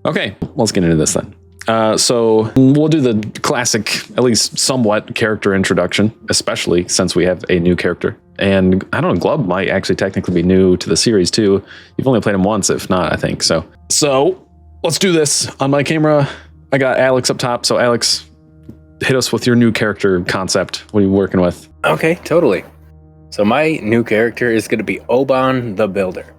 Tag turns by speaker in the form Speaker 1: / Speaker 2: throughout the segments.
Speaker 1: Okay, let's get into this then. So we'll do the classic, at least somewhat, character introduction, especially since we have a new character. And I don't know, Glub might actually technically be new to the series too. You've only played him once, if not, I think. So let's do this. On my camera, I got Alex up top. So Alex, hit us with your new character concept. What are you working with?
Speaker 2: Okay, totally. So my new character is going to be Oban the Builder.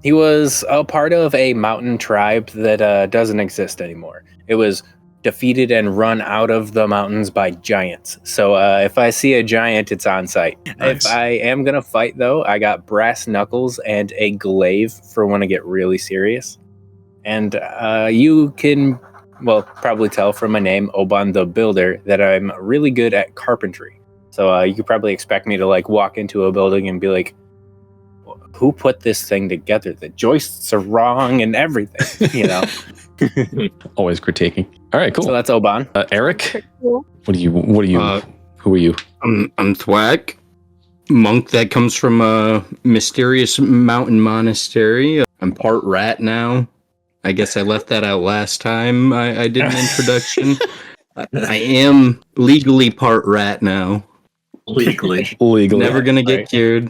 Speaker 2: He was a part of a mountain tribe that doesn't exist anymore. It was defeated and run out of the mountains by giants. So if I see a giant, it's on sight. Nice. If I am going to fight, though, I got brass knuckles and a glaive for when I get really serious. And you can, probably tell from my name, Oban the Builder, that I'm really good at carpentry. So you could probably expect me to walk into a building and be like, who put this thing together? The joists are wrong and everything,
Speaker 1: Always critiquing. All right, cool.
Speaker 2: So that's Oban.
Speaker 1: Eric,
Speaker 3: Cool.
Speaker 1: what are you? Who are you?
Speaker 4: I'm Thwack, monk that comes from a mysterious mountain monastery. I'm part rat now. I guess I left that out last time I did an introduction. I am legally part rat now.
Speaker 1: Legally.
Speaker 4: Never gonna get cured.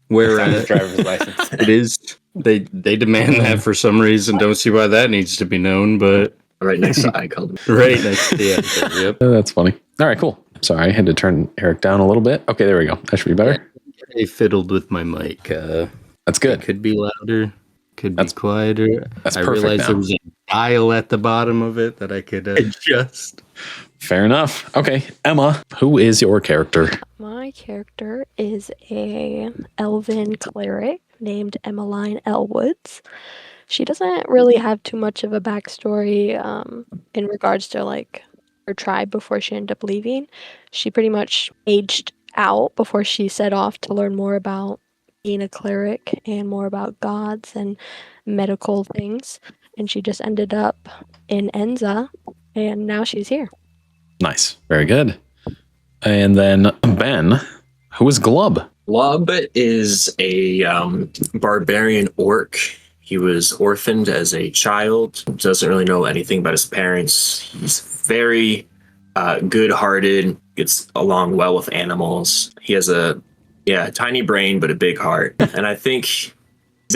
Speaker 4: Where
Speaker 2: driver's license.
Speaker 4: It is. They demand that for some reason. Don't see why that needs to be known, but
Speaker 5: right next to icon.
Speaker 4: Right next to the icon. Yep.
Speaker 1: That's funny. All right, cool. Sorry, I had to turn Eric down a little bit. Okay, there we go. That should be better.
Speaker 4: I fiddled with my mic.
Speaker 1: That's good.
Speaker 4: It could be louder. Could be quieter.
Speaker 1: That's
Speaker 4: I
Speaker 1: perfect.
Speaker 4: realized there was a dial at the bottom of it that I could adjust.
Speaker 1: Fair enough. Okay, Emma, who is your character?
Speaker 3: My character is a elven cleric named Emmeline Elwoods. She doesn't really have too much of a backstory in regards to her tribe before she ended up leaving. She pretty much aged out before she set off to learn more about being a cleric and more about gods and medical things. And she just ended up in Enza, and now she's here.
Speaker 1: Nice. Very good. And then Ben, who is Glub?
Speaker 5: Glub is a barbarian orc. He was orphaned as a child. Doesn't really know anything about his parents. He's very good-hearted. Gets along well with animals. He has a tiny brain, but a big heart. And I think he's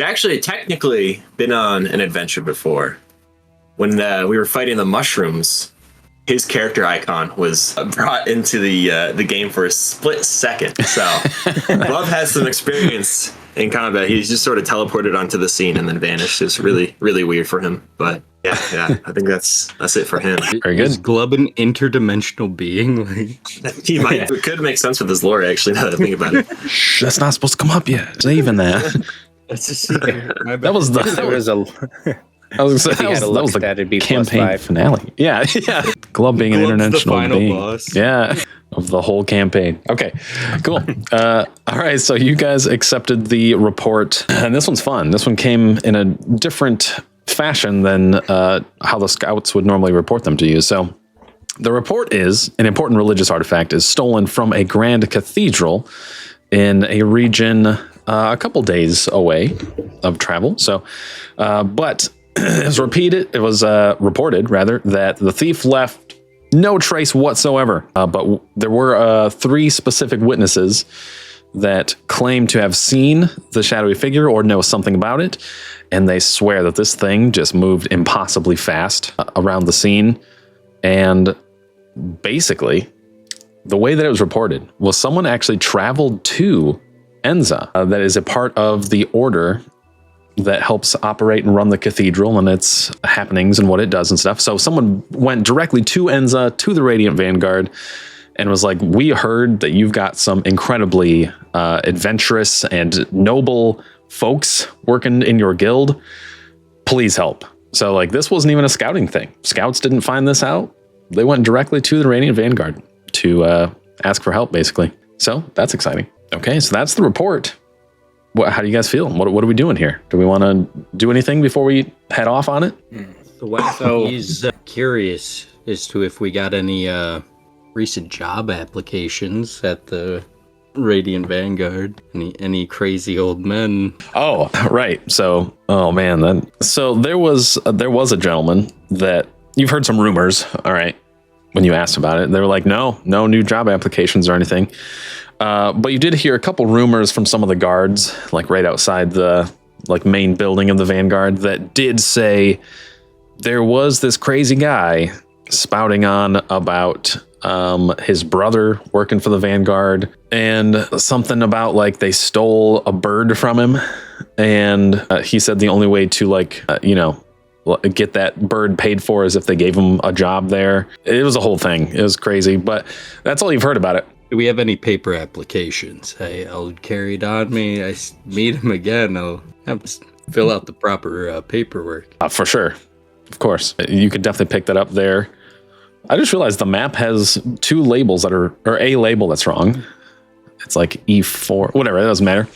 Speaker 5: actually technically been on an adventure before. When we were fighting the mushrooms, his character icon was brought into the game for a split second. So Love has some experience in combat. He's just sort of teleported onto the scene and then vanished. It's really, really weird for him. But yeah, I think that's it for him.
Speaker 1: Very good.
Speaker 4: Is Glub an interdimensional being?
Speaker 5: He might. It could make sense with his lore, actually, now that I think about it.
Speaker 1: Shh, that's not supposed to come up yet. Saving that.
Speaker 4: That's a secret.
Speaker 1: That was the campaign finale. Yeah. Glub being an international being. Boss. Yeah, of the whole campaign. Okay, cool. All right, so you guys accepted the report, and this one's fun. This one came in a different fashion than how the scouts would normally report them to you. So the report is an important religious artifact is stolen from a grand cathedral in a region a couple days away of travel. So, but it was reported that the thief left no trace whatsoever. But there were 3 specific witnesses that claim to have seen the shadowy figure or know something about it. And they swear that this thing just moved impossibly fast around the scene. And basically, the way that it was reported was someone actually traveled to Enza, that is a part of the order that helps operate and run the cathedral and its happenings and what it does and stuff. So someone went directly to Enza, to the Radiant Vanguard, and was like, we heard that you've got some incredibly adventurous and noble folks working in your guild. Please help. So this wasn't even a scouting thing. Scouts didn't find this out. They went directly to the Radiant Vanguard to ask for help, basically. So that's exciting. Okay, so that's the report. How do you guys feel? What are we doing here? Do we want to do anything before we head off on it?
Speaker 4: So he's curious as to if we got any recent job applications at the Radiant Vanguard. Any crazy old men?
Speaker 1: Oh, right. So, oh man, so there was a gentleman that you've heard some rumors. All right, when you asked about it, they were like, no new job applications or anything. But you did hear a couple rumors from some of the guards, like right outside the main building of the Vanguard, that did say there was this crazy guy spouting on about his brother working for the Vanguard, and something about like they stole a bird from him, and he said the only way to get that bird paid for is if they gave him a job there. It was a whole thing. It was crazy, but that's all you've heard about it.
Speaker 4: Do we have any paper applications? I'll carry it on me. I meet him again. I'll have to fill out the proper paperwork.
Speaker 1: For sure. Of course. You could definitely pick that up there. I just realized the map has two labels or a label that's wrong. It's like E4, whatever, it doesn't matter.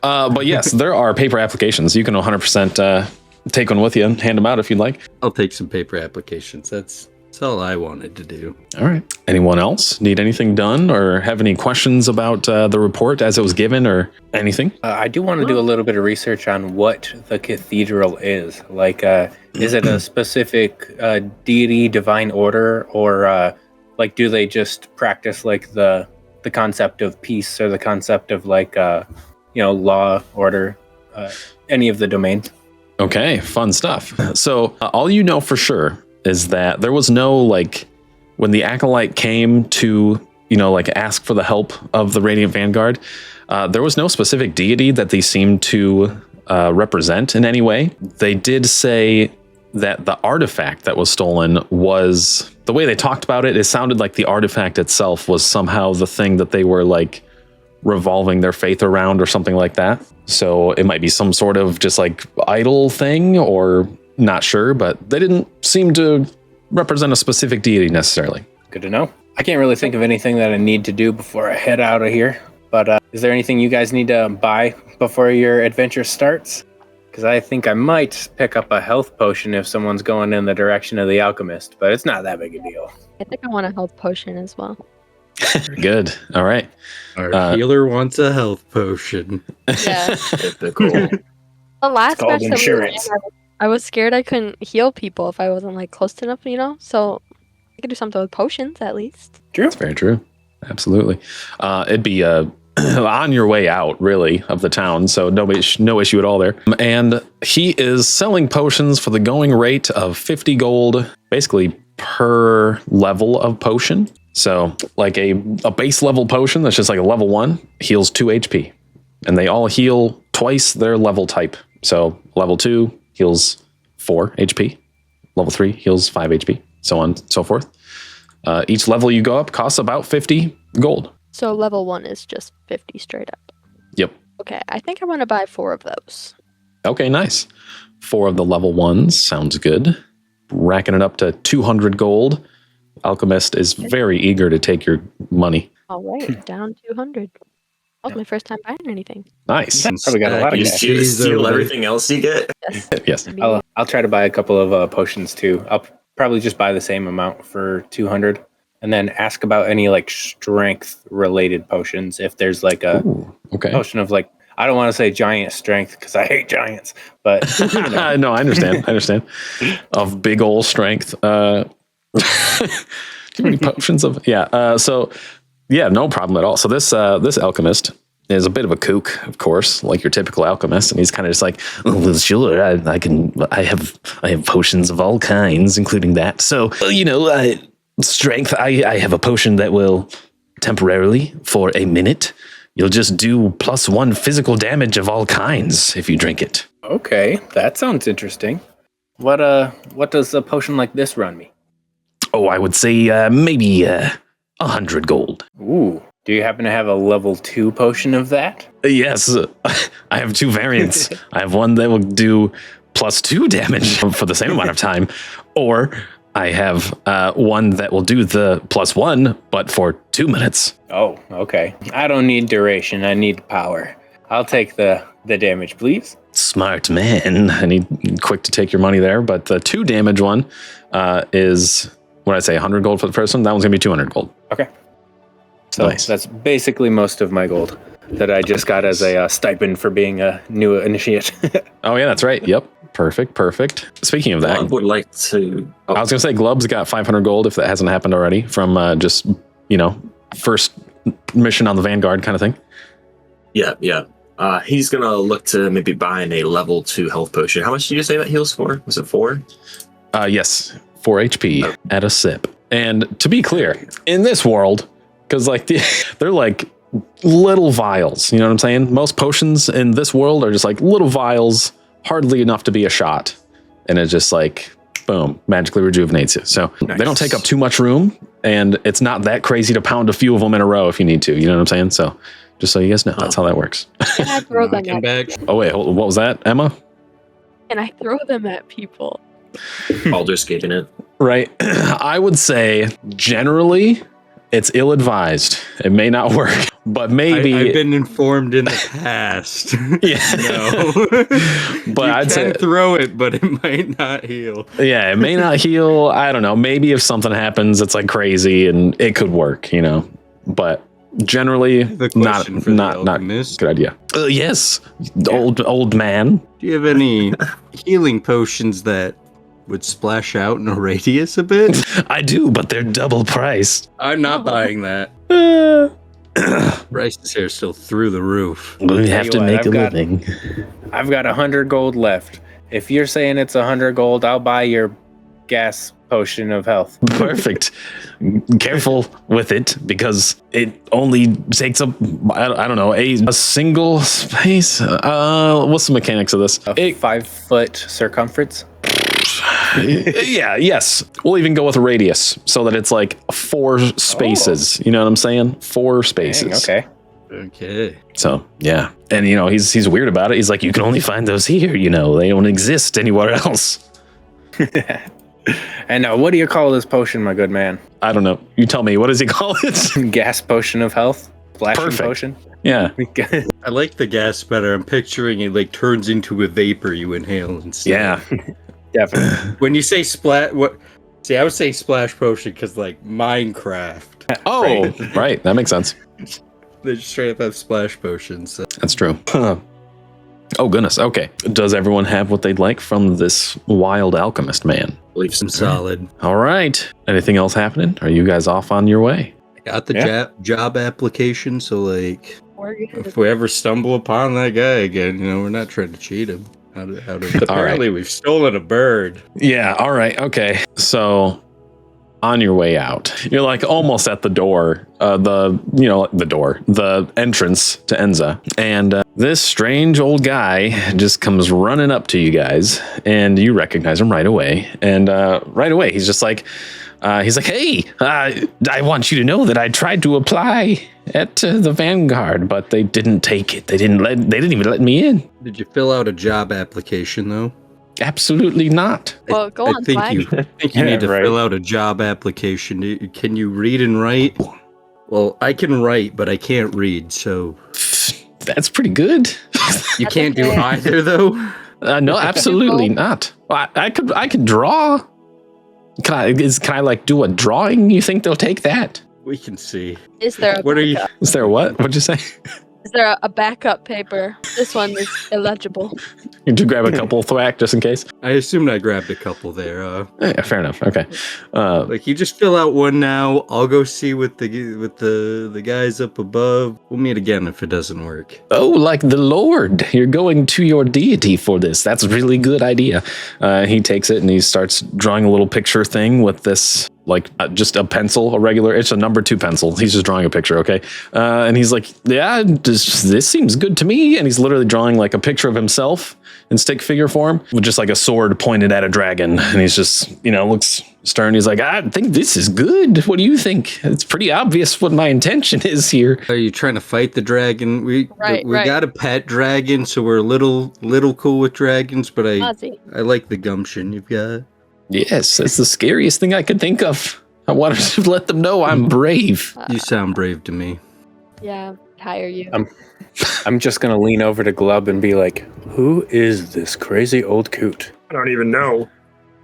Speaker 1: But yes, there are paper applications. You can 100% take one with you and hand them out if you'd like.
Speaker 4: I'll take some paper applications. That's all I wanted to do.
Speaker 1: All right. Anyone else need anything done or have any questions about the report as it was given or anything?
Speaker 2: I do want to do a little bit of research on what the cathedral is. Like, is it a specific deity, divine order, or like do they just practice like the concept of peace or the concept of like law, order, any of the domains?
Speaker 1: Okay, fun stuff. So all you know for sure is that there was no, when the acolyte came to, ask for the help of the Radiant Vanguard, there was no specific deity that they seemed to represent in any way. They did say that the artifact that was stolen was, the way they talked about it, it sounded like the artifact itself was somehow the thing that they were revolving their faith around or something like that. So it might be some sort of just idol thing, or not sure, but they didn't seem to represent a specific deity necessarily.
Speaker 2: Good to know. I can't really think of anything that I need to do before I head out of here, but is there anything you guys need to buy before your adventure starts? Because I think I might pick up a health potion if someone's going in the direction of the alchemist, but it's not that big a deal.
Speaker 3: I think I want a health potion as well.
Speaker 1: Good. All right.
Speaker 4: Our healer wants a health potion.
Speaker 3: Yeah.
Speaker 5: Cool.
Speaker 3: The last match that we
Speaker 2: insurance.
Speaker 3: ran, I was scared I couldn't heal people if I wasn't close enough, so I could do something with potions at least.
Speaker 2: True.
Speaker 1: That's very true. Absolutely. It'd be on your way out, really, of the town, so no issue at all there. And he is selling potions for the going rate of 50 gold, basically per level of potion. So a base level potion that's just a level 1 heals 2 HP. And they all heal twice their level type. So level 2 heals 4 HP. Level 3 heals 5 HP. So on and so forth. Each level you go up costs about 50 gold.
Speaker 3: So level 1 is just 50 straight up.
Speaker 1: Yep.
Speaker 3: Okay, I think I want to buy 4 of those.
Speaker 1: Okay, nice. 4 of the level 1s. Sounds good. Racking it up to 200 gold. Alchemist is very eager to take your money.
Speaker 3: All right, down 200. That was my first time buying anything.
Speaker 1: Nice.
Speaker 2: Probably got a lot of
Speaker 5: You
Speaker 2: cash.
Speaker 5: steal everything else you get?
Speaker 1: Yes.
Speaker 2: I'll try to buy a couple of potions too. I'll probably just buy the same amount for 200, and then ask about any strength related potions. If there's a
Speaker 1: Okay.
Speaker 2: potion of I don't want to say giant strength because I hate giants, but
Speaker 1: No, I understand. Of big ol' strength. Too many potions of no problem at all. So this alchemist is a bit of a kook, of course, like your typical alchemist, and he's kind of just well, sure, I have potions of all kinds, including that. So strength, I have a potion that will temporarily, for a minute, you'll just do +1 physical damage of all kinds if you drink it.
Speaker 2: okay, that sounds interesting. What does a potion like this run me?
Speaker 1: Oh, I would say maybe 100 gold.
Speaker 2: Ooh, do you happen to have a level 2 potion of that?
Speaker 1: Yes, I have 2 variants. I have one that will do +2 damage for the same amount of time, or I have one that will do the +1, but for 2 minutes.
Speaker 2: Oh, okay. I don't need duration. I need power. I'll take the damage, please.
Speaker 1: Smart man. I need quick to take your money there, but the 2 damage one is, what did I say, 100 gold for the first one? That one's going to be 200 gold.
Speaker 2: Okay. So
Speaker 1: Nice.
Speaker 2: that's basically most of my gold that I just got as a stipend for being a new initiate.
Speaker 1: Oh yeah, that's right. Yep. Perfect. Speaking of that,
Speaker 5: I would like to. Oh,
Speaker 1: I was gonna say Glub's got 500 gold if that hasn't happened already from just first mission on the Vanguard kind of thing.
Speaker 5: yeah. He's gonna look to maybe buying a level 2 health potion. How much did you say that heals for? Was it 4?
Speaker 1: Yes, 4 HP at a sip. And to be clear, in this world, because like they're like little vials, you know what I'm saying? Most potions in this world are just like little vials, hardly enough to be a shot, and it just like boom, magically rejuvenates you. So
Speaker 5: Nice.
Speaker 1: they don't take up too much room, and it's not that crazy to pound a few of them in a row if you need to. You know what I'm saying? So just so you guys know, that's how that works.
Speaker 3: Can I throw them
Speaker 4: Come
Speaker 3: at
Speaker 4: back.
Speaker 1: Oh wait, what was that, Emma?
Speaker 3: Can I throw them at people?
Speaker 5: Baldur's Gating it.
Speaker 1: Right. I would say generally it's ill-advised. It may not work, but maybe
Speaker 4: I've been informed in the past.
Speaker 1: yeah.
Speaker 4: No.
Speaker 1: But
Speaker 4: You
Speaker 1: I'd say
Speaker 4: can throw it, but it might not heal.
Speaker 1: yeah, it may not heal. I don't know. Maybe if something happens, it's like crazy and it could work, you know. But generally
Speaker 4: The
Speaker 1: not
Speaker 4: question for the
Speaker 1: not
Speaker 4: alchemist.
Speaker 1: good idea. Yes. Old man.
Speaker 4: Do you have any healing potions that would splash out in a radius a bit?
Speaker 1: I do, but they're double priced.
Speaker 4: I'm not buying that. Bryce's hair still through the roof.
Speaker 1: We have
Speaker 2: you
Speaker 1: to
Speaker 2: what,
Speaker 1: make
Speaker 2: I've
Speaker 1: a
Speaker 2: got-
Speaker 1: living.
Speaker 2: I've got 100 gold left. If you're saying it's 100 gold, I'll buy your gas potion of health.
Speaker 1: Perfect. Careful with it because it only takes up I don't know a single space. What's the mechanics of this?
Speaker 2: A 5-foot circumference.
Speaker 1: Yeah, yes. We'll even go with a radius so that it's like 4 spaces. You know what I'm saying? 4 spaces.
Speaker 2: Dang, okay.
Speaker 4: Okay.
Speaker 1: So yeah, and you know he's weird about it. He's like, you can only find those here. You know, they don't exist anywhere else.
Speaker 2: And what do you call this potion, my good man?
Speaker 1: I don't know. You tell me. What does he call it?
Speaker 2: Gas potion of health? Splashing
Speaker 1: Perfect.
Speaker 2: potion?
Speaker 1: Yeah.
Speaker 4: I like the gas better. I'm picturing it like turns into a vapor you inhale instead.
Speaker 1: Yeah.
Speaker 2: Definitely.
Speaker 4: When you say splat, what? See, I would say splash potion because like Minecraft,
Speaker 1: Oh, right. That makes sense.
Speaker 4: they just straight up have splash potions.
Speaker 1: That's true. Oh, goodness. Okay. Does everyone have what they'd like from this wild alchemist man?
Speaker 5: Believe
Speaker 4: Some
Speaker 5: so.
Speaker 4: solid.
Speaker 1: All right. Anything else happening? Are you guys off on your way?
Speaker 4: I got the
Speaker 2: Yeah.
Speaker 4: job application, so like
Speaker 3: We're good.
Speaker 4: if we ever stumble upon that guy again, you know, we're not trying to cheat him. Apparently we've stolen a bird.
Speaker 1: Yeah. All right. Okay. So on your way out, you're like almost at the door, the entrance to Enza. And this strange old guy just comes running up to you guys and you recognize him right away. And right away, he's just like, hey, I want you to know that I tried to apply at the Vanguard, but they didn't take it. They didn't even let me in.
Speaker 4: Did you fill out a job application though?
Speaker 1: Absolutely not.
Speaker 3: Well, go
Speaker 4: I
Speaker 3: on,
Speaker 4: think
Speaker 3: Flag.
Speaker 4: you
Speaker 2: Yeah,
Speaker 4: need to
Speaker 2: right.
Speaker 4: fill out a job application. Can you read and write? Well, I can write, but I can't read, so
Speaker 1: That's pretty good.
Speaker 4: you
Speaker 3: That's
Speaker 4: can't do
Speaker 3: okay.
Speaker 4: either though.
Speaker 1: No, absolutely not. Well, I could draw. Can I like do a drawing? You think they'll take that?
Speaker 4: We can see.
Speaker 3: Is there a
Speaker 4: What are you?
Speaker 3: backup?
Speaker 1: Is there what? What'd you say?
Speaker 3: Is there a backup paper? This one is illegible.
Speaker 1: Did you grab a couple thwack just in case?
Speaker 4: I assumed I grabbed a couple there.
Speaker 1: Yeah, fair enough. Okay.
Speaker 4: Like you just fill out one now. I'll go see with the guys up above. We'll meet again if it doesn't work.
Speaker 1: Oh, like the Lord. You're going to your deity for this. That's a really good idea. He takes it and he starts drawing a little picture thing with this, like just a pencil, it's a number 2 pencil. He's just drawing a picture, okay? And he's like, yeah, this seems good to me. And he's literally drawing like a picture of himself in stick figure form with just like a sword pointed at a dragon. And he's just, looks stern. He's like, I think this is good. What do you think? It's pretty obvious what my intention is here.
Speaker 4: Are you trying to fight the dragon? We
Speaker 3: Right.
Speaker 4: got a pet dragon, so we're a little cool with dragons. But
Speaker 3: Ozzy.
Speaker 4: I like the gumption you've got.
Speaker 1: Yes, that's the scariest thing I could think of. I wanted to let them know I'm brave.
Speaker 4: You sound brave to me.
Speaker 3: Yeah, hire you.
Speaker 2: I'm just going to lean over to Glub and be like, who is this crazy old coot?
Speaker 5: I don't even know.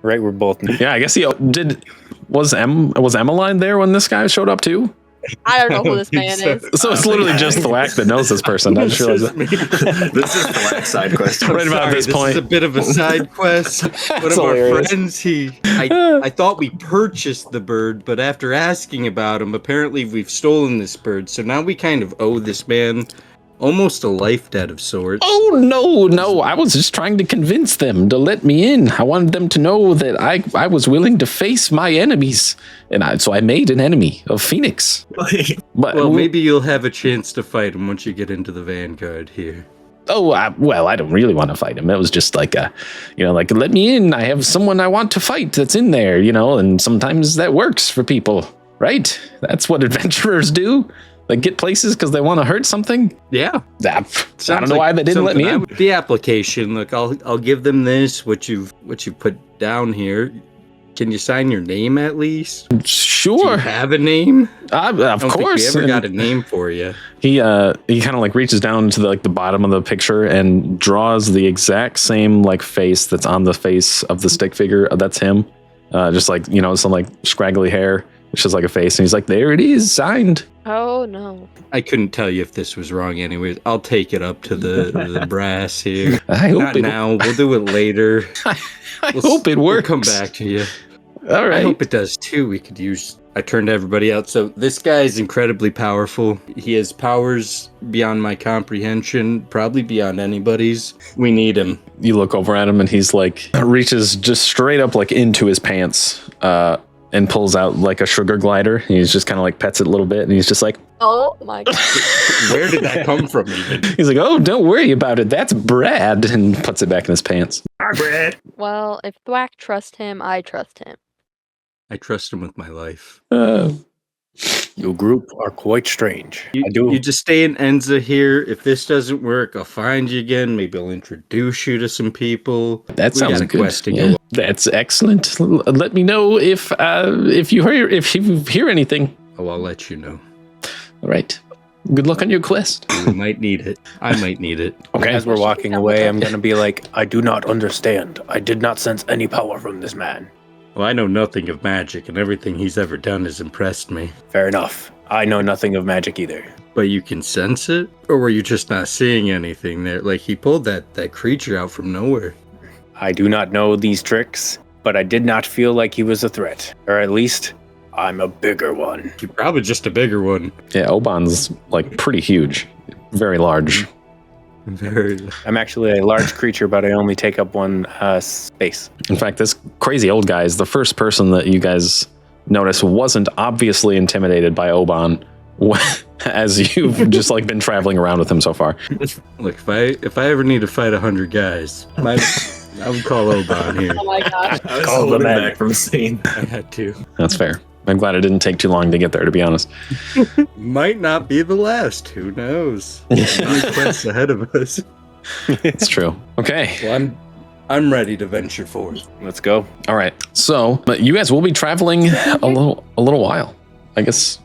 Speaker 2: Right, we're both.
Speaker 1: Yeah, I guess he did. Was Emmeline there when this guy showed up too?
Speaker 3: I don't know who this man is.
Speaker 1: So it's literally just Thwack that knows this person. I just realized that.
Speaker 5: This is Thwack's side quest.
Speaker 1: Right about this point.
Speaker 4: This is a bit of a side quest. One of our friends, I thought we purchased the bird, but after asking about him, apparently we've stolen this bird. So now we kind of owe this man almost a life debt of sorts.
Speaker 1: Oh, no. I was just trying to convince them to let me in. I wanted them to know that I was willing to face my enemies. And so I made an enemy of Phoenix.
Speaker 4: Well, maybe you'll have a chance to fight him once you get into the Vanguard here.
Speaker 1: Oh, I don't really want to fight him. It was just like, let me in. I have someone I want to fight that's in there, and sometimes that works for people, right? That's what adventurers do. They get places because they want to hurt something.
Speaker 4: Yeah,
Speaker 1: I don't know why they didn't let me in.
Speaker 4: The application. Look, I'll give them this. What you put down here. Can you sign your name at least?
Speaker 1: Sure.
Speaker 4: Do you have a name?
Speaker 1: Of course.
Speaker 4: Think we ever got a name for you.
Speaker 1: He kind of like reaches down to the bottom of the picture and draws the exact same like face that's on the face of the stick figure. That's him. Just like some like scraggly hair. It's just like a face, and he's like, "There it is, signed."
Speaker 3: Oh no!
Speaker 4: I couldn't tell you if this was wrong. Anyways, I'll take it up to the brass here.
Speaker 1: I hope
Speaker 4: Not now. We'll do it later.
Speaker 1: I hope it works.
Speaker 4: We'll come back to you.
Speaker 1: All right.
Speaker 4: I hope it does too. We could use. I turned everybody out. So this guy is incredibly powerful. He has powers beyond my comprehension, probably beyond anybody's. We need him.
Speaker 1: You look over at him, and he's like reaches just straight up like into his pants. And pulls out like a sugar glider. He's just kind of like pets it a little bit, and he's just like,
Speaker 3: "Oh my god,
Speaker 4: where did that come from?" Even
Speaker 1: he's like, "Oh, don't worry about it. That's Brad," and puts it back in his pants.
Speaker 5: Hi, Brad.
Speaker 3: Well, if Thwack trusts him, I trust him.
Speaker 4: I trust him with my life.
Speaker 2: Your group are quite strange.
Speaker 4: You just stay in Enza here. If this doesn't work, I'll find you again. Maybe I'll introduce you to some people.
Speaker 1: That sounds good. Yeah. That's excellent. Let me know if you hear anything.
Speaker 4: Oh, I'll let you know.
Speaker 1: All right. Good luck on your quest.
Speaker 4: You might need it. I might need it.
Speaker 2: Okay. As we're walking away, I'm going to be like, I do not understand. I did not sense any power from this man.
Speaker 4: Well, I know nothing of magic, and everything he's ever done has impressed me.
Speaker 2: Fair enough. I know nothing of magic either.
Speaker 4: But you can sense it? Or were you just not seeing anything there? Like, he pulled that creature out from nowhere.
Speaker 2: I do not know these tricks, but I did not feel like he was a threat. Or at least, I'm a bigger one.
Speaker 4: You're probably just a bigger one.
Speaker 1: Yeah, Oban's like pretty huge. Very large.
Speaker 2: I'm actually a large creature, but I only take up one space.
Speaker 1: In fact, this crazy old guy is the first person that you guys notice wasn't obviously intimidated by Oban as you've just like been traveling around with him so far.
Speaker 4: Look, if I ever need to fight 100 guys, I would call Oban here.
Speaker 3: Oh my gosh.
Speaker 5: I was holding back from a scene.
Speaker 4: I had to.
Speaker 1: That's fair. I'm glad it didn't take too long to get there, to be honest.
Speaker 4: Might not be the last. Who knows? Many quests ahead of us.
Speaker 1: It's true. Okay.
Speaker 4: Well, I'm ready to venture forth.
Speaker 2: Let's go.
Speaker 1: All right. So, but you guys will be traveling a little while, I guess.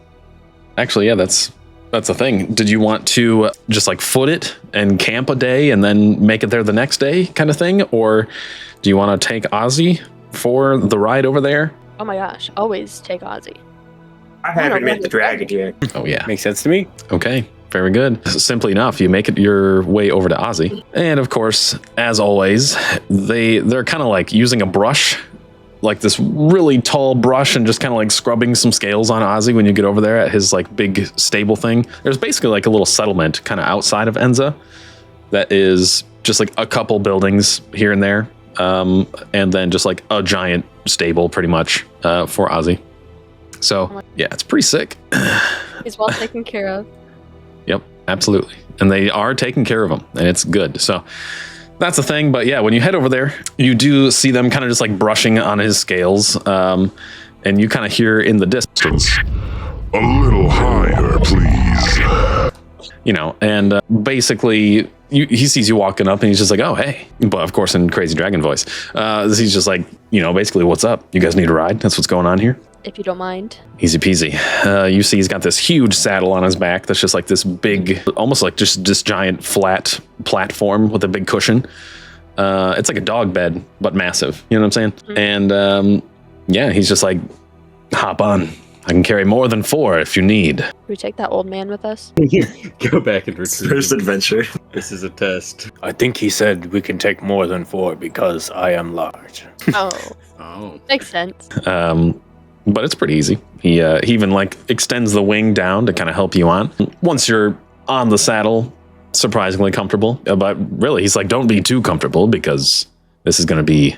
Speaker 1: Actually, yeah, that's the thing. Did you want to just like foot it and camp a day and then make it there the next day, kind of thing, or do you want to take Ozzy for the ride over there?
Speaker 3: Oh my gosh, always take Ozzy.
Speaker 5: I haven't met the dragon yet.
Speaker 1: Oh yeah.
Speaker 2: Makes sense to me.
Speaker 1: Okay, very good. Simply enough, you make it your way over to Ozzy. And of course, as always, they're kind of like using a brush, like this really tall brush, and just kind of like scrubbing some scales on Ozzy when you get over there at his like big stable thing. There's basically like a little settlement kind of outside of Enza that is just like a couple buildings here and there. And then just like a giant stable pretty much for Ozzy. So yeah, it's pretty sick.
Speaker 3: He's well taken care of.
Speaker 1: Yep, absolutely. And they are taking care of him, and it's good. So that's the thing. But yeah, when you head over there, you do see them kind of just like brushing on his scales. And you kind of hear in the distance,
Speaker 6: a little higher, please.
Speaker 1: And basically he sees you walking up and he's just like, oh, hey. But of course, in crazy dragon voice, he's just like, basically, what's up? You guys need a ride? That's what's going on here.
Speaker 3: If you don't mind.
Speaker 1: Easy peasy. You see he's got this huge saddle on his back that's just like this big, almost like just this giant flat platform with a big cushion. It's like a dog bed, but massive. You know what I'm saying? Mm-hmm. And yeah, he's just like, hop on. I can carry more than 4 if you need.
Speaker 3: Can we take that old man with us?
Speaker 4: Go back and retrieve.
Speaker 5: First adventure.
Speaker 4: This is a test.
Speaker 2: I think he said we can take more than 4 because I am large.
Speaker 3: Oh, makes sense.
Speaker 1: But it's pretty easy. He even like extends the wing down to kind of help you on. Once you're on the saddle, surprisingly comfortable. But really, he's like, don't be too comfortable because this is going to be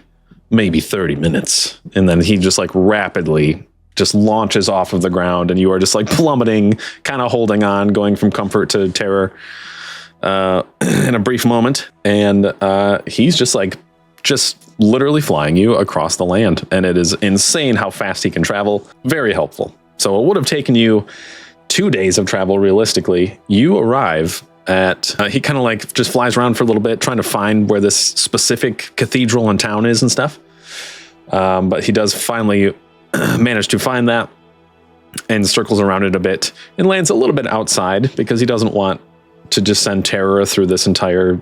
Speaker 1: maybe 30 minutes. And then he just like rapidly just launches off of the ground, and you are just like plummeting, kind of holding on, going from comfort to terror in a brief moment. And he's just literally flying you across the land. And it is insane how fast he can travel. Very helpful. So it would have taken you 2 days of travel realistically. You arrive at, he kind of like just flies around for a little bit, trying to find where this specific cathedral and town is and stuff. But he does finally manage to find that and circles around it a bit and lands a little bit outside because he doesn't want to just send terror through this entire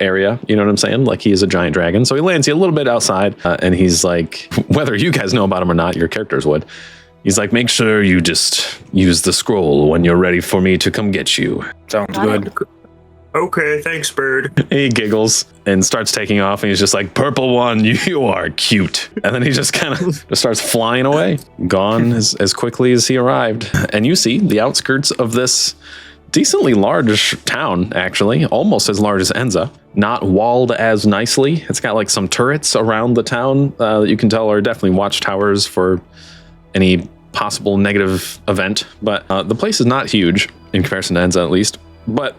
Speaker 1: area. You know what I'm saying? Like, he is a giant dragon. So he lands you a little bit outside and he's like, whether you guys know about him or not, your characters would. He's like, make sure you just use the scroll when you're ready for me to come get you.
Speaker 2: Sounds good.
Speaker 5: Okay, thanks, bird.
Speaker 1: He giggles and starts taking off, and he's just like, purple one, you are cute. And then he just kind of just starts flying away, gone as quickly as he arrived. And you see the outskirts of this decently large town, actually, almost as large as Enza, not walled as nicely. It's got like some turrets around the town that you can tell are definitely watchtowers for any possible negative event. But the place is not huge in comparison to Enza, at least. But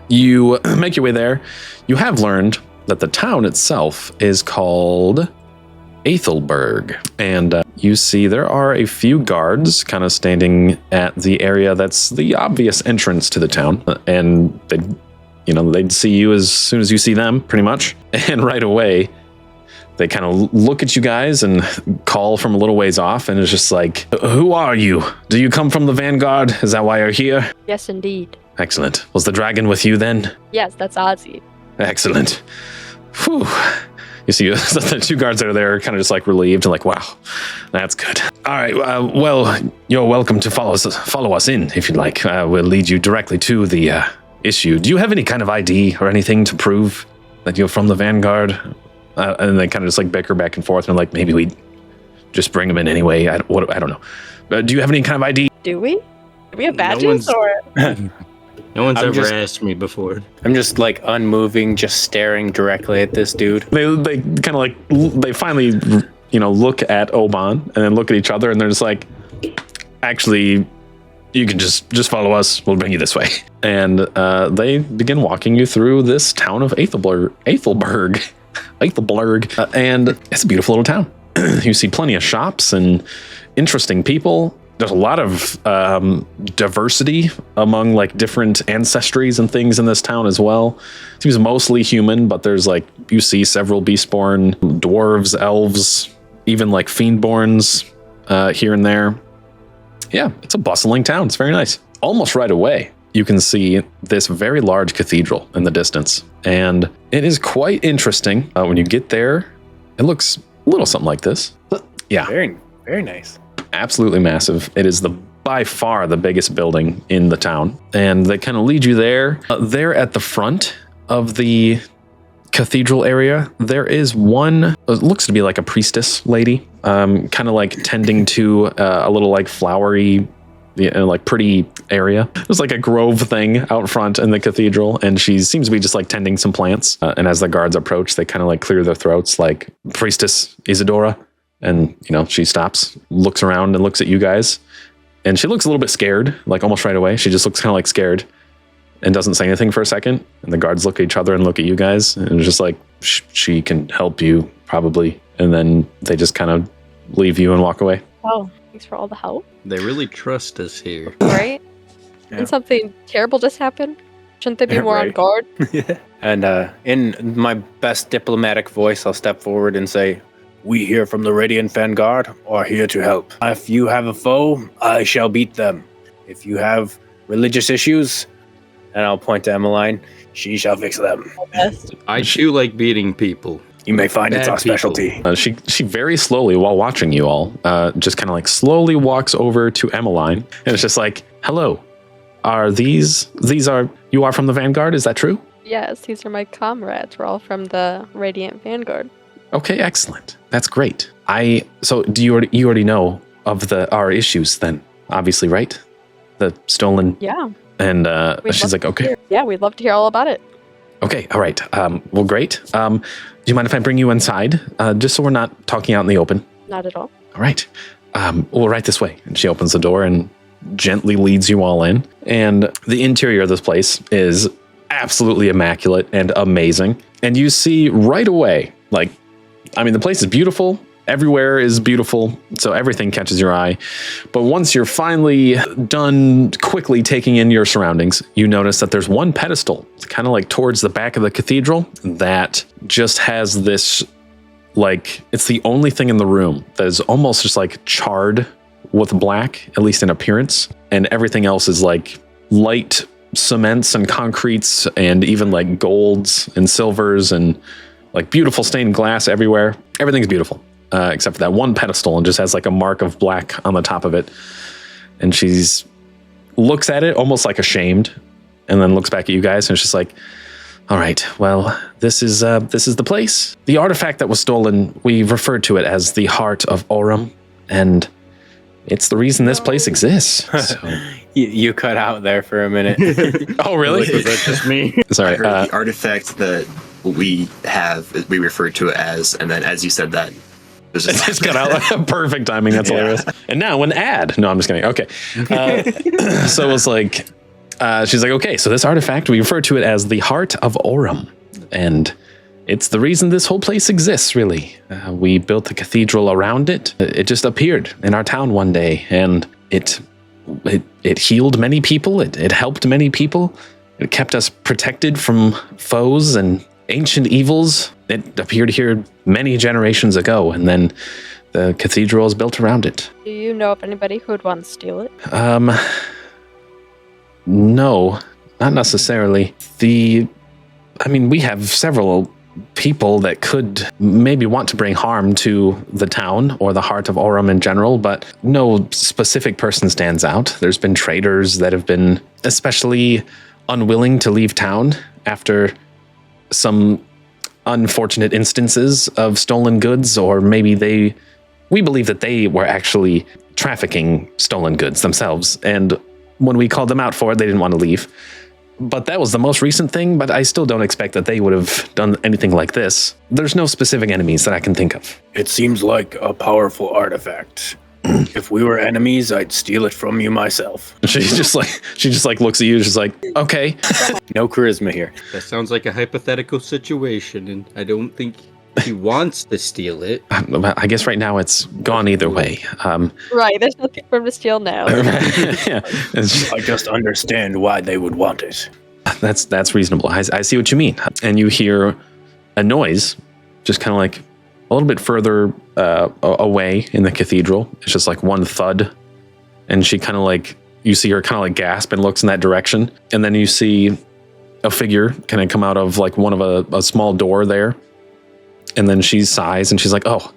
Speaker 1: you make your way there. You have learned that the town itself is called Aethelburg. And you see there are a few guards kind of standing at the area that's the obvious entrance to the town. And they'd see you as soon as you see them, pretty much. And right away, they kind of look at you guys and call from a little ways off. And it's just like, who are you? Do you come from the Vanguard? Is that why you're here?
Speaker 3: Yes, indeed.
Speaker 1: Excellent. Was the dragon with you then?
Speaker 3: Yes, that's Ozzy.
Speaker 1: Excellent. Whew. You see the 2 guards that are there kind of just like relieved and like, wow, that's good. All right. Well, you're welcome to follow us in if you'd like. We'll lead you directly to the issue. Do you have any kind of ID or anything to prove that you're from the Vanguard? And they kind of just like bicker back and forth and like, maybe we just bring them in anyway. I don't know. Do you have any kind of ID?
Speaker 3: Do we? Do we have badges or?
Speaker 4: No one's ever asked me before.
Speaker 2: I'm just like unmoving, just staring directly at this dude.
Speaker 1: They kind of like, they finally, look at Oban and then look at each other and they're just like, actually, you can just follow us. We'll bring you this way. And they begin walking you through this town of Aethelburg. And it's a beautiful little town. You see plenty of shops and interesting people. There's a lot of diversity among like different ancestries and things in this town as well. It seems mostly human, but there's like, you see several beastborn, dwarves, elves, even like fiendborns here and there. Yeah, it's a bustling town. It's very nice. Almost right away, you can see this very large cathedral in the distance. And it is quite interesting. When you get there, it looks a little something like this. Yeah.
Speaker 2: Very, very nice.
Speaker 1: Absolutely massive. It is by far the biggest building in the town. And they kind of lead you there. There at the front of the cathedral area, there is one, it looks to be like a priestess lady, kind of like tending to a little like flowery, like pretty area. There's like a grove thing out front in the cathedral, and she seems to be just like tending some plants. And as the guards approach, they kind of like clear their throats, like, Priestess Isadora. And, she stops, looks around and looks at you guys. And she looks a little bit scared, like almost right away. She just looks kind of like scared and doesn't say anything for a second. And the guards look at each other and look at you guys. And it's just like, she can help you, probably. And then they just kind of leave you and walk away.
Speaker 3: Oh, thanks for all the help.
Speaker 4: They really trust us here.
Speaker 3: Right? Yeah. And something terrible just happened? Shouldn't they be more on guard?
Speaker 2: Yeah. And in my best diplomatic voice, I'll step forward and say, we here from the Radiant Vanguard are here to help. If you have a foe, I shall beat them. If you have religious issues, and I'll point to Emmeline, she shall fix them.
Speaker 4: I too like beating people.
Speaker 2: You may find it's our specialty.
Speaker 1: She very slowly, while watching you all, just kind of like slowly walks over to Emmeline, and it's just like, hello, you are from the Vanguard, is that true?
Speaker 3: Yes, these are my comrades. We're all from the Radiant Vanguard.
Speaker 1: Okay, excellent. That's great. So do you already know of our issues then? Obviously, right? The stolen.
Speaker 3: Yeah.
Speaker 1: And she's like, okay.
Speaker 3: Yeah, we'd love to hear all about it.
Speaker 1: Okay, all right. Well, great. Do you mind if I bring you inside? Just so we're not talking out in the open.
Speaker 3: Not at all.
Speaker 1: All right. Well, right this way. And she opens the door and gently leads you all in. And the interior of this place is absolutely immaculate and amazing. And you see right away, the place is beautiful. Everywhere is beautiful, so everything catches your eye. But once you're finally done quickly taking in your surroundings, you notice that there's one pedestal, kind of like towards the back of the cathedral, that just has this, it's the only thing in the room that is almost just like charred with black, at least in appearance. And everything else is like light cements and concretes and even like golds and silvers and like beautiful stained glass everywhere. Everything's beautiful. Except for that one pedestal, and just has like a mark of black on the top of it. And she's looks at it almost like ashamed, and then looks back at you guys, and it's just like, all right, well, this is the place. The artifact that was stolen, we referred to it as the Heart of Aurem, and it's the reason this place exists. So.
Speaker 2: You cut out there for a minute.
Speaker 1: Oh, really?
Speaker 4: Was that just me?
Speaker 1: Sorry.
Speaker 5: The artifact that we refer to it as, and then as you said that,
Speaker 1: it just got out. Perfect timing. That's hilarious. And now an ad. No, I'm just kidding. Okay. So it was like, she's like, okay, so this artifact, we refer to it as the Heart of Aurem. And it's the reason this whole place exists, really. We built the cathedral around it. It just appeared in our town one day, and it healed many people. It helped many people. It kept us protected from foes and ancient evils. It appeared here many generations ago, and then the cathedral is built around it.
Speaker 3: Do you know of anybody who would want to steal it?
Speaker 1: No, not necessarily. We have several people that could maybe want to bring harm to the town or the Heart of Aurem in general, but no specific person stands out. There's been traders that have been especially unwilling to leave town after some unfortunate instances of stolen goods, or maybe we believe that they were actually trafficking stolen goods themselves, and when we called them out for it, they didn't want to leave. But that was the most recent thing, but I still don't expect that they would have done anything like this. There's no specific enemies that I can think of.
Speaker 2: It seems like a powerful artifact. If we were enemies, I'd steal it from you myself.
Speaker 1: She just looks at you. She's like, okay.
Speaker 2: No charisma here.
Speaker 4: That sounds like a hypothetical situation, and I don't think he wants to steal it.
Speaker 1: I guess right now it's gone either way.
Speaker 3: Right, there's nothing for him to steal now.
Speaker 1: Yeah,
Speaker 2: I just understand why they would want it.
Speaker 1: That's reasonable. I see what you mean. And you hear a noise, just kind of like a little bit further away in the cathedral. It's just like one thud, and she kind of like, you see her kind of like gasp and looks in that direction, and then you see a figure kind of come out of like one of a small door there. And then she sighs and she's like, oh,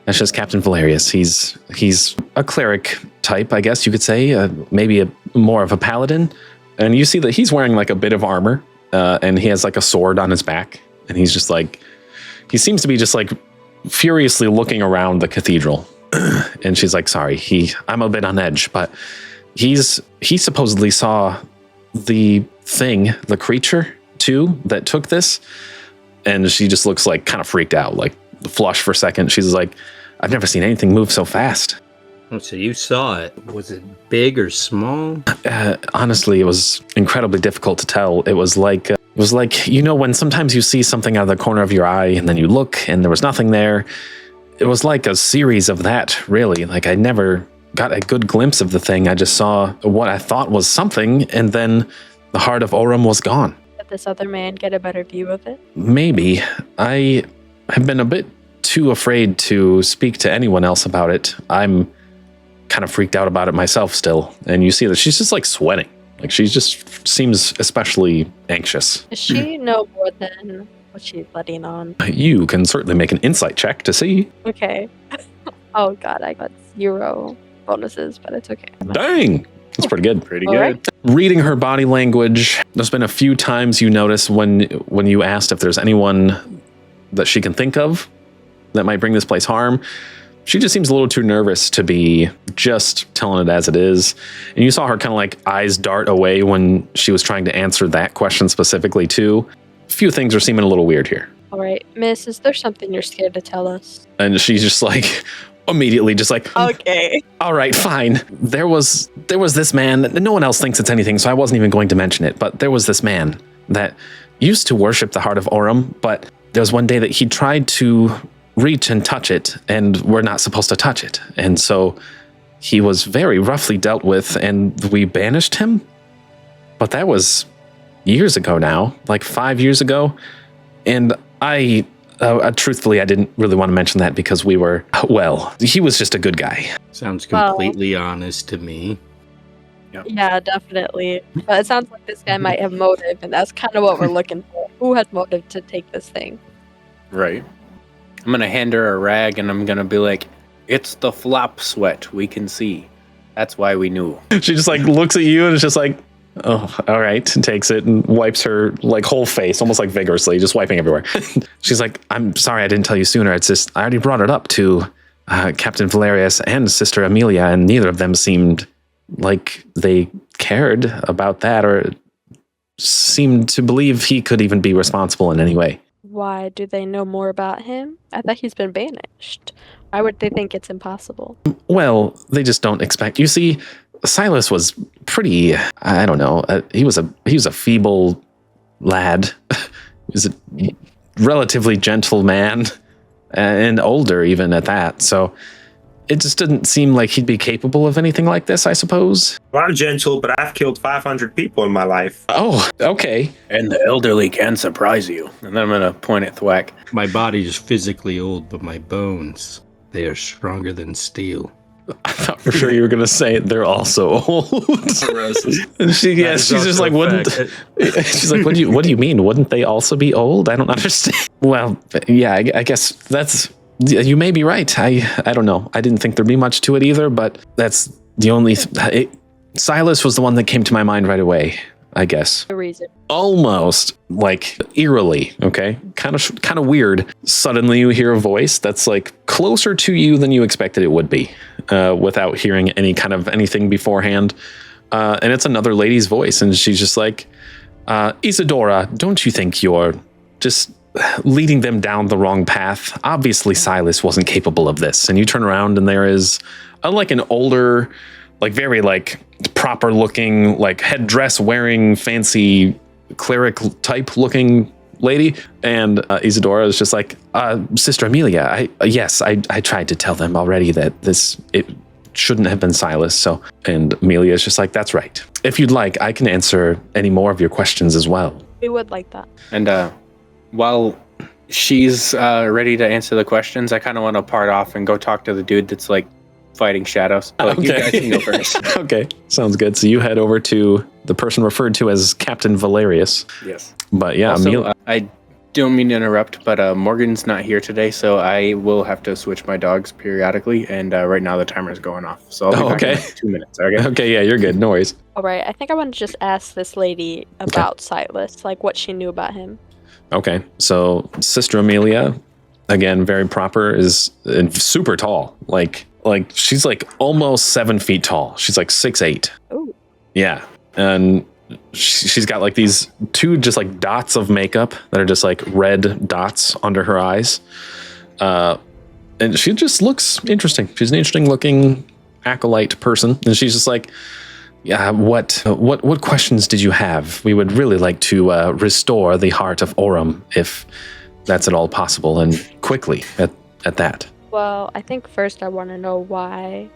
Speaker 1: that's just Captain Valerius. He's a cleric type, I guess you could say, maybe more of a paladin. And you see that he's wearing like a bit of armor, and he has like a sword on his back. And he's just like, he seems to be just like furiously looking around the cathedral. And she's like, sorry, I'm a bit on edge, but he supposedly saw the creature too, that took this. And she just looks like kind of freaked out, like flush for a second. She's like, I've never seen anything move so fast.
Speaker 4: So you saw it. Was it big or small?
Speaker 1: Honestly, it was incredibly difficult to tell. It was like, when sometimes you see something out of the corner of your eye and then you look and there was nothing there. It was like a series of that, really. Like I never got a good glimpse of the thing. I just saw what I thought was something, and then the Heart of Aurem was gone.
Speaker 3: Did this other man get a better view of it?
Speaker 1: Maybe. I have been a bit too afraid to speak to anyone else about it. I'm kind of freaked out about it myself still. And you see that she's just like sweating. Like she just seems especially anxious.
Speaker 3: Does she know more than what she's letting on.
Speaker 1: You can certainly make an insight check to see.
Speaker 3: Okay. Oh god, I got 0 bonuses, but it's okay.
Speaker 1: Dang! That's pretty good.
Speaker 2: Pretty
Speaker 3: All
Speaker 2: good.
Speaker 3: right.
Speaker 1: Reading her body language, there's been a few times you notice when you asked if there's anyone that she can think of that might bring this place harm. She just seems a little too nervous to be just telling it as it is. And you saw her kind of like eyes dart away when she was trying to answer that question specifically too. A few things are seeming a little weird here.
Speaker 3: All right, Miss, is there something you're scared to tell us?
Speaker 1: And she's just like immediately just like,
Speaker 3: Okay.
Speaker 1: all right, fine. There was this man. No one else thinks it's anything, so I wasn't even going to mention it. But there was this man that used to worship the heart of Aurem, but there was one day that he tried to reach and touch it, and we're not supposed to touch it. And so he was very roughly dealt with, and we banished him. But that was years ago now, like 5 years ago. And I truthfully, I didn't really want to mention that because we were, well, he was just a good guy.
Speaker 4: Sounds completely honest to me.
Speaker 3: Yeah, definitely. But it sounds like this guy might have motive, and that's kind of what we're looking for. Who has motive to take this thing?
Speaker 2: Right. I'm going to hand her a rag and I'm going to be like, it's the flop sweat we can see. That's why we knew.
Speaker 1: She just like looks at you and is just like, oh, all right, and takes it and wipes her like whole face, almost like vigorously, just wiping everywhere. She's like, I'm sorry I didn't tell you sooner. It's just, I already brought it up to Captain Valerius and Sister Amelia, and neither of them seemed like they cared about that or seemed to believe he could even be responsible in any way.
Speaker 3: Why do they know more about him? I thought he's been banished. Why would they think it's impossible?
Speaker 1: Well, they just don't expect. You see, Silas was pretty, I don't know, he was a feeble lad. He was a relatively gentle man and older even at that. So it just didn't seem like he'd be capable of anything like this, I suppose.
Speaker 7: Well, I'm gentle, but I've killed 500 people in my life.
Speaker 1: Oh, okay.
Speaker 2: And the elderly can surprise you. And then I'm going to point at Thwack.
Speaker 4: My body is physically old, but my bones, they are stronger than steel.
Speaker 1: I thought for sure you were going to say they're also old. And she's just like, wouldn't, she's like, what do you mean? Wouldn't they also be old? I don't understand. Well, yeah, I guess that's, you may be right. I don't know. I didn't think there'd be much to it either, but that's the only, Silas was the one that came to my mind right away, I guess.
Speaker 3: The reason.
Speaker 1: Almost like eerily, okay? Kind of weird. Suddenly you hear a voice that's like closer to you than you expected it would be, without hearing any kind of anything beforehand. And it's another lady's voice, and she's just like, Isadora, don't you think you're just leading them down the wrong path? Obviously Silas wasn't capable of this. And you turn around and there is like an older, like very like proper looking, like headdress wearing, fancy cleric type looking lady. And Isadora is just like, Sister Amelia, I tried to tell them already that it shouldn't have been Silas. So, and Amelia is just like, that's right. If you'd like, I can answer any more of your questions as well.
Speaker 3: We would like that.
Speaker 2: And while she's ready to answer the questions, I kind of want to part off and go talk to the dude that's like fighting shadows. But you guys can go first.
Speaker 1: Okay, sounds good. So you head over to the person referred to as Captain Valerius.
Speaker 2: Yes.
Speaker 1: But yeah,
Speaker 2: also, I don't mean to interrupt, but Morgan's not here today, so I will have to switch my dogs periodically, and right now the timer is going off. So I'll be back in like 2 minutes, okay?
Speaker 1: Okay, yeah, you're good. No worries.
Speaker 3: All right, I think I want to just ask this lady about Silas, like what she knew about him.
Speaker 1: Okay, so Sister Amelia, again, very proper, is super tall. Like she's like almost 7 feet tall. She's like 6'8".
Speaker 3: Oh.
Speaker 1: Yeah, and she's got like these two just like dots of makeup that are just like red dots under her eyes. And she just looks interesting. She's an interesting looking acolyte person. And she's just like, yeah, what questions did you have? We would really like to restore the heart of Aurem, if that's at all possible, and quickly at that.
Speaker 3: Well, I think first I want to know why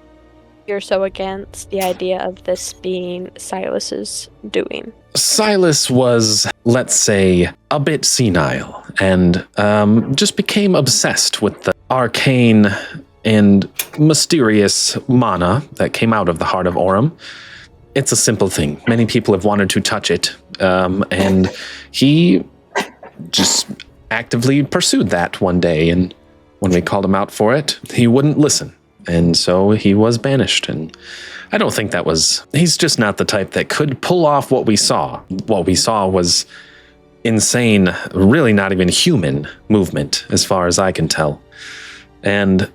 Speaker 3: you're so against the idea of this being Silas's doing.
Speaker 1: Silas was, let's say, a bit senile, and just became obsessed with the arcane and mysterious mana that came out of the heart of Aurem. It's a simple thing. Many people have wanted to touch it, and he just actively pursued that one day, and when we called him out for it, he wouldn't listen. And so he was banished. And I don't think he's just not the type that could pull off what we saw. What we saw was insane, really not even human movement, as far as I can tell. And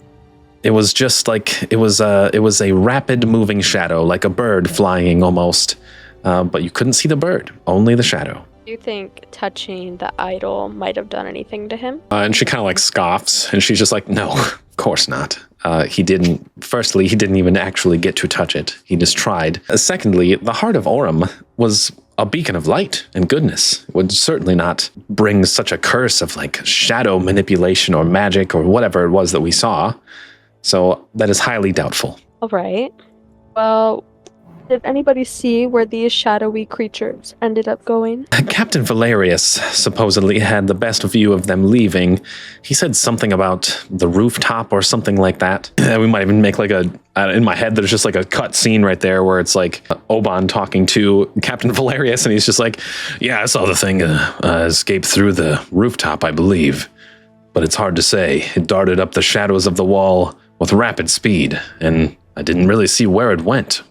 Speaker 1: it was just like, it was a rapid moving shadow, like a bird flying almost. But you couldn't see the bird, only the shadow.
Speaker 3: Do you think touching the idol might have done anything to him?
Speaker 1: And she kind of like scoffs, and she's just like, no, of course not. He didn't even actually get to touch it. He just tried. Secondly, the heart of Aurem was a beacon of light and goodness. It would certainly not bring such a curse of like shadow manipulation or magic or whatever it was that we saw. So that is highly doubtful.
Speaker 3: All right. Well, did anybody see where these shadowy creatures ended up going?
Speaker 1: Captain Valerius supposedly had the best view of them leaving. He said something about the rooftop or something like that. We might even make like in my head, there's just like a cut scene right there where it's like Oban talking to Captain Valerius, and he's just like, yeah, I saw the thing escape through the rooftop, I believe. But it's hard to say. It darted up the shadows of the wall with rapid speed, and I didn't really see where it went.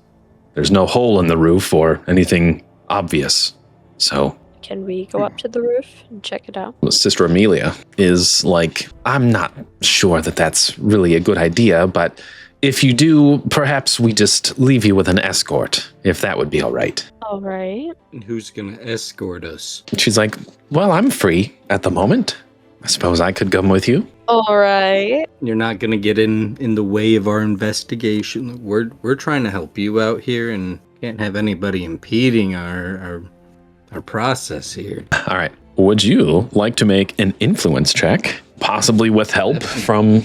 Speaker 1: There's no hole in the roof or anything obvious, so...
Speaker 3: Can we go up to the roof and check it out?
Speaker 1: Sister Amelia is like, I'm not sure that that's really a good idea, but if you do, perhaps we just leave you with an escort, if that would be all right.
Speaker 3: All right.
Speaker 4: And who's gonna escort us?
Speaker 1: She's like, well, I'm free at the moment. I suppose I could come with you.
Speaker 3: All right.
Speaker 4: You're not gonna get in the way of our investigation. We're trying to help you out here, and can't have anybody impeding our process here.
Speaker 1: All right. Would you like to make an influence check, possibly with help from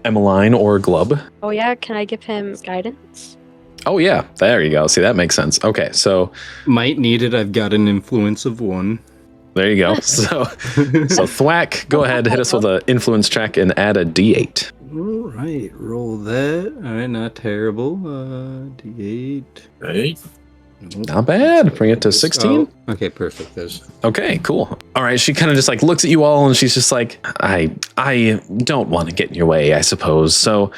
Speaker 1: Emmeline or Glub?
Speaker 3: Oh yeah, can I give him guidance?
Speaker 1: Oh yeah, there you go. See, that makes sense. Okay, so
Speaker 4: might need it. I've got an influence of 1.
Speaker 1: There you go. So Thwack, go ahead, hit us with an influence check and add a D8.
Speaker 4: All right, roll that. All right, not terrible. D8.
Speaker 5: Right.
Speaker 1: Not bad. Bring it to 16.
Speaker 4: Oh, okay, perfect.
Speaker 1: Okay, cool. All right, she kind of just like looks at you all, and she's just like, I don't want to get in your way, I suppose. So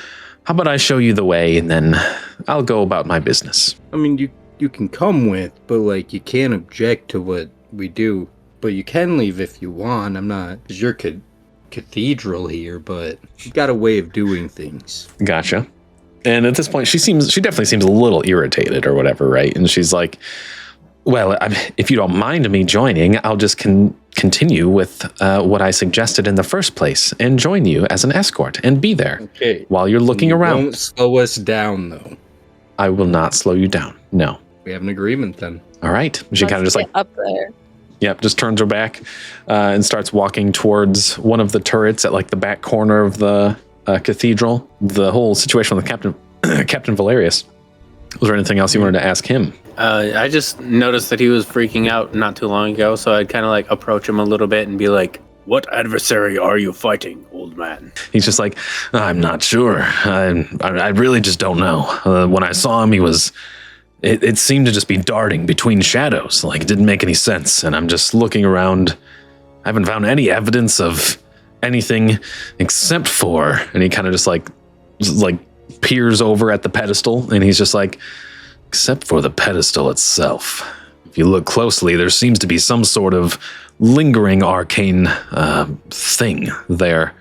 Speaker 1: how about I show you the way, and then I'll go about my business.
Speaker 4: I mean, you can come with, but like you can't object to what we do. But you can leave if you want. I'm not, because you're cathedral here, but you've got a way of doing things.
Speaker 1: Gotcha. And at this point, she definitely seems a little irritated or whatever, right? And she's like, well, if you don't mind me joining, I'll just continue with what I suggested in the first place and join you as an escort and be there while you're looking around.
Speaker 4: Don't slow us down, though.
Speaker 1: I will not slow you down. No.
Speaker 4: We have an agreement then.
Speaker 1: All right. She kind of just like
Speaker 3: up there.
Speaker 1: Yep, just turns her back and starts walking towards one of the turrets at like the back corner of the cathedral. The whole situation with Captain Valerius. Was there anything else you wanted to ask him?
Speaker 2: I just noticed that he was freaking out not too long ago, so I'd kind of like approach him a little bit and be like, what adversary are you fighting, old man?
Speaker 1: He's just like, I'm not sure. I really just don't know. When I saw him, it seemed to just be darting between shadows. Like, it didn't make any sense. And I'm just looking around. I haven't found any evidence of anything except for, and he kind of just like peers over at the pedestal, and he's just like, except for the pedestal itself. If you look closely, there seems to be some sort of lingering arcane thing there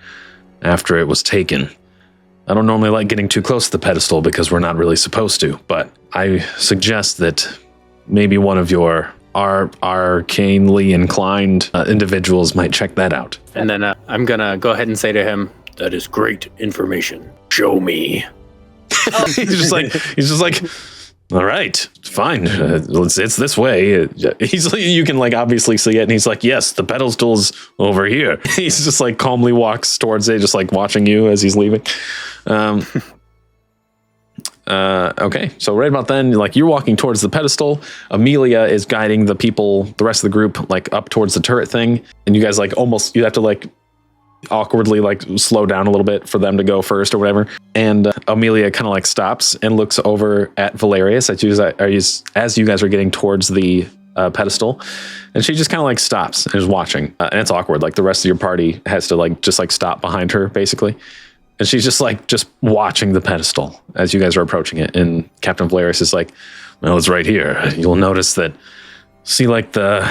Speaker 1: after it was taken. I don't normally like getting too close to the pedestal because we're not really supposed to, but I suggest that maybe one of your arcanely inclined individuals might check that out.
Speaker 2: And then I'm gonna go ahead and say to him, that is great information. Show me.
Speaker 1: He's just like, all right, fine. It's this way. You can like obviously see it, and he's like, yes, the pedestal's over here. He's just like calmly walks towards it, just like watching you as he's leaving. Okay, so right about then, like you're walking towards the pedestal. Amelia is guiding the rest of the group, like up towards the turret thing, and you guys like you have to like awkwardly like slow down a little bit for them to go first or whatever. And Amelia kind of like stops and looks over at Valerius as you guys are getting towards the pedestal, and she just kind of like stops and is watching, and it's awkward. Like the rest of your party has to like just like stop behind her basically, and she's just like just watching the pedestal as you guys are approaching it. And Captain Valerius is like, well, it's right here. You'll notice that. See, like the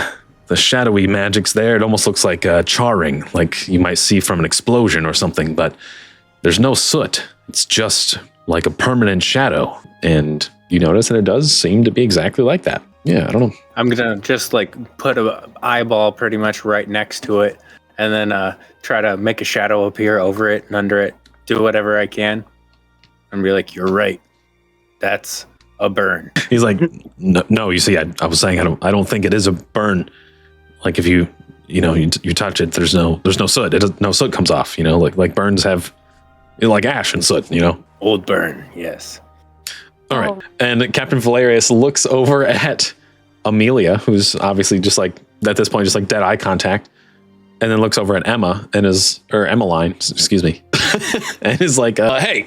Speaker 1: shadowy magics there. It almost looks like charring, like you might see from an explosion or something. But there's no soot. It's just like a permanent shadow, and you notice that it does seem to be exactly like that. Yeah, I don't know.
Speaker 2: I'm gonna just like put an eyeball pretty much right next to it, and then try to make a shadow appear over it and under it. Do whatever I can, and be like, "You're right. That's a burn."
Speaker 1: He's like, "No. You see, I was saying I don't think it is a burn. Like if you touch it, there's no soot. No soot comes off. Like burns have like ash and soot.
Speaker 2: Old burn. Yes."
Speaker 1: All right. And Captain Valerius looks over at Amelia, who's obviously just like, at this point, just like dead eye contact, and then looks over at Emmeline, excuse me, and is like, hey,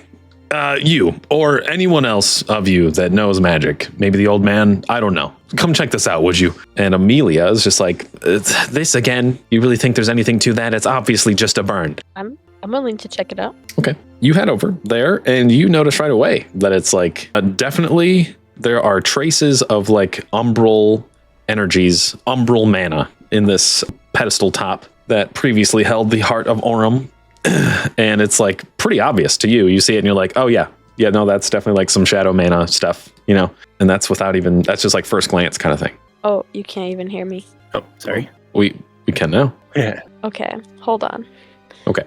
Speaker 1: you or anyone else of you that knows magic, maybe the old man, I don't know. Come check this out, would you? And Amelia is just like, this again? You really think there's anything to that? It's obviously just a burn.
Speaker 3: I'm willing to check it out.
Speaker 1: Okay. You head over there and you notice right away that it's like definitely there are traces of like umbral energies, umbral mana in this pedestal top that previously held the heart of Aurem. And it's like pretty obvious to you. You see it and you're like, oh yeah, no, that's definitely like some shadow mana stuff, and that's that's just like first glance kind of thing.
Speaker 3: Oh, you can't even hear me.
Speaker 2: Oh, sorry.
Speaker 1: We can now.
Speaker 2: Yeah.
Speaker 3: Okay, hold on.
Speaker 1: Okay.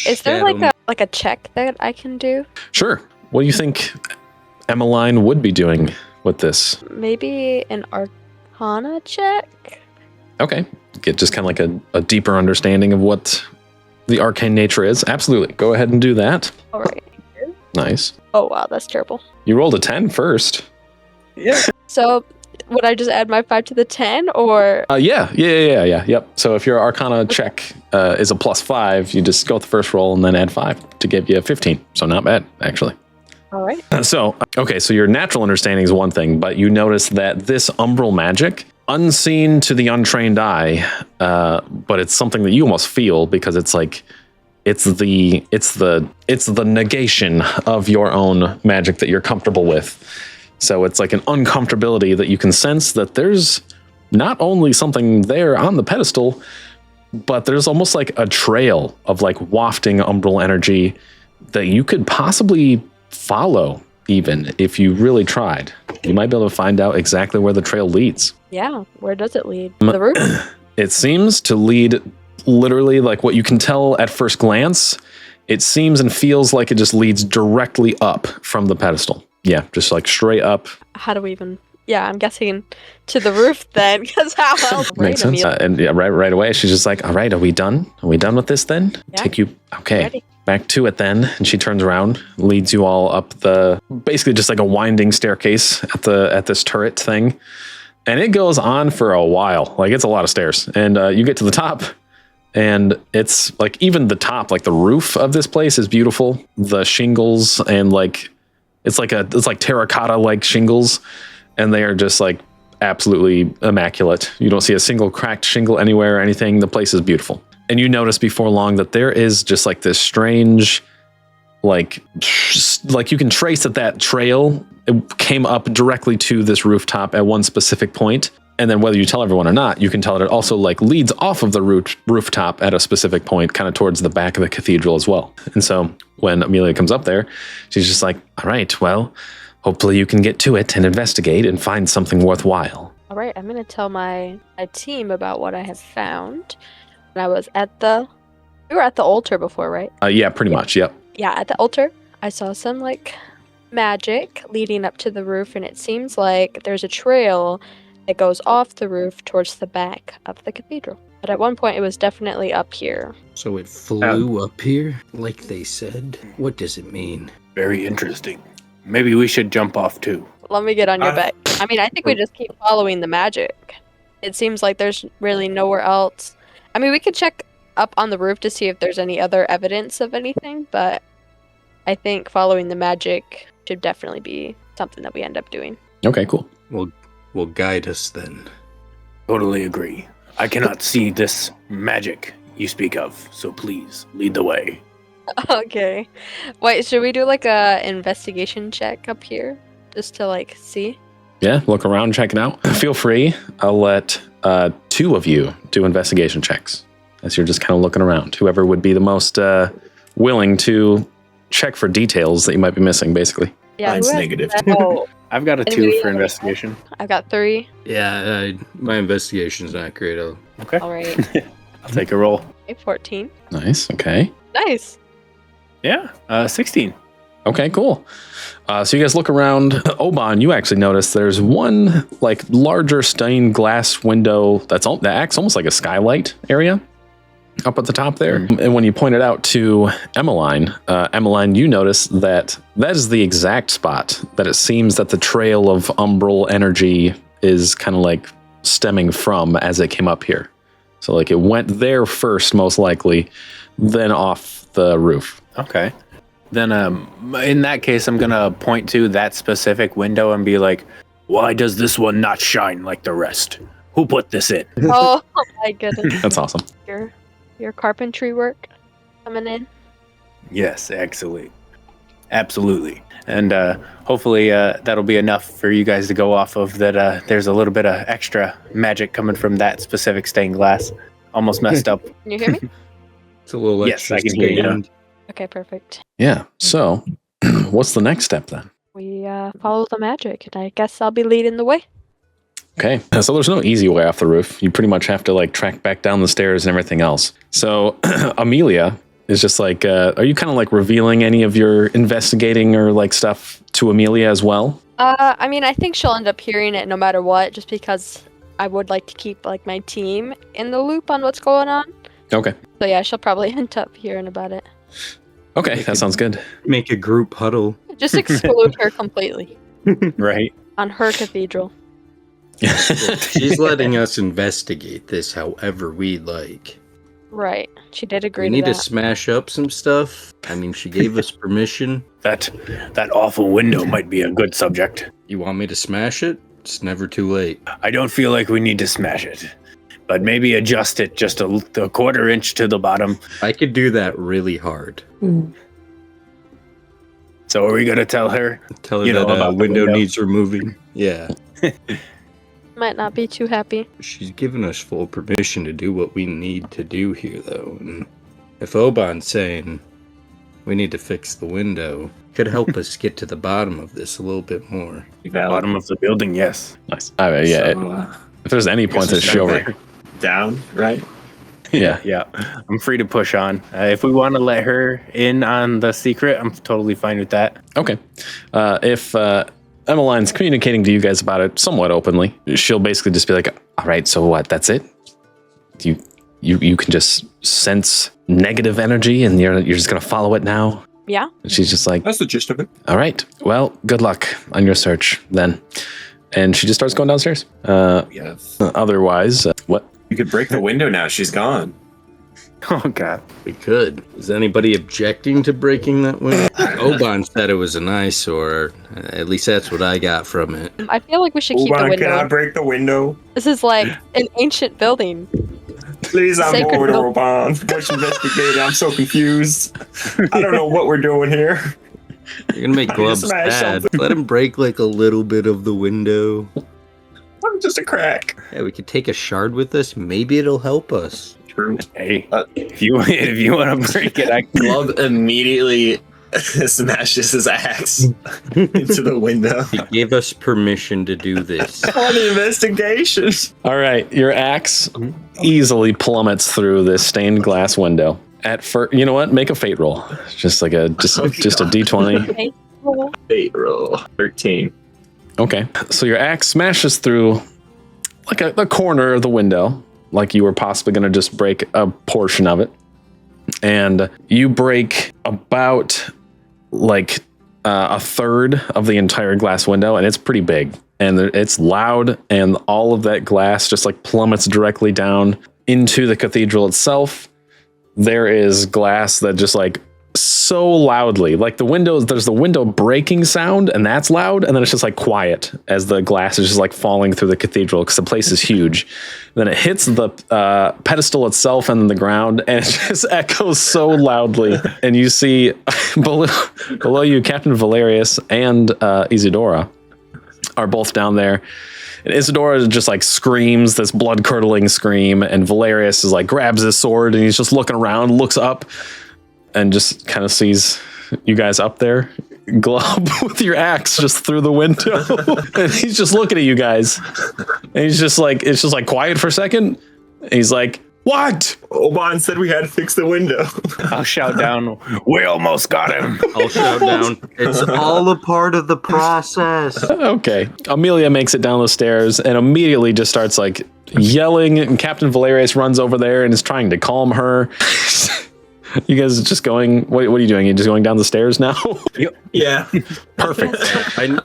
Speaker 3: Is there like a check that I can do?
Speaker 1: Sure. What do you think Emmeline would be doing with this?
Speaker 3: Maybe an Arcana check?
Speaker 1: Okay. Get just kind of like a deeper understanding of what the arcane nature is. Absolutely. Go ahead and do that.
Speaker 3: All right.
Speaker 1: Nice.
Speaker 3: Oh, wow, that's terrible.
Speaker 1: You rolled a 10 first.
Speaker 2: Yeah.
Speaker 3: So would I just add my 5 to the 10 or?
Speaker 1: Yeah. Yep. So if your Arcana check is a +5, you just go with the first roll and then add 5 to give you a 15. So not bad, actually.
Speaker 3: All right.
Speaker 1: So your natural understanding is one thing, but you notice that this umbral magic, unseen to the untrained eye, but it's something that you almost feel because it's like, it's the negation of your own magic that you're comfortable with. So it's like an uncomfortability that you can sense that there's not only something there on the pedestal, but there's almost like a trail of like wafting umbral energy that you could possibly follow even if you really tried. You might be able to find out exactly where the trail leads.
Speaker 3: Yeah, where does it lead? The roof?
Speaker 1: It seems to lead literally like what you can tell at first glance. It seems and feels like it just leads directly up from the pedestal. Yeah, just like straight up.
Speaker 3: How do we even? Yeah, I'm guessing to the roof then, because how else?
Speaker 1: Makes sense. And yeah, right away, she's just like, all right, are we done? Are we done with this then?
Speaker 3: Yeah.
Speaker 1: Take you, okay.
Speaker 3: Ready.
Speaker 1: Back to it then. And she turns around, leads you all up basically just like a winding staircase at this turret thing. And it goes on for a while. Like it's a lot of stairs. And you get to the top and it's like even the top, like the roof of this place is beautiful. The shingles and like, it's like terracotta like shingles, and they are just like absolutely immaculate. You don't see a single cracked shingle anywhere or anything. The place is beautiful. And you notice before long that there is just like this strange, like you can trace that trail. It came up directly to this rooftop at one specific point. And then whether you tell everyone or not, you can tell that it also like leads off of the rooftop at a specific point, kind of towards the back of the cathedral as well. And so when Amelia comes up there, she's just like, all right, well, hopefully you can get to it and investigate and find something worthwhile.
Speaker 3: All right, I'm going to tell my team about what I have found. When I was we were at the altar before, right?
Speaker 1: Yeah, pretty much. Yep.
Speaker 3: Yeah, at the altar, I saw some like magic leading up to the roof, and it seems like there's a trail that goes off the roof towards the back of the cathedral. But at one point, it was definitely up here.
Speaker 4: So it flew up here, like they said? What does it mean?
Speaker 2: Very interesting. Maybe we should jump off too.
Speaker 3: Let me get on your back. I mean, I think we just keep following the magic. It seems like there's really nowhere else. I mean, we could check up on the roof to see if there's any other evidence of anything, but I think following the magic should definitely be something that we end up doing.
Speaker 1: Okay, cool.
Speaker 4: Will guide us then.
Speaker 2: Totally agree. I cannot see this magic you speak of, so please lead the way.
Speaker 3: Okay. Wait, should we do like a investigation check up here? Just to like see?
Speaker 1: Yeah, look around, check it out. Feel free. I'll let 2 of you do investigation checks as you're just kind of looking around. Whoever would be the most willing to check for details that you might be missing, basically.
Speaker 3: Yeah,
Speaker 5: Mine's
Speaker 3: who has
Speaker 5: negative.
Speaker 3: that? Oh,
Speaker 2: I've got a 2
Speaker 3: Anybody
Speaker 2: for
Speaker 3: else?
Speaker 2: investigation.
Speaker 3: I've got 3.
Speaker 4: Yeah, my investigation's not great.
Speaker 2: Okay.
Speaker 3: All right.
Speaker 2: I'll take a roll.
Speaker 3: Okay, 14.
Speaker 1: Nice. Okay.
Speaker 3: Nice.
Speaker 2: Yeah, 16.
Speaker 1: Okay, cool. So you guys look around. Oban, you actually notice there's one like larger stained glass window that acts almost like a skylight area up at the top there. And when you point it out to Emmeline, you notice that is the exact spot that it seems that the trail of umbral energy is kind of like stemming from as it came up here. So like it went there first, most likely, then off the roof.
Speaker 2: Okay. Then in that case, I'm going to point to that specific window and be like, why does this one not shine like the rest? Who put this in?
Speaker 3: Oh my goodness.
Speaker 1: That's awesome.
Speaker 3: Your carpentry work coming in.
Speaker 2: Yes, excellent. Absolutely. And hopefully that'll be enough for you guys to go off of that. There's a little bit of extra magic coming from that specific stained glass. Almost messed up.
Speaker 3: Can you hear me?
Speaker 4: It's a little
Speaker 2: Yes,
Speaker 4: extra.
Speaker 2: I can hear you.
Speaker 4: stained.
Speaker 3: Okay, perfect.
Speaker 1: Yeah. So what's the next step then?
Speaker 3: We follow the magic, and I guess I'll be leading the way.
Speaker 1: Okay, so there's no easy way off the roof. You pretty much have to like track back down the stairs and everything else. So Amelia is just like, are you kind of like revealing any of your investigating or like stuff to Amelia as well?
Speaker 3: I mean, I think she'll end up hearing it no matter what, just because I would like to keep like my team in the loop on what's going on.
Speaker 1: Okay.
Speaker 3: So yeah, she'll probably end up hearing about it.
Speaker 1: Okay, that sounds good.
Speaker 4: Make a group huddle.
Speaker 3: Just exclude her completely
Speaker 2: Right.
Speaker 3: on her cathedral.
Speaker 4: She's letting us investigate this however we like.
Speaker 3: Right. She did agree
Speaker 4: We
Speaker 3: to
Speaker 4: need to
Speaker 3: that.
Speaker 4: smash up some stuff. I mean, she gave us permission.
Speaker 2: That awful window might be a good subject.
Speaker 4: You want me to smash it? It's never too late.
Speaker 2: I don't feel like we need to smash it, but maybe adjust it just a quarter inch to the bottom.
Speaker 4: I could do that really hard.
Speaker 2: So are we going to tell her?
Speaker 4: Tell her
Speaker 2: You know
Speaker 4: that
Speaker 2: about the
Speaker 4: window
Speaker 2: window.
Speaker 4: needs removing. Yeah.
Speaker 3: Might not be too happy.
Speaker 4: She's given us full permission to do what we need to do here, though. And if Oban's saying we need to fix the window, could help us get to the bottom of this a little bit more.
Speaker 2: Bottom of the building, yes.
Speaker 1: Nice. Yeah.
Speaker 5: So,
Speaker 1: if there's any point to show her.
Speaker 5: down, right?
Speaker 1: Yeah.
Speaker 2: Yeah, I'm free to push on. If we want to let her in on the secret, I'm totally fine with that.
Speaker 1: Okay. If Emmeline's communicating to you guys about it somewhat openly, she'll basically just be like, all right, so what? That's it? You can just sense negative energy and you're just going to follow it now?
Speaker 3: Yeah.
Speaker 1: And she's just like,
Speaker 7: That's the gist of it.
Speaker 1: all right, well, good luck on your search then. And she just starts going downstairs.
Speaker 5: Yes.
Speaker 1: Otherwise, what?
Speaker 7: You could break the window now. She's gone.
Speaker 2: Oh, God.
Speaker 4: We could. Is anybody objecting to breaking that window? Oban said it was an eyesore. At least that's what I got from it.
Speaker 3: I feel like we should keep the
Speaker 7: Oban, can I
Speaker 3: window.
Speaker 7: break the window?
Speaker 3: This is like an ancient building.
Speaker 7: Please, I'm
Speaker 3: Sacred
Speaker 7: bored,
Speaker 3: milk.
Speaker 7: Oban. Let's investigate. I'm so confused. I don't know what we're doing here.
Speaker 4: You're gonna make
Speaker 7: I
Speaker 4: Gloves
Speaker 7: just smashed
Speaker 4: sad.
Speaker 7: something.
Speaker 4: Let him break like a little bit of the window.
Speaker 7: I'm just a crack.
Speaker 4: Yeah, we could take a shard with us. Maybe it'll help us.
Speaker 7: True.
Speaker 2: Hey, if you want to break it, I can.
Speaker 5: Glove immediately smashes his axe into the window.
Speaker 4: He gave us permission to do this.
Speaker 7: On the investigation.
Speaker 1: All right, your axe easily plummets through this stained glass window. At first, you know what? Make a fate roll. Just like a just a D20.
Speaker 3: Okay. Cool.
Speaker 5: Fate roll 13.
Speaker 1: Okay, so your axe smashes through like a corner of the window, like you were possibly going to just break a portion of it, and you break about like a third of the entire glass window, and it's pretty big, and it's loud, and all of that glass just like plummets directly down into the cathedral itself. There is glass that just like so loudly. Like there's the window breaking sound, and that's loud, and then it's just like quiet as the glass is just like falling through the cathedral because the place is huge. Then it hits the pedestal itself and the ground, and it just echoes so loudly. And you see below you, Captain Valerius and Isidora are both down there. And Isidora just like screams this blood-curdling scream, and Valerius is like grabs his sword and he's just looking around, looks up, and just kind of sees you guys up there, Glub, with your axe just through the window. And he's just looking at you guys. And he's just like, it's just like quiet for a second. And he's like, what?
Speaker 7: Oban said we had to fix the window.
Speaker 2: I'll shout down, we almost got him.
Speaker 4: I'll shout down, it's all a part of the process.
Speaker 1: Okay. Amelia makes it down the stairs and immediately just starts like yelling. And Captain Valerius runs over there and is trying to calm her. You guys are just going, what are you doing? You're just going down the stairs now?
Speaker 7: Yeah.
Speaker 1: Perfect.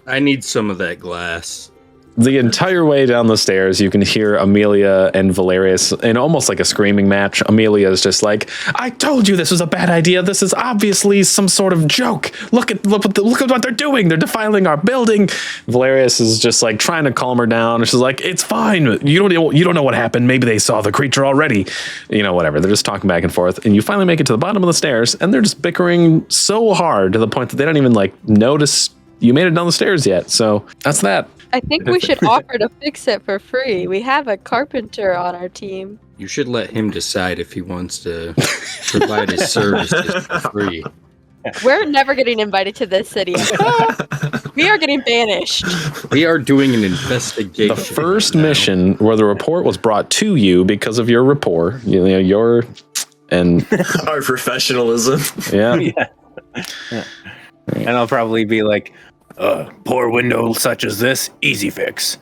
Speaker 4: I need some of that glass.
Speaker 1: The entire way down the stairs, you can hear Amelia and Valerius in almost like a screaming match. Amelia is just like, I told you this was a bad idea. This is obviously some sort of joke. Look at what they're doing. They're defiling our building. Valerius is just like trying to calm her down. She's like, it's fine. You don't know what happened. Maybe they saw the creature already. Whatever. They're just talking back and forth. And you finally make it to the bottom of the stairs, and they're just bickering so hard to the point that they don't even like notice you made it down the stairs yet. So that's that.
Speaker 3: I think we should offer to fix it for free. We have a carpenter on our team.
Speaker 4: You should let him decide if he wants to provide his services for free.
Speaker 3: We're never getting invited to this city. We are getting banished.
Speaker 4: We are doing an investigation.
Speaker 1: The first mission where the report was brought to you because of your rapport, your and
Speaker 5: our professionalism.
Speaker 1: Yeah.
Speaker 2: And I'll probably be like, poor window such as this, easy fix.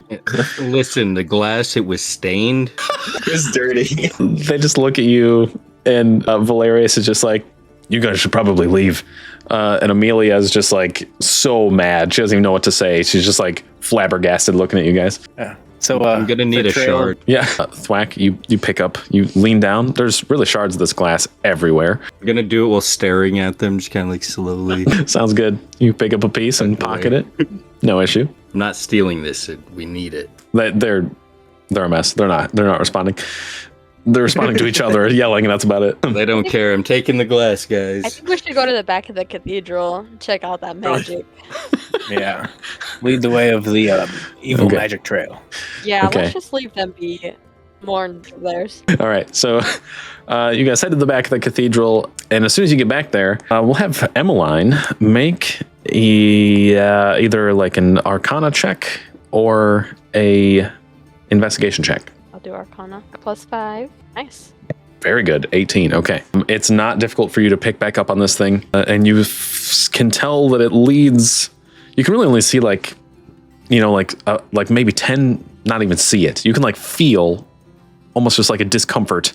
Speaker 4: Listen, the glass, it was stained.
Speaker 7: It's dirty.
Speaker 1: They just look at you, and Valerius is just like, you guys should probably leave. And Amelia is just like so mad. She doesn't even know what to say. She's just like flabbergasted looking at you guys.
Speaker 2: Yeah. So
Speaker 4: I'm gonna need a shard.
Speaker 1: Yeah, Thwack, you pick up, you lean down. There's really shards of this glass everywhere.
Speaker 4: I'm gonna do it while staring at them, just kind of like slowly.
Speaker 1: Sounds good. You pick up a piece and pocket it. No issue.
Speaker 4: I'm not stealing this. We need it.
Speaker 1: They're a mess. They're not responding. They're responding to each other, yelling, and that's about it.
Speaker 4: They don't care. I'm taking the glass, guys.
Speaker 3: I think we should go to the back of the cathedral and check out that magic.
Speaker 2: Yeah. Lead the way of the evil magic trail.
Speaker 3: Yeah,
Speaker 1: Okay.
Speaker 3: let's just leave them be more of theirs.
Speaker 1: All right, so you guys head to the back of the cathedral, and as soon as you get back there, we'll have Emmeline make either like an Arcana check or a investigation check.
Speaker 3: I'll do Arcana. +5. Nice.
Speaker 1: Very good. 18. Okay. It's not difficult for you to pick back up on this thing, and you can tell that it leads. You can really only see like maybe 10. Not even see it. You can like feel almost just like a discomfort,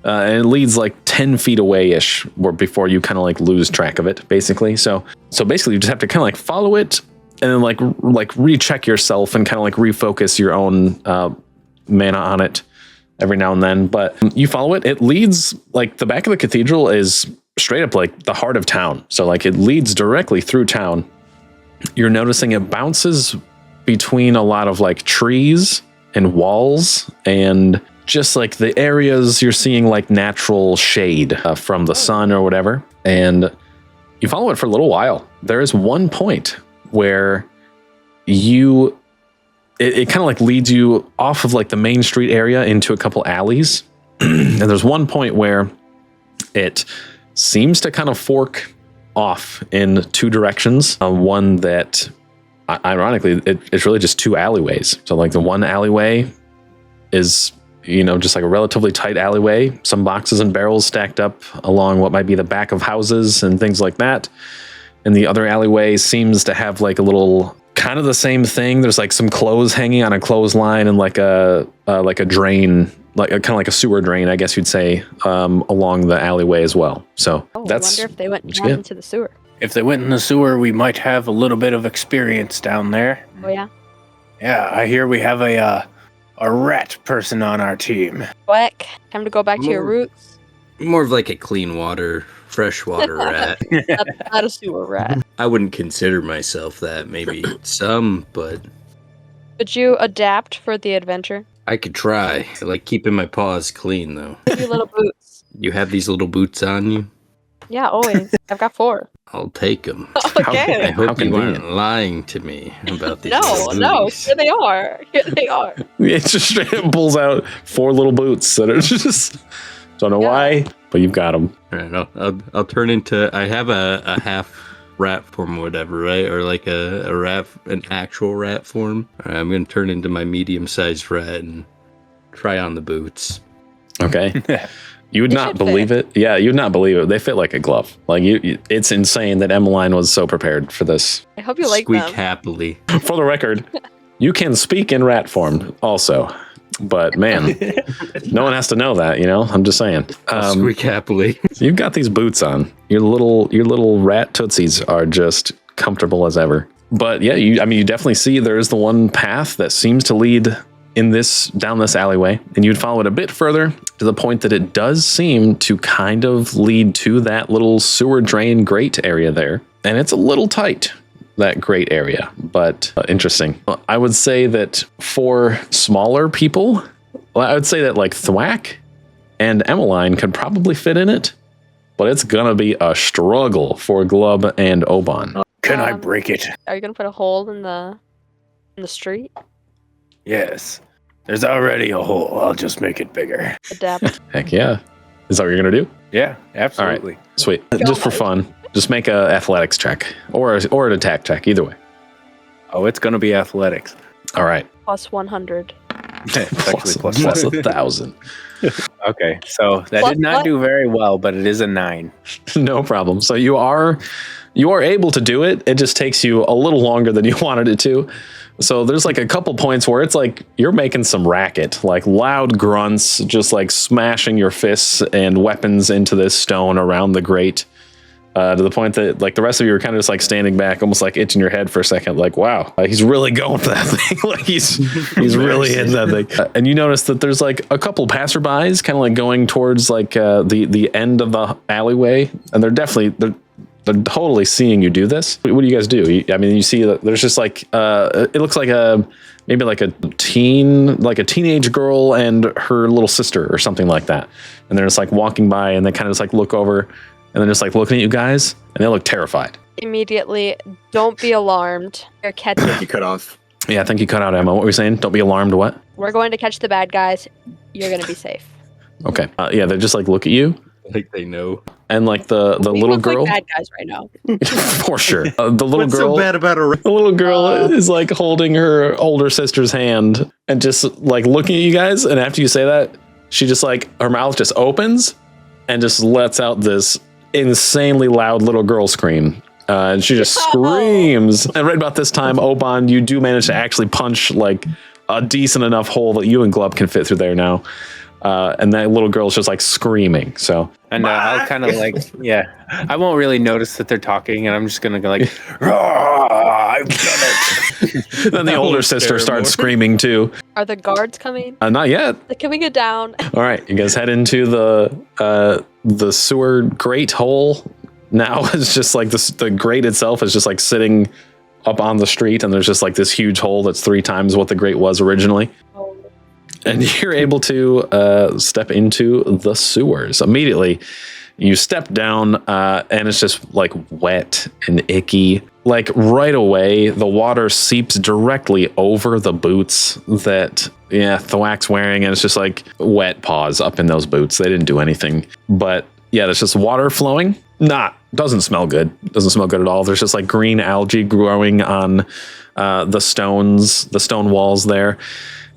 Speaker 1: and it leads like 10 feet away-ish, before you kind of like lose track of it, basically. So basically, you just have to kind of like follow it, and then like recheck yourself and kind of like refocus your own mana on it every now and then. But you follow it. It leads, like, the back of the cathedral is straight up like the heart of town. So like it leads directly through town. You're noticing it bounces between a lot of like trees and walls, and just like the areas you're seeing like natural shade from the sun or whatever. And you follow it for a little while. There is one point where it kind of like leads you off of like the main street area into a couple alleys. And there's one point where it seems to kind of fork off in two directions. One that, ironically, it's really just two alleyways. So like the one alleyway is, just like a relatively tight alleyway, some boxes and barrels stacked up along what might be the back of houses and things like that. And the other alleyway seems to have like a little, kind of the same thing. There's like some clothes hanging on a clothesline and like a drain, like kind of like a sewer drain, I guess you'd say, along the alleyway as well. So that's.
Speaker 3: I wonder if they went down into the sewer.
Speaker 2: If they went in the sewer, we might have a little bit of experience down there.
Speaker 3: Oh yeah.
Speaker 2: Yeah, I hear we have a rat person on our team.
Speaker 3: Quack. Time to go back to your roots.
Speaker 4: More of like a clean water, freshwater rat.
Speaker 3: Not a sewer rat.
Speaker 4: I wouldn't consider myself that. Maybe some, but
Speaker 3: Would you adapt for the adventure?
Speaker 4: I could try. I like keeping my paws clean, though.
Speaker 3: Your little boots.
Speaker 4: You have these little boots on you?
Speaker 3: Yeah, always. I've got 4.
Speaker 4: I'll take them.
Speaker 3: Okay.
Speaker 4: I hope you
Speaker 1: convenient.
Speaker 4: aren't lying to me about these.
Speaker 3: No,
Speaker 4: little booties.
Speaker 3: here they are. Here they are.
Speaker 1: It just straight up pulls out 4 little boots that are just don't know why, but you've got them.
Speaker 4: All right, I'll turn into. I have a half rat form, or whatever, right? Or like a rat, an actual rat form. All right, I'm gonna turn into my medium-sized rat and try on the boots.
Speaker 1: Okay. You would
Speaker 3: They
Speaker 1: not
Speaker 3: should
Speaker 1: believe
Speaker 3: fit.
Speaker 1: it. Yeah, you'd not believe it. They fit like a glove. Like it's insane that Emmeline was so prepared for this.
Speaker 3: I hope you like
Speaker 4: Squeak
Speaker 3: them.
Speaker 4: happily.
Speaker 1: For the record, you can speak in rat form also. But man, no one has to know that, you know? I'm just saying.
Speaker 4: Squeak happily.
Speaker 1: You've got these boots on. Your little rat tootsies are just comfortable as ever. But yeah, you definitely see there's the one path that seems to lead down this alleyway, and you'd follow it a bit further to the point that it does seem to kind of lead to that little sewer drain grate area there. And it's a little tight, that grate area, but interesting. I would say that for smaller people, I would say that like Thwack and Emmeline could probably fit in it, but it's gonna be a struggle for Glub and Oban.
Speaker 2: Can I break it?
Speaker 3: Are you gonna put a hole in the street?
Speaker 2: Yes. There's already a hole. I'll just make it bigger.
Speaker 3: Adapt.
Speaker 1: Heck yeah. Is that what you're gonna do?
Speaker 2: Yeah, absolutely.
Speaker 1: Sweet. Just for fun, just make a athletics check or an attack check, either way.
Speaker 2: Oh, it's gonna be athletics.
Speaker 1: All right.
Speaker 3: Plus 100.
Speaker 2: It's actually plus
Speaker 1: plus
Speaker 2: 7.
Speaker 1: 1,000.
Speaker 2: Okay, so that
Speaker 3: Plus
Speaker 2: did not
Speaker 3: what?
Speaker 2: do very well, but it is a 9.
Speaker 1: No problem. So you are able to do it. It just takes you a little longer than you wanted it to. So there's like a couple points where it's like you're making some racket, like loud grunts, just like smashing your fists and weapons into this stone around the grate, to the point that like the rest of you are kind of just like standing back, almost like itching your head for a second, like, wow, he's really going for that thing. Like he's really hitting that thing. And you notice that there's like a couple passerbys kind of like going towards like the end of the alleyway, and they're totally seeing you do this. What do you guys do? You see that there's just like it looks like maybe like a teenage girl and her little sister or something like that, and they're just like walking by, and they kind of just like look over, and they're just like looking at you guys, and they look terrified.
Speaker 3: Immediately, don't be alarmed. You're catching.
Speaker 5: You cut off.
Speaker 1: Yeah, I think you cut out, Emma. What were you saying? Don't be alarmed. What?
Speaker 3: We're going to catch the bad guys. You're gonna be safe.
Speaker 1: Okay. Yeah, they just like look at you,
Speaker 4: Like they know.
Speaker 1: and like the
Speaker 3: We
Speaker 1: little
Speaker 3: look
Speaker 1: girl,
Speaker 3: like bad guys right now.
Speaker 1: for sure. The little
Speaker 4: What's
Speaker 1: girl.
Speaker 4: so bad about a
Speaker 1: The little girl is like holding her older sister's hand and just like looking at you guys. And after you say that, she just like, her mouth just opens and just lets out this insanely loud little girl scream. And she just screams. And right about this time, Oban, you do manage to actually punch like a decent enough hole that you and Glub can fit through there now. And that little girl's just like screaming. So
Speaker 2: And I'll kind of like, I won't really notice that they're talking, and I'm just gonna go like, I've done it.
Speaker 1: then the older sister starts screaming too.
Speaker 3: Are the guards coming?
Speaker 1: Not yet.
Speaker 3: They're coming it down.
Speaker 1: All right, you guys head into the sewer grate hole. Now it's just like the grate itself is just like sitting up on the street, and there's just like this huge hole that's 3 times what the grate was originally.
Speaker 3: Oh,
Speaker 1: And you're able to step into the sewers. Immediately, you step down, and it's just like wet and icky. Like right away, the water seeps directly over the boots that Thwack's wearing, and it's just like wet paws up in those boots. They didn't do anything, but yeah, there's just water flowing. Doesn't smell good. Doesn't smell good at all. There's just like green algae growing on the stone walls there.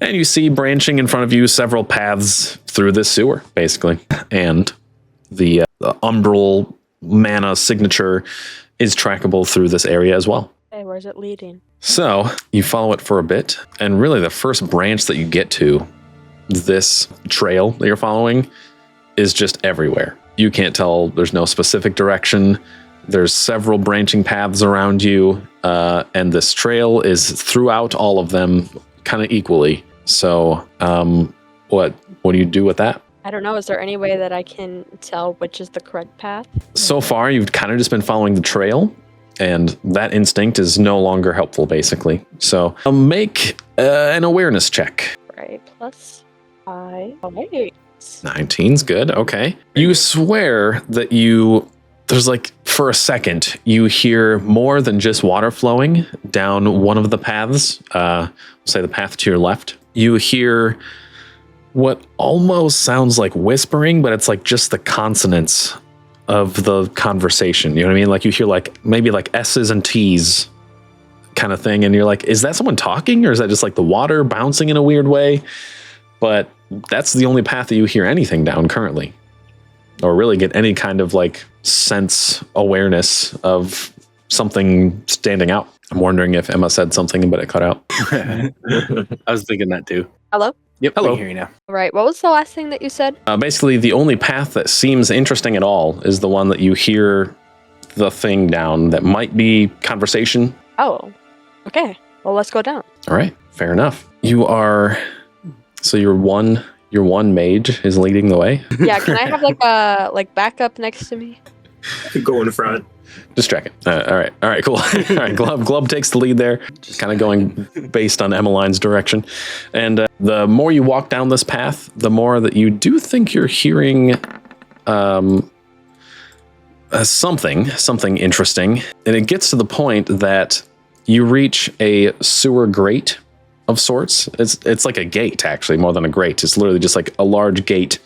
Speaker 1: And you see branching in front of you several paths through this sewer, basically. And the umbral mana signature is trackable through this area as well.
Speaker 3: hey, where's it leading?
Speaker 1: So you follow it for a bit, and really the first branch that you get to, this trail that you're following, is just everywhere. You can't tell, there's no specific direction. There's several branching paths around you, and this trail is throughout all of them kind of equally. So what do you do with that?
Speaker 3: I don't know. Is there any way that I can tell which is the correct path?
Speaker 1: So far, you've kind of just been following the trail, and that instinct is no longer helpful, basically. So make an awareness check.
Speaker 3: Right, plus 5. Oh, wait.
Speaker 1: 19's good. Okay. You swear that there's like, for a second, you hear more than just water flowing down one of the paths. Say the path to your left. You hear what almost sounds like whispering, but it's like just the consonants of the conversation. You know what I mean? Like you hear like maybe like S's and T's kind of thing. And you're like, is that someone talking or is that just like the water bouncing in a weird way? But that's the only path that you hear anything down currently, or really get any kind of like sense awareness of something standing out. I'm wondering if Emma said something, but it cut out.
Speaker 2: I was thinking that too.
Speaker 3: Hello?
Speaker 2: Yep,
Speaker 1: Hello.
Speaker 2: I can hear you now.
Speaker 3: Right. What was the last thing that you said?
Speaker 1: Basically, the only path that seems interesting at all is the one that you hear the thing down that might be conversation.
Speaker 3: Oh, okay. Well, let's go down.
Speaker 1: All right, fair enough. So your one mage is leading the way.
Speaker 3: Yeah, can I have like backup next to me?
Speaker 5: Could go in front.
Speaker 1: Just checking. All right, cool. All right, Glub takes the lead there, just kind of going based on Emmeline's direction. And the more you walk down this path, the more that you do think you're hearing something interesting. And it gets to the point that you reach a sewer grate of sorts. It's like a gate, actually, more than a grate. It's literally just like a large gate.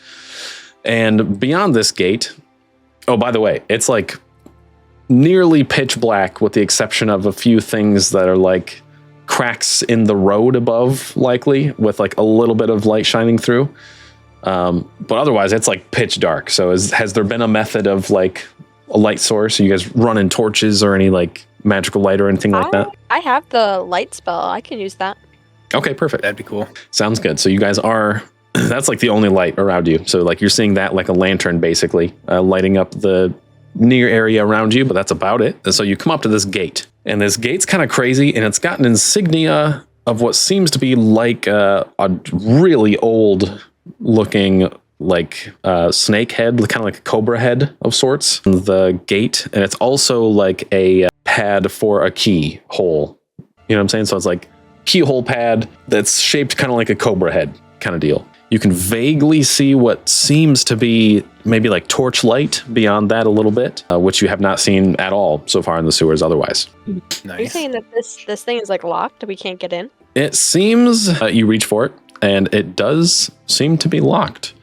Speaker 1: And beyond this gate, oh, by the way, it's like nearly pitch black with the exception of a few things that are like cracks in the road above, likely, with like a little bit of light shining through. But otherwise, it's like pitch dark. So has there been a method of like a light source? Are you guys running torches or any like magical light or anything like that?
Speaker 3: I have the light spell. I can use that.
Speaker 1: Okay, perfect.
Speaker 2: That'd be cool.
Speaker 1: Sounds good. So you guys are, that's like the only light around you. So like you're seeing that like a lantern, basically, lighting up the near area around you, but that's about it. And so you come up to this gate, and this gate's kind of crazy, and it's got an insignia of what seems to be like a really old looking like snake head, kind of like a cobra head of sorts, the gate. And it's also like a pad for a key hole. You know what I'm saying? So it's like keyhole pad that's shaped kind of like a cobra head kind of deal. You can vaguely see what seems to be maybe like torchlight beyond that a little bit, which you have not seen at all so far in the sewers otherwise.
Speaker 2: Nice.
Speaker 3: Are you saying that this thing is like locked? We can't get in?
Speaker 1: It seems you reach for it, and it does seem to be locked.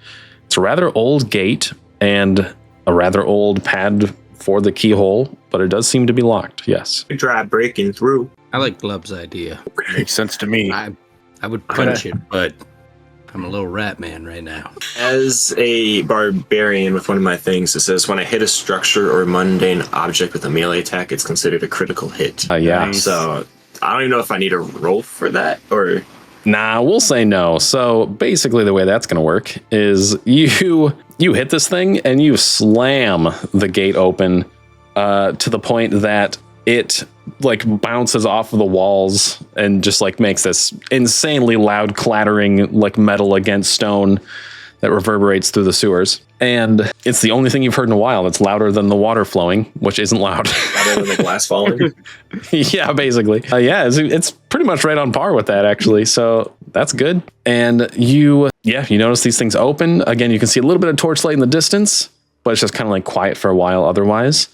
Speaker 1: It's a rather old gate and a rather old pad for the keyhole, but it does seem to be locked, yes.
Speaker 5: Try breaking through.
Speaker 4: I like Glub's idea.
Speaker 2: Makes sense to me.
Speaker 4: I would punch it, but I'm a little rat man right now.
Speaker 5: As a barbarian with one of my things, it says when I hit a structure or mundane object with a melee attack, it's considered a critical hit.
Speaker 1: Yeah.
Speaker 2: Nice.
Speaker 5: So I don't even know if I need a roll for that or...
Speaker 1: Nah, we'll say no. So basically the way that's going to work is you hit this thing and you slam the gate open to the point that it like bounces off of the walls and just like makes this insanely loud clattering like metal against stone that reverberates through the sewers. And it's the only thing you've heard in a while that's louder than the water flowing, which isn't loud.
Speaker 5: Louder than the glass falling.
Speaker 1: Yeah, basically. It's pretty much right on par with that, actually. So that's good. And you notice these things open. Again, you can see a little bit of torchlight in the distance, but it's just kind of like quiet for a while otherwise.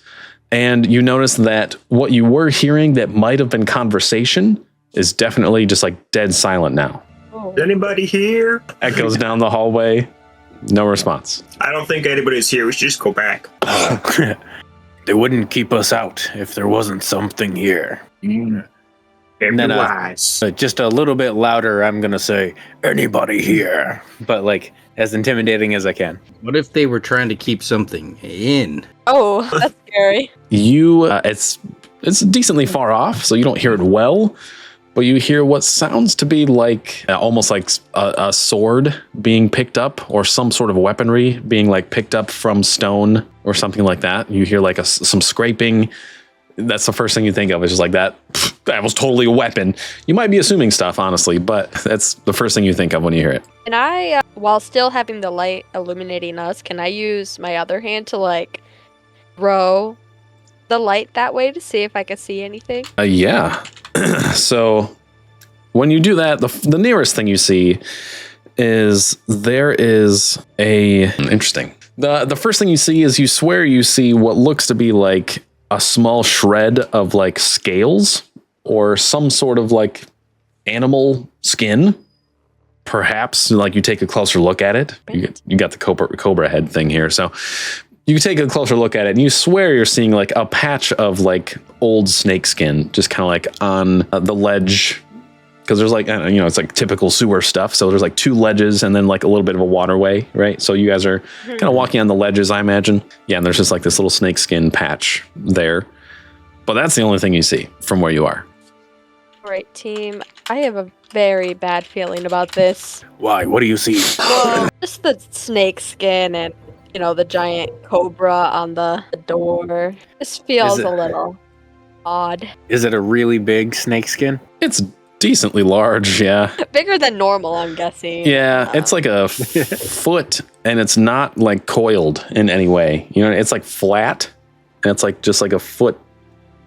Speaker 1: And you notice that what you were hearing that might have been conversation is definitely just like dead silent now.
Speaker 5: Is anybody here?
Speaker 1: Echoes down the hallway. No response.
Speaker 5: I don't think anybody's here. We should just go back.
Speaker 2: They wouldn't keep us out if there wasn't something here.
Speaker 5: And
Speaker 2: then,
Speaker 5: wise.
Speaker 2: Just a little bit louder, I'm going to say, anybody here? But like as intimidating as I can.
Speaker 4: What if they were trying to keep something in?
Speaker 3: Oh, that's scary.
Speaker 1: It's decently far off, so you don't hear it well, but you hear what sounds to be like almost like a sword being picked up or some sort of weaponry being like picked up from stone or something like that. You hear like some scraping. That's the first thing you think of. It's just like that was totally a weapon. You might be assuming stuff, honestly, but that's the first thing you think of when you hear it.
Speaker 3: Can I while still having the light illuminating us, can I use my other hand to like throw the light that way to see if I can see anything?
Speaker 1: Yeah. So when you do that, the nearest thing you see is there is interesting. The first thing you see is you swear you see what looks to be like a small shred of like scales or some sort of like animal skin. Perhaps like you take a closer look at it. You got the cobra head thing here. So you take a closer look at it and you swear you're seeing like a patch of like old snake skin just kind of like on the ledge. Because there's like, it's like typical sewer stuff. So there's like 2 ledges and then like a little bit of a waterway, right? So you guys are kind of walking on the ledges, I imagine. Yeah, and there's just like this little snake skin patch there. But that's the only thing you see from where you are.
Speaker 3: All right, team. I have a very bad feeling about this.
Speaker 2: Why? What do you see?
Speaker 3: Well, just the snake skin and, the giant cobra on the door. This feels a little odd.
Speaker 2: Is it a really big snake skin?
Speaker 1: It's decently large, yeah.
Speaker 3: Bigger than normal, I'm guessing.
Speaker 1: Yeah, it's like a foot, and it's not like coiled in any way. It's like flat, and it's like just like a foot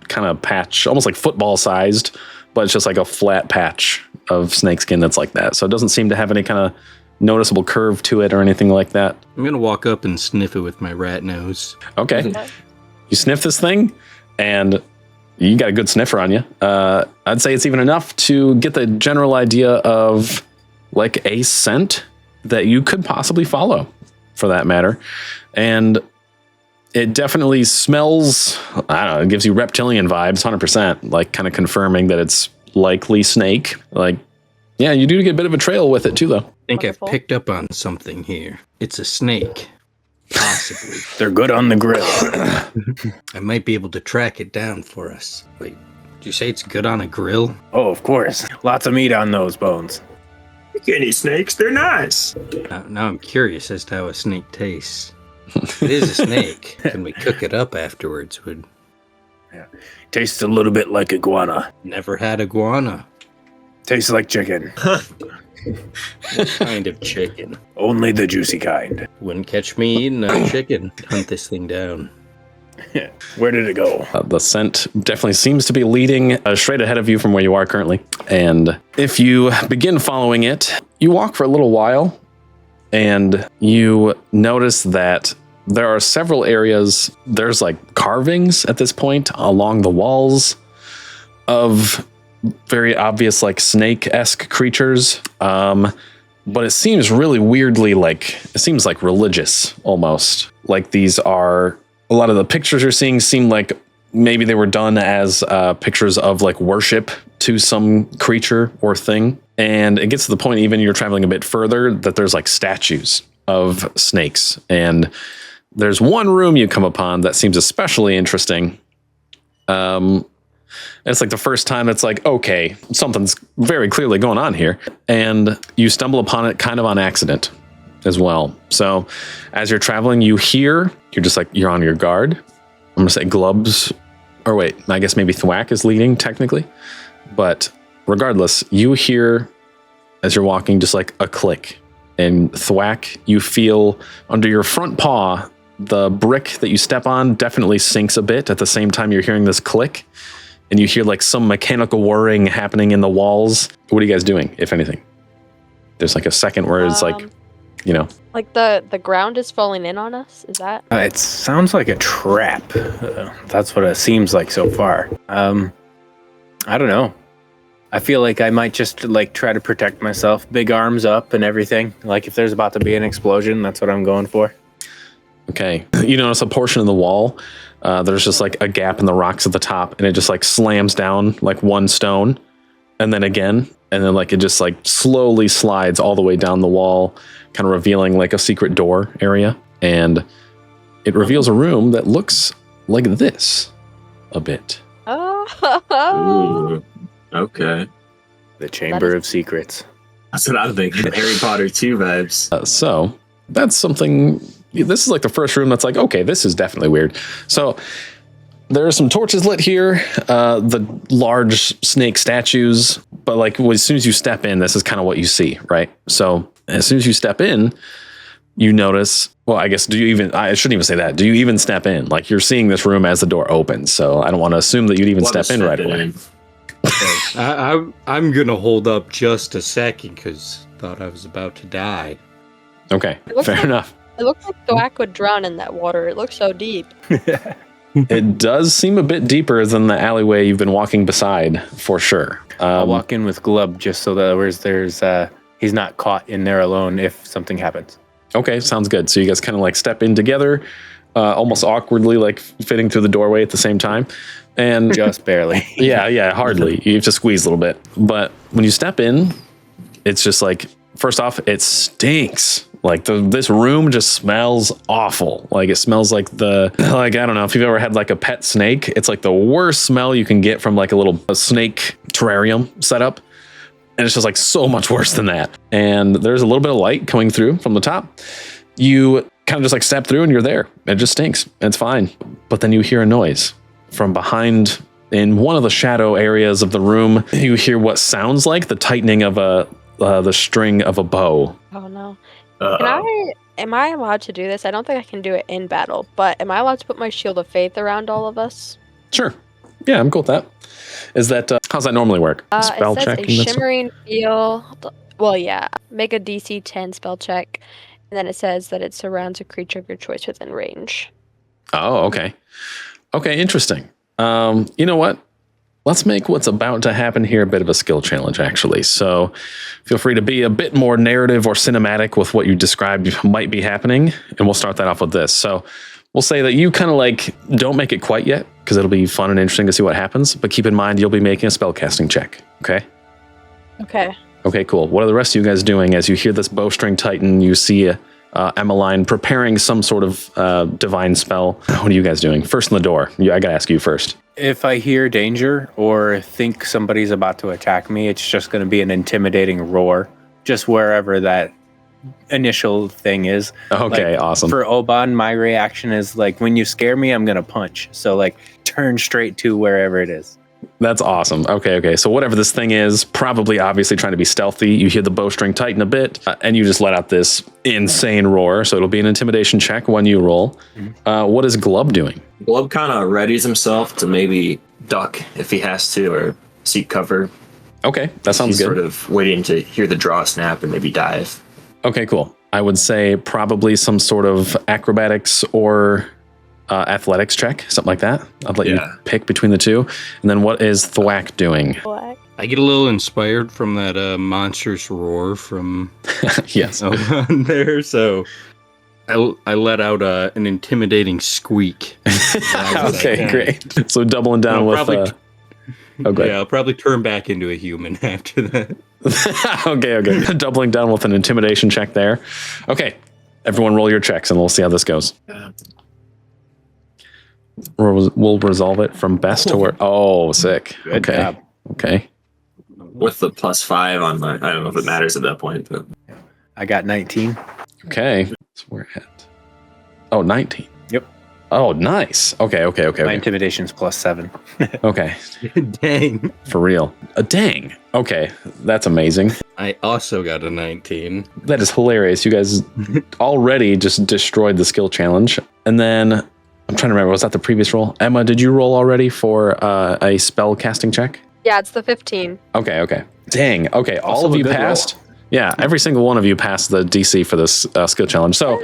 Speaker 1: kind of patch, almost like football sized, but it's just like a flat patch of snakeskin that's like that. So it doesn't seem to have any kind of noticeable curve to it or anything like that.
Speaker 4: I'm gonna walk up and sniff it with my rat nose.
Speaker 1: Okay. You sniff this thing, and you got a good sniffer on you. I'd say it's even enough to get the general idea of like a scent that you could possibly follow, for that matter. And it definitely smells, I don't know, it gives you reptilian vibes, 100%, like kind of confirming that it's likely snake. Like, yeah, you do get a bit of a trail with it too, though.
Speaker 4: I think Wonderful. I've picked up on something here. It's a snake. Possibly.
Speaker 2: They're good on the grill.
Speaker 4: I might be able to track it down for us. Wait, did you say it's good on a grill?
Speaker 2: Oh, of course. Lots of meat on those bones.
Speaker 5: You can't eat snakes. They're nice.
Speaker 4: Now I'm curious as to how a snake tastes. If it is a snake, can we cook it up afterwards?
Speaker 2: Yeah. Tastes a little bit like iguana.
Speaker 4: Never had iguana.
Speaker 2: Tastes like chicken.
Speaker 4: What kind of chicken?
Speaker 2: Only the juicy kind.
Speaker 4: Wouldn't catch me eating a chicken. Hunt this thing down.
Speaker 2: Where did it go?
Speaker 1: The scent definitely seems to be leading straight ahead of you from where you are currently. And if you begin following it, you walk for a little while and you notice that there are several areas. There's like carvings at this point along the walls of very obvious like snake-esque creatures. But it seems really weirdly it seems like religious almost. Like these are, a lot of the pictures you're seeing seem like maybe they were done as pictures of like worship to some creature or thing. And it gets to the point, even you're traveling a bit further, that there's like statues of snakes. And there's one room you come upon that seems especially interesting. It's like the first time it's like, okay, something's very clearly going on here. And you stumble upon it kind of on accident as well. So as you're traveling, you're on your guard. I'm going to say Glubs, or wait, I guess maybe Thwack is leading technically. But regardless, you hear as you're walking just like a click. And Thwack, you feel under your front paw, the brick that you step on definitely sinks a bit at the same time you're hearing this click. And you hear like some mechanical whirring happening in the walls. What are you guys doing, if anything? There's like a second where it's like,
Speaker 3: Like the ground is falling in on us? Is that?
Speaker 2: It sounds like a trap. That's what it seems like so far. I don't know. I feel like I might just like try to protect myself. Big arms up and everything. Like if there's about to be an explosion, that's what I'm going for.
Speaker 1: Okay. You notice a portion of the wall. There's just like a gap in the rocks at the top, and it just like slams down like one stone, and then again, and then like it just like slowly slides all the way down the wall, kind of revealing like a secret door area, and it reveals a room that looks like this a bit.
Speaker 3: Oh.
Speaker 5: Ooh, okay.
Speaker 2: The Chamber of Secrets.
Speaker 5: That's what I'm thinking. Harry Potter 2 vibes.
Speaker 1: So that's something. This is like the first room that's like, okay, this is definitely weird. So there are some torches lit here, the large snake statues, but like as soon as you step in, this is kind of what you see, right? So As soon as you step in, you notice, well, I guess, I shouldn't even say that. Do you even step in? Like, you're seeing this room as the door opens, so I don't want to assume that you'd even step in right away.
Speaker 4: I'm going to hold up just a second because thought I was about to die.
Speaker 1: Okay, fair enough.
Speaker 3: It looks like Thwack would drown in that water. It looks so deep.
Speaker 1: It does seem a bit deeper than the alleyway you've been walking beside, for sure.
Speaker 2: I'll walk in with Glub just so that he's not caught in there alone if something happens.
Speaker 1: Okay, sounds good. So you guys kind of like step in together, almost awkwardly, like fitting through the doorway at the same time. And
Speaker 2: just barely.
Speaker 1: Yeah, hardly. You have to squeeze a little bit. But when you step in, it's just like, first off, it stinks. Like this room just smells awful. Like it smells like I don't know if you've ever had like a pet snake. It's like the worst smell you can get from like a snake terrarium setup. And it's just like so much worse than that. And there's a little bit of light coming through from the top. You kind of just like step through and you're there. It just stinks. It's fine. But then you hear a noise from behind in one of the shadow areas of the room. You hear what sounds like the tightening of the string of a bow.
Speaker 3: Oh no. Am I allowed to do this? I don't think I can do it in battle, but am I allowed to put my shield of faith around all of us?
Speaker 1: Sure. Yeah, I'm cool with that. Is that how's that normally work?
Speaker 3: Spell it says check. A shimmering field. Well, yeah. Make a DC 10 spell check, and then it says that it surrounds a creature of your choice within range.
Speaker 1: Oh, okay. Okay, interesting. You know what? Let's make what's about to happen here a bit of a skill challenge, actually. So feel free to be a bit more narrative or cinematic with what you described might be happening. And we'll start that off with this. So we'll say that you kind of like don't make it quite yet because it'll be fun and interesting to see what happens. But keep in mind, you'll be making a spellcasting check. Okay?
Speaker 3: Okay.
Speaker 1: Okay, cool. What are the rest of you guys doing as you hear this bowstring tighten? You see Emmeline preparing some sort of divine spell. What are you guys doing? First in the door. I got to ask you first.
Speaker 2: If I hear danger or think somebody's about to attack me, it's just going to be an intimidating roar, just wherever that initial thing is.
Speaker 1: Okay,
Speaker 2: like,
Speaker 1: awesome.
Speaker 2: For Oban, my reaction is like, when you scare me, I'm going to punch. So like turn straight to wherever it is.
Speaker 1: That's awesome. Okay. So whatever this thing is, probably obviously trying to be stealthy. You hear the bowstring tighten a bit, and you just let out this insane roar. So it'll be an intimidation check when you roll. What is Glub doing?
Speaker 5: Glub kind of readies himself to maybe duck if he has to, or seek cover.
Speaker 1: Okay, that sounds good.
Speaker 5: Sort of waiting to hear the draw snap and maybe dive.
Speaker 1: Okay, cool. I would say probably some sort of acrobatics or athletics check, something like that. I'll let you pick between the two. And then what is Thwack doing?
Speaker 4: I get a little inspired from that monstrous roar from
Speaker 1: yes
Speaker 4: on there, so I let out an intimidating squeak.
Speaker 1: Okay, great. So doubling down with
Speaker 4: I'll probably turn back into a human after that.
Speaker 1: Okay. Doubling down with an intimidation check there. Okay, everyone roll your checks and we'll see how this goes. We'll resolve it from best to worst. Oh, sick.
Speaker 2: Good
Speaker 1: okay.
Speaker 2: job.
Speaker 1: Okay.
Speaker 5: With the +5 on my, I don't know if it matters at that point, but
Speaker 2: I got 19.
Speaker 1: Okay. So we're at 19.
Speaker 2: Yep.
Speaker 1: Oh, nice. Okay.
Speaker 2: My intimidation's +7.
Speaker 1: Okay.
Speaker 4: Dang.
Speaker 1: For real. Dang. Okay. That's amazing.
Speaker 4: I also got a 19.
Speaker 1: That is hilarious. You guys already just destroyed the skill challenge. And then I'm trying to remember, was that the previous roll? Emma, did you roll already for a spell casting check?
Speaker 3: Yeah, it's the 15.
Speaker 1: Okay. Dang. Okay, all
Speaker 2: Also
Speaker 1: of you
Speaker 2: a good
Speaker 1: passed. Yeah, every single one of you passed the DC for this skill challenge. So,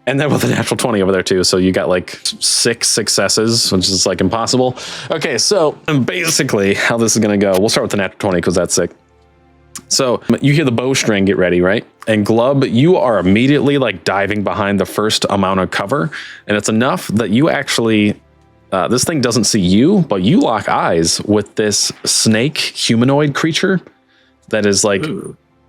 Speaker 1: and then with a natural 20 over there too. So you got like 6 successes, which is like impossible. Okay, so basically how this is going to go, we'll start with the natural 20 because that's sick. So you hear the bowstring get ready, right? And Glub, you are immediately like diving behind the first amount of cover. And it's enough that you actually, this thing doesn't see you, but you lock eyes with this snake humanoid creature that is like,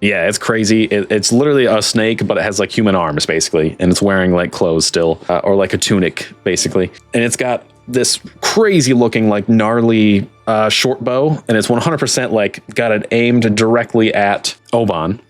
Speaker 1: yeah, it's crazy. It's literally a snake, but it has like human arms basically. And it's wearing like clothes still, or like a tunic basically. And it's got this crazy looking like gnarly short bow, and it's 100% like got it aimed directly at Oban.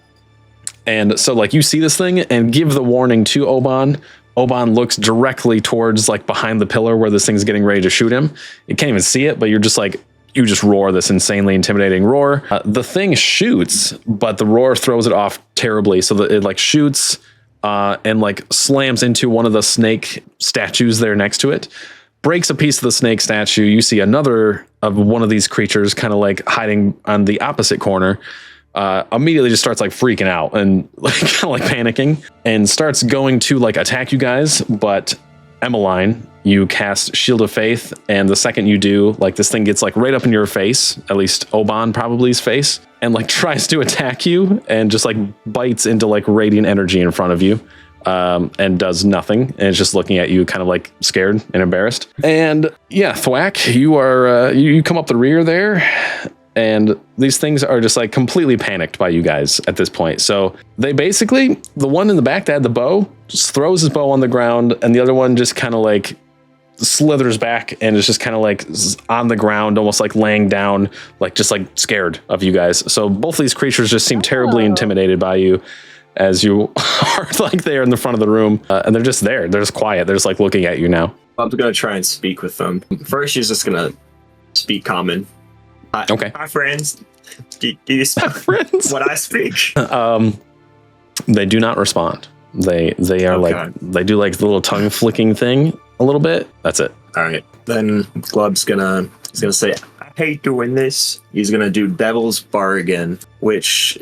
Speaker 1: And so like you see this thing and give the warning to Oban. Oban looks directly towards like behind the pillar where this thing's getting ready to shoot him. You can't even see it, but you're just like you just roar this insanely intimidating roar. The thing shoots, but the roar throws it off terribly, so that it like shoots and like slams into one of the snake statues there next to it, breaks a piece of the snake statue. You see another of one of these creatures kind of like hiding on the opposite corner. Immediately just starts like freaking out and like kind of like panicking and starts going to like attack you guys. But Emmeline, you cast Shield of Faith, and the second you do, like this thing gets like right up in your face, at least Oban probably's face, and like tries to attack you and just like bites into like radiant energy in front of you. And does nothing, and it's just looking at you kind of like scared and embarrassed. And yeah, Thwack, you are you come up the rear there, and these things are just like completely panicked by you guys at this point. So they basically, the one in the back that had the bow just throws his bow on the ground, and the other one just kind of like slithers back and is just kind of like on the ground, almost like laying down, like just like scared of you guys. So both of these creatures just seem terribly intimidated by you, as you are like there in the front of the room, and they're just there. They're just quiet. They're just like looking at you now.
Speaker 5: I'm going to try and speak with them. First, she's just going to speak common.
Speaker 1: Okay.
Speaker 5: Hi, friends. Do you speak
Speaker 1: friends?
Speaker 5: what I speak?
Speaker 1: They do not respond. They are like, they do like the little tongue flicking thing a little bit. That's it.
Speaker 5: All right. Then Glub's he's gonna say, I hate doing this. He's gonna do Devil's Bargain, which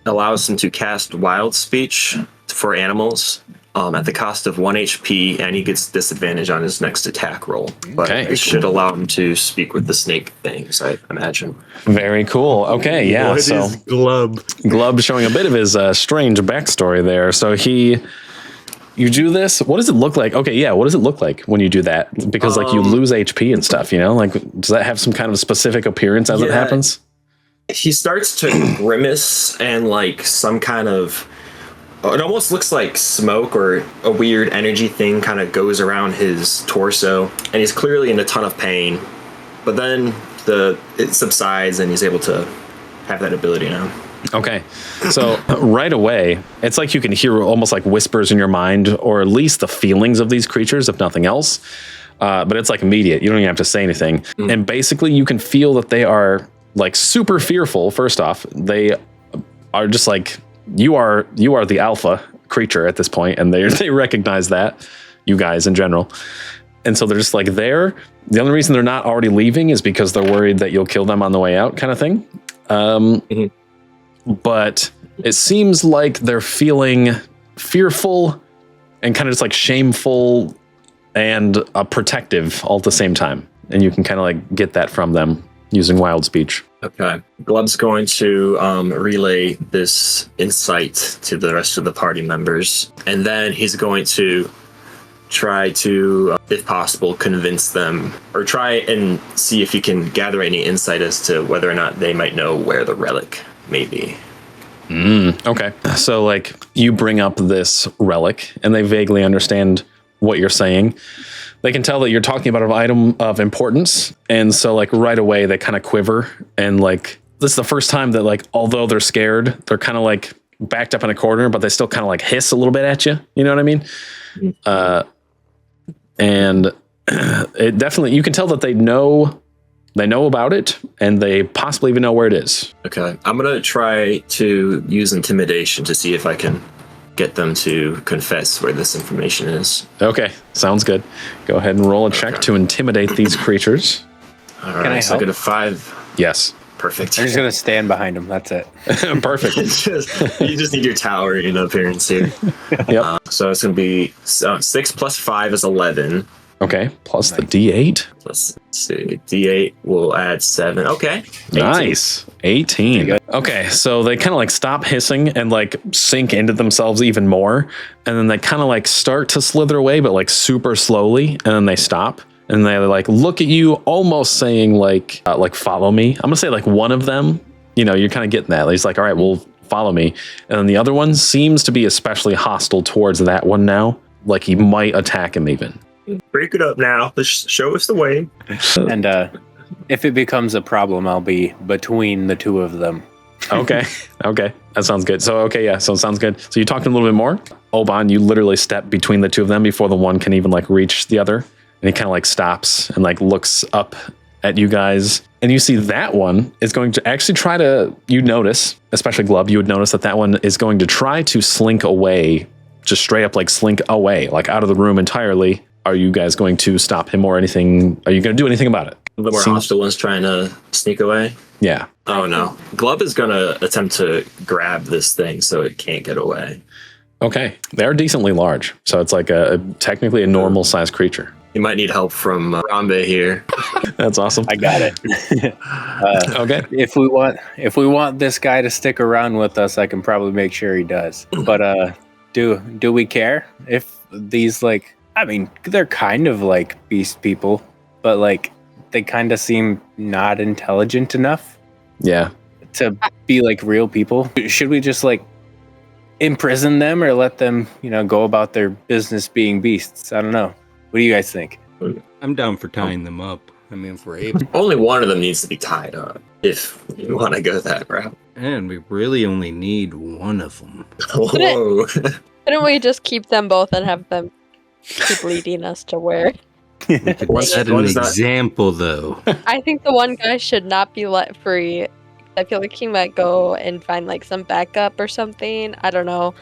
Speaker 5: allows him to cast Wild Speech for animals at the cost of 1 HP, and he gets disadvantage on his next attack roll. But it should allow him to speak with the snake things, I imagine.
Speaker 1: Very cool. Okay, yeah.
Speaker 4: What is Glub?
Speaker 1: Glub showing a bit of his strange backstory there. So you do this. What does it look like? Okay, yeah. What does it look like when you do that? Because like you lose HP and stuff, you know? Like, does that have some kind of specific appearance as it happens?
Speaker 5: He starts to grimace, and like some kind of, it almost looks like smoke or a weird energy thing kind of goes around his torso, and he's clearly in a ton of pain. But then it subsides, and he's able to have that ability now.
Speaker 1: Okay, so right away, it's like you can hear almost like whispers in your mind, or at least the feelings of these creatures, if nothing else. But it's like immediate. You don't even have to say anything. And basically, you can feel that they are like super fearful. First off, they are just like, you are the alpha creature at this point, and they recognize that, you guys in general. And so they're just like there. The only reason they're not already leaving is because they're worried that you'll kill them on the way out, kind of thing. But it seems like they're feeling fearful and kind of just like shameful and protective all at the same time. And you can kind of like get that from them using Wild Speech.
Speaker 5: Okay. Glub's going to relay this insight to the rest of the party members. And then he's going to try to, if possible, convince them, or try and see if he can gather any insight as to whether or not they might know where the relic may be.
Speaker 1: Okay. So like you bring up this relic, and they vaguely understand what you're saying. They can tell that you're talking about an item of importance. And so like right away they kind of quiver, and like this is the first time that like, although they're scared, they're kind of like backed up in a corner, but they still kind of like hiss a little bit at you. You know what I mean? And it definitely, you can tell that they know about it, and they possibly even know where it is.
Speaker 5: Okay. I'm going to try to use intimidation to see if I can get them to confess where this information is.
Speaker 1: Okay. Sounds good. Go ahead and roll a check to intimidate these creatures.
Speaker 5: All right. I get a 5.
Speaker 1: Yes.
Speaker 5: Perfect.
Speaker 2: I'm just going to stand behind him. That's it.
Speaker 1: Perfect.
Speaker 5: You just need your towering appearance here.
Speaker 1: Yep.
Speaker 5: So it's going to be 6 plus 5 is 11.
Speaker 1: Okay. Plus the D8.
Speaker 5: Let's see. D8 will add 7. Okay. 18.
Speaker 1: Nice. 18. Okay. So they kind of like stop hissing and like sink into themselves even more. And then they kind of like start to slither away, but like super slowly. And then they stop. And they like look at you, almost saying like follow me. I'm gonna say like one of them, you know, you're kind of getting that. He's like, all right, well, follow me. And then the other one seems to be especially hostile towards that one now. Like he might attack him even.
Speaker 5: Break it up now. Let's show us the way.
Speaker 2: And if it becomes a problem, I'll be between the two of them.
Speaker 1: Okay. Okay. That sounds good. So, okay. Yeah. So it sounds good. So you talked a little bit more. Oban, you literally step between the two of them before the one can even like reach the other. And he kind of like stops and like looks up at you guys, and you see that one is going to actually try to, you notice, especially Glub, you would notice that one is going to try to slink away, just straight up like slink away, like out of the room entirely. Are you guys going to stop him or anything? Are you going to do anything about it?
Speaker 5: The more hostile one's trying to sneak away?
Speaker 1: Yeah.
Speaker 5: Oh no. Glub is going to attempt to grab this thing so it can't get away.
Speaker 1: Okay. They're decently large, so it's like technically a normal sized creature.
Speaker 5: You might need help from Rambe here.
Speaker 1: That's awesome.
Speaker 2: I got it.
Speaker 1: Okay.
Speaker 2: If we want this guy to stick around with us, I can probably make sure he does. But do we care if these like? I mean, they're kind of like beast people, but like they kind of seem not intelligent enough.
Speaker 1: Yeah.
Speaker 2: To be like real people. Should we just like imprison them or let them, go about their business being beasts? I don't know. What do you guys think?
Speaker 4: I'm down for tying them up. I mean, if we're able.
Speaker 5: Only one of them needs to be tied up if you want to go that route.
Speaker 4: And we really only need one of them.
Speaker 5: Whoa.
Speaker 3: Couldn't we just keep them both and have them keep leading us to where?
Speaker 4: We could set an example, though.
Speaker 3: I think the one guy should not be let free. I feel like he might go and find like some backup or something. I don't know.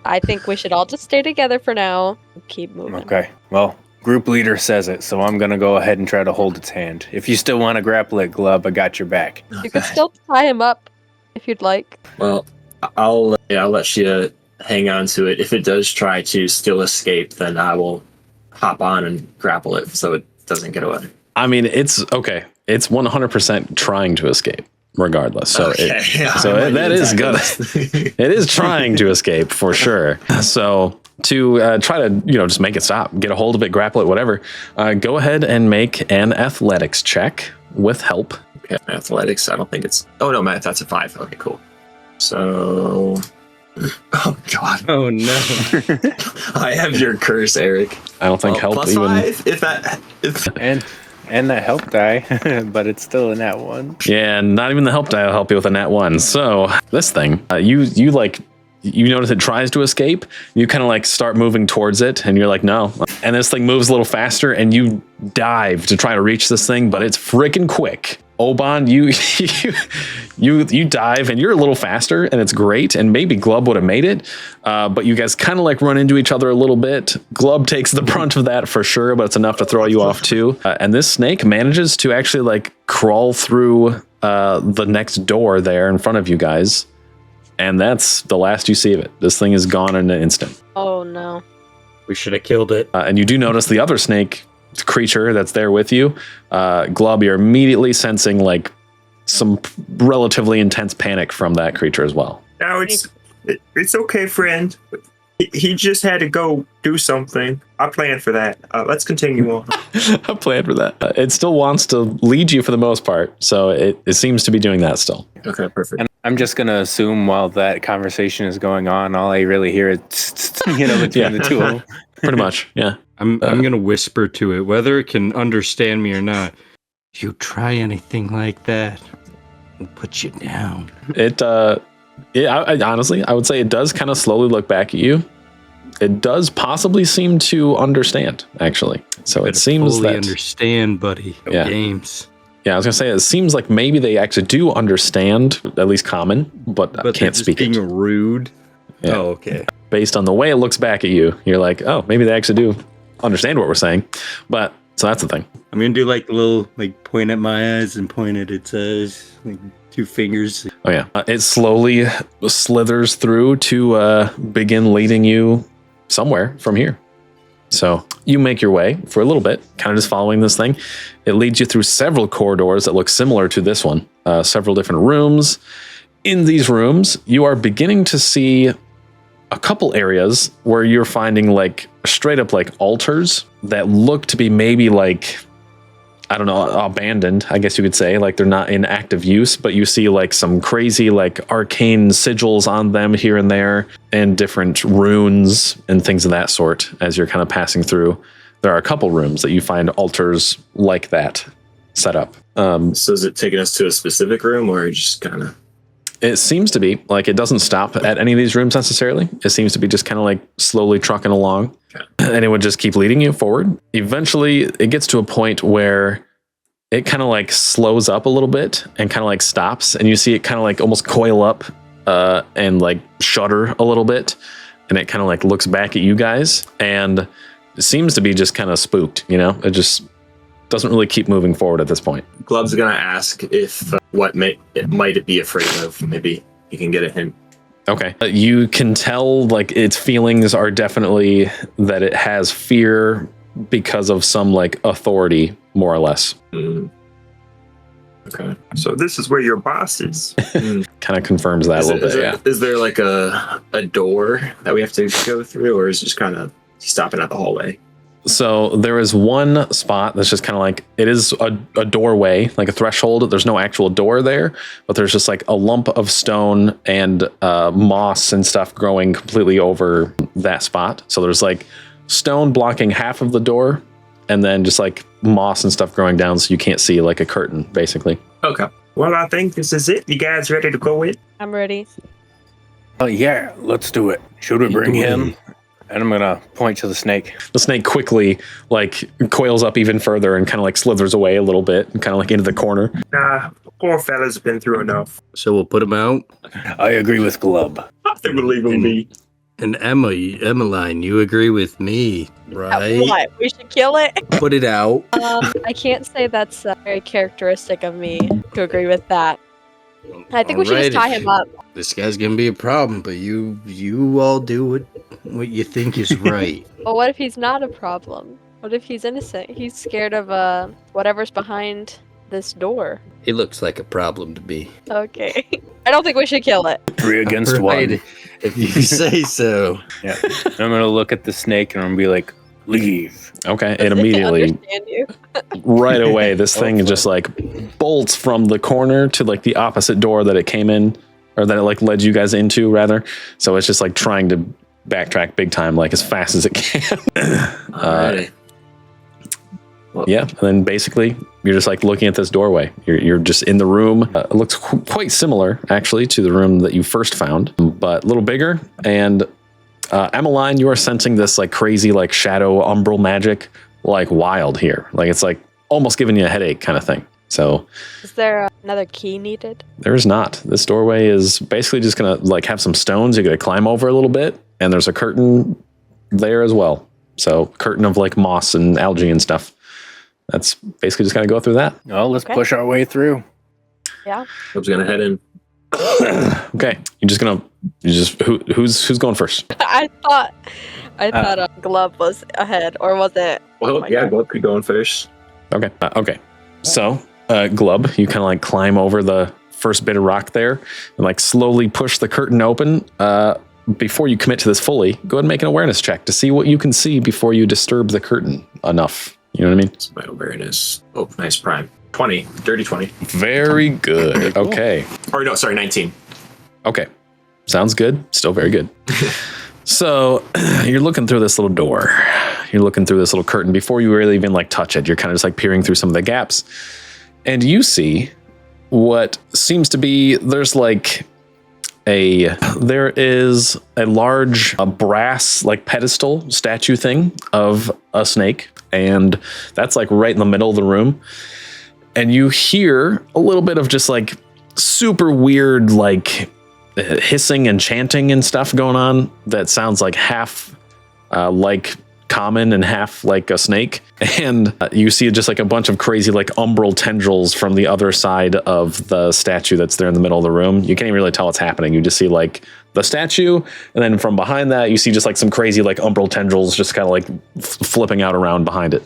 Speaker 3: I think we should all just stay together for now. Keep moving.
Speaker 2: Okay. Well, group leader says it, so I'm going to go ahead and try to hold its hand. If you still want to grapple it, Glub, I got your back.
Speaker 3: You can still tie him up if you'd like.
Speaker 5: Well, I'll let you hang on to it. If it does try to still escape, then I will hop on and grapple it so it doesn't get away.
Speaker 1: I mean, it's okay. It's 100% trying to escape. Regardless, so
Speaker 5: okay.
Speaker 1: That is good. It is trying to escape for sure. So to try to just make it stop, get a hold of it, grapple it, whatever. Go ahead and make an athletics check with help.
Speaker 5: Okay, athletics. I don't think it's. Oh no, math. That's a 5. Okay, cool. So. Oh god.
Speaker 4: Oh no.
Speaker 5: I have your curse, Eric.
Speaker 1: I don't think help
Speaker 5: plus
Speaker 1: even.
Speaker 5: 5. If
Speaker 2: And that help die, but it's still a nat 1.
Speaker 1: Yeah, not even the help die will help you with a nat 1. So this thing, you notice it tries to escape. You kind of like start moving towards it, and you're like, no. And this thing moves a little faster, and you dive to try to reach this thing, but it's freaking quick. Oban, you dive, and you're a little faster, and it's great. And maybe Glub would have made it, but you guys kind of like run into each other a little bit. Glub takes the brunt of that for sure, but it's enough to throw you off too. And this snake manages to actually like crawl through the next door there in front of you guys, and that's the last you see of it. This thing is gone in an instant.
Speaker 3: Oh no!
Speaker 4: We should have killed it.
Speaker 1: And you do notice the other snake creature that's there with you. Glub, you're immediately sensing like some relatively intense panic from that creature as well.
Speaker 7: No, it's okay, friend. He just had to go do something. I planned for that. Let's continue on.
Speaker 1: I planned for that. It still wants to lead you for the most part, so it seems to be doing that still.
Speaker 5: Okay, perfect.
Speaker 2: And I'm just gonna assume while that conversation is going on, all I really hear is between the two of them.
Speaker 1: Pretty much, yeah.
Speaker 4: I'm gonna whisper to it, whether it can understand me or not. If you try anything like that, we'll put you down.
Speaker 1: Honestly, I would say it does kind of slowly look back at you. It does possibly seem to understand, actually. So it seems
Speaker 4: fully
Speaker 1: that
Speaker 4: understand, buddy. No games.
Speaker 1: Yeah, I was gonna say it seems like maybe they actually do understand, at least common, but can't speak
Speaker 4: being
Speaker 1: it.
Speaker 4: Rude.
Speaker 1: Yeah.
Speaker 4: Oh, okay.
Speaker 1: Based on the way it looks back at you, you're like, oh, maybe they actually do understand what we're saying. But so that's the thing.
Speaker 4: I'm gonna do like a little like point at my eyes and point at its eyes, like 2 fingers.
Speaker 1: Oh yeah, it slowly slithers through to begin leading you somewhere from here. So you make your way for a little bit, kind of just following this thing. It leads you through several corridors that look similar to this one, several different rooms. In these rooms, you are beginning to see a couple areas where you're finding like straight up like altars that look to be maybe like, I don't know, abandoned, I guess you could say. Like they're not in active use, but you see like some crazy like arcane sigils on them here and there and different runes and things of that sort as you're kind of passing through. There are a couple rooms that you find altars like that set up.
Speaker 5: So is it taking us to a specific room or just kind of...
Speaker 1: It seems to be like it doesn't stop at any of these rooms necessarily. It seems to be just kind of like slowly trucking along, and it would just keep leading you forward. Eventually, it gets to a point where it kind of like slows up a little bit and kind of like stops, and you see it kind of like almost coil up and like shudder a little bit, and it kind of like looks back at you guys, and it seems to be just kind of spooked. It just doesn't really keep moving forward at this point.
Speaker 5: Glub's gonna ask if what it might be afraid of. Maybe you can get a hint.
Speaker 1: Okay. You can tell like its feelings are definitely that it has fear because of some like authority, more or less.
Speaker 5: Okay.
Speaker 7: So this is where your boss is.
Speaker 1: Kind of confirms that a little bit.
Speaker 5: Is there like a door that we have to go through, or is it just kind of stopping at the hallway?
Speaker 1: So there is one spot that's just kind of like, it is a doorway, like a threshold. There's no actual door there, but there's just like a lump of stone and moss and stuff growing completely over that spot. So there's like stone blocking half of the door, and then just like moss and stuff growing down, so you can't see, like a curtain, basically.
Speaker 5: Okay.
Speaker 7: Well, I think this is it. You guys ready to go in?
Speaker 3: I'm ready.
Speaker 2: Oh yeah, let's do it. Should we bring him? And I'm gonna point to the snake.
Speaker 1: The snake quickly like coils up even further and kind of like slithers away a little bit and kind of like into the corner.
Speaker 7: Nah, poor fella's been through enough.
Speaker 4: So we'll put him out.
Speaker 2: I agree with Glub.
Speaker 7: I think we'll leave him be.
Speaker 4: And Emmeline, you agree with me, right?
Speaker 3: What? We should kill it?
Speaker 4: Put it out.
Speaker 3: I can't say that's very characteristic of me to agree with that. I think we should just tie him up.
Speaker 4: This guy's gonna be a problem, but you all do what you think is right.
Speaker 3: Well, what if he's not a problem? What if he's innocent? He's scared of whatever's behind this door.
Speaker 4: It looks like a problem to me.
Speaker 3: Okay. I don't think we should kill it.
Speaker 2: 3 against
Speaker 4: Right,
Speaker 2: 1.
Speaker 4: if you say so.
Speaker 2: Yeah. And I'm gonna look at the snake and I'm gonna be like, leave.
Speaker 1: Okay, it immediately,
Speaker 3: Understand you.
Speaker 1: right away, this thing just like bolts from the corner to like the opposite door that it came in, or that it like led you guys into, rather. So it's just like trying to backtrack big time, like as fast as it can. Yeah, and then basically you're just like looking at this doorway. You're just in the room. It looks quite similar actually to the room that you first found, but a little bigger. And Emmeline, you are sensing this like crazy like shadow umbral magic, like wild here. Like it's like almost giving you a headache kind of thing. So
Speaker 3: Is there another key needed?
Speaker 1: there is not. This doorway is basically just gonna like have some stones you're gonna climb over a little bit, and there's a curtain there as well. So curtain of like moss and algae and stuff. That's basically just gonna go through that.
Speaker 2: Oh, let's push our way through.
Speaker 3: Yeah.
Speaker 5: Glub's gonna head in.
Speaker 1: Okay, who's going first?
Speaker 3: I thought Glub was ahead, or was it?
Speaker 5: Well,
Speaker 3: my
Speaker 5: yeah,
Speaker 3: God.
Speaker 5: Glub could go in first.
Speaker 1: Okay. Okay. So, Glub, you kind of like climb over the first bit of rock there and like slowly push the curtain open. Before you commit to this fully, go ahead and make an awareness check to see what you can see before you disturb the curtain enough. You know what I mean?
Speaker 5: It's my awareness. Oh, nice prime. 20. Dirty 20.
Speaker 1: Very good. Okay.
Speaker 5: Or no, sorry, 19.
Speaker 1: Okay. Sounds good. Still very good. So you're looking through this little door. You're looking through this little curtain before you really even like touch it. You're kind of just like peering through some of the gaps, and you see what seems to be there is a large brass like pedestal statue thing of a snake, and that's like right in the middle of the room. And you hear a little bit of just like super weird like hissing and chanting and stuff going on that sounds like half like common and half like a snake. And you see just like a bunch of crazy like umbral tendrils from the other side of the statue that's there in the middle of the room. You can't even really tell what's happening. You just see like the statue, and then from behind that you see just like some crazy like umbral tendrils just kind of like flipping out around behind it.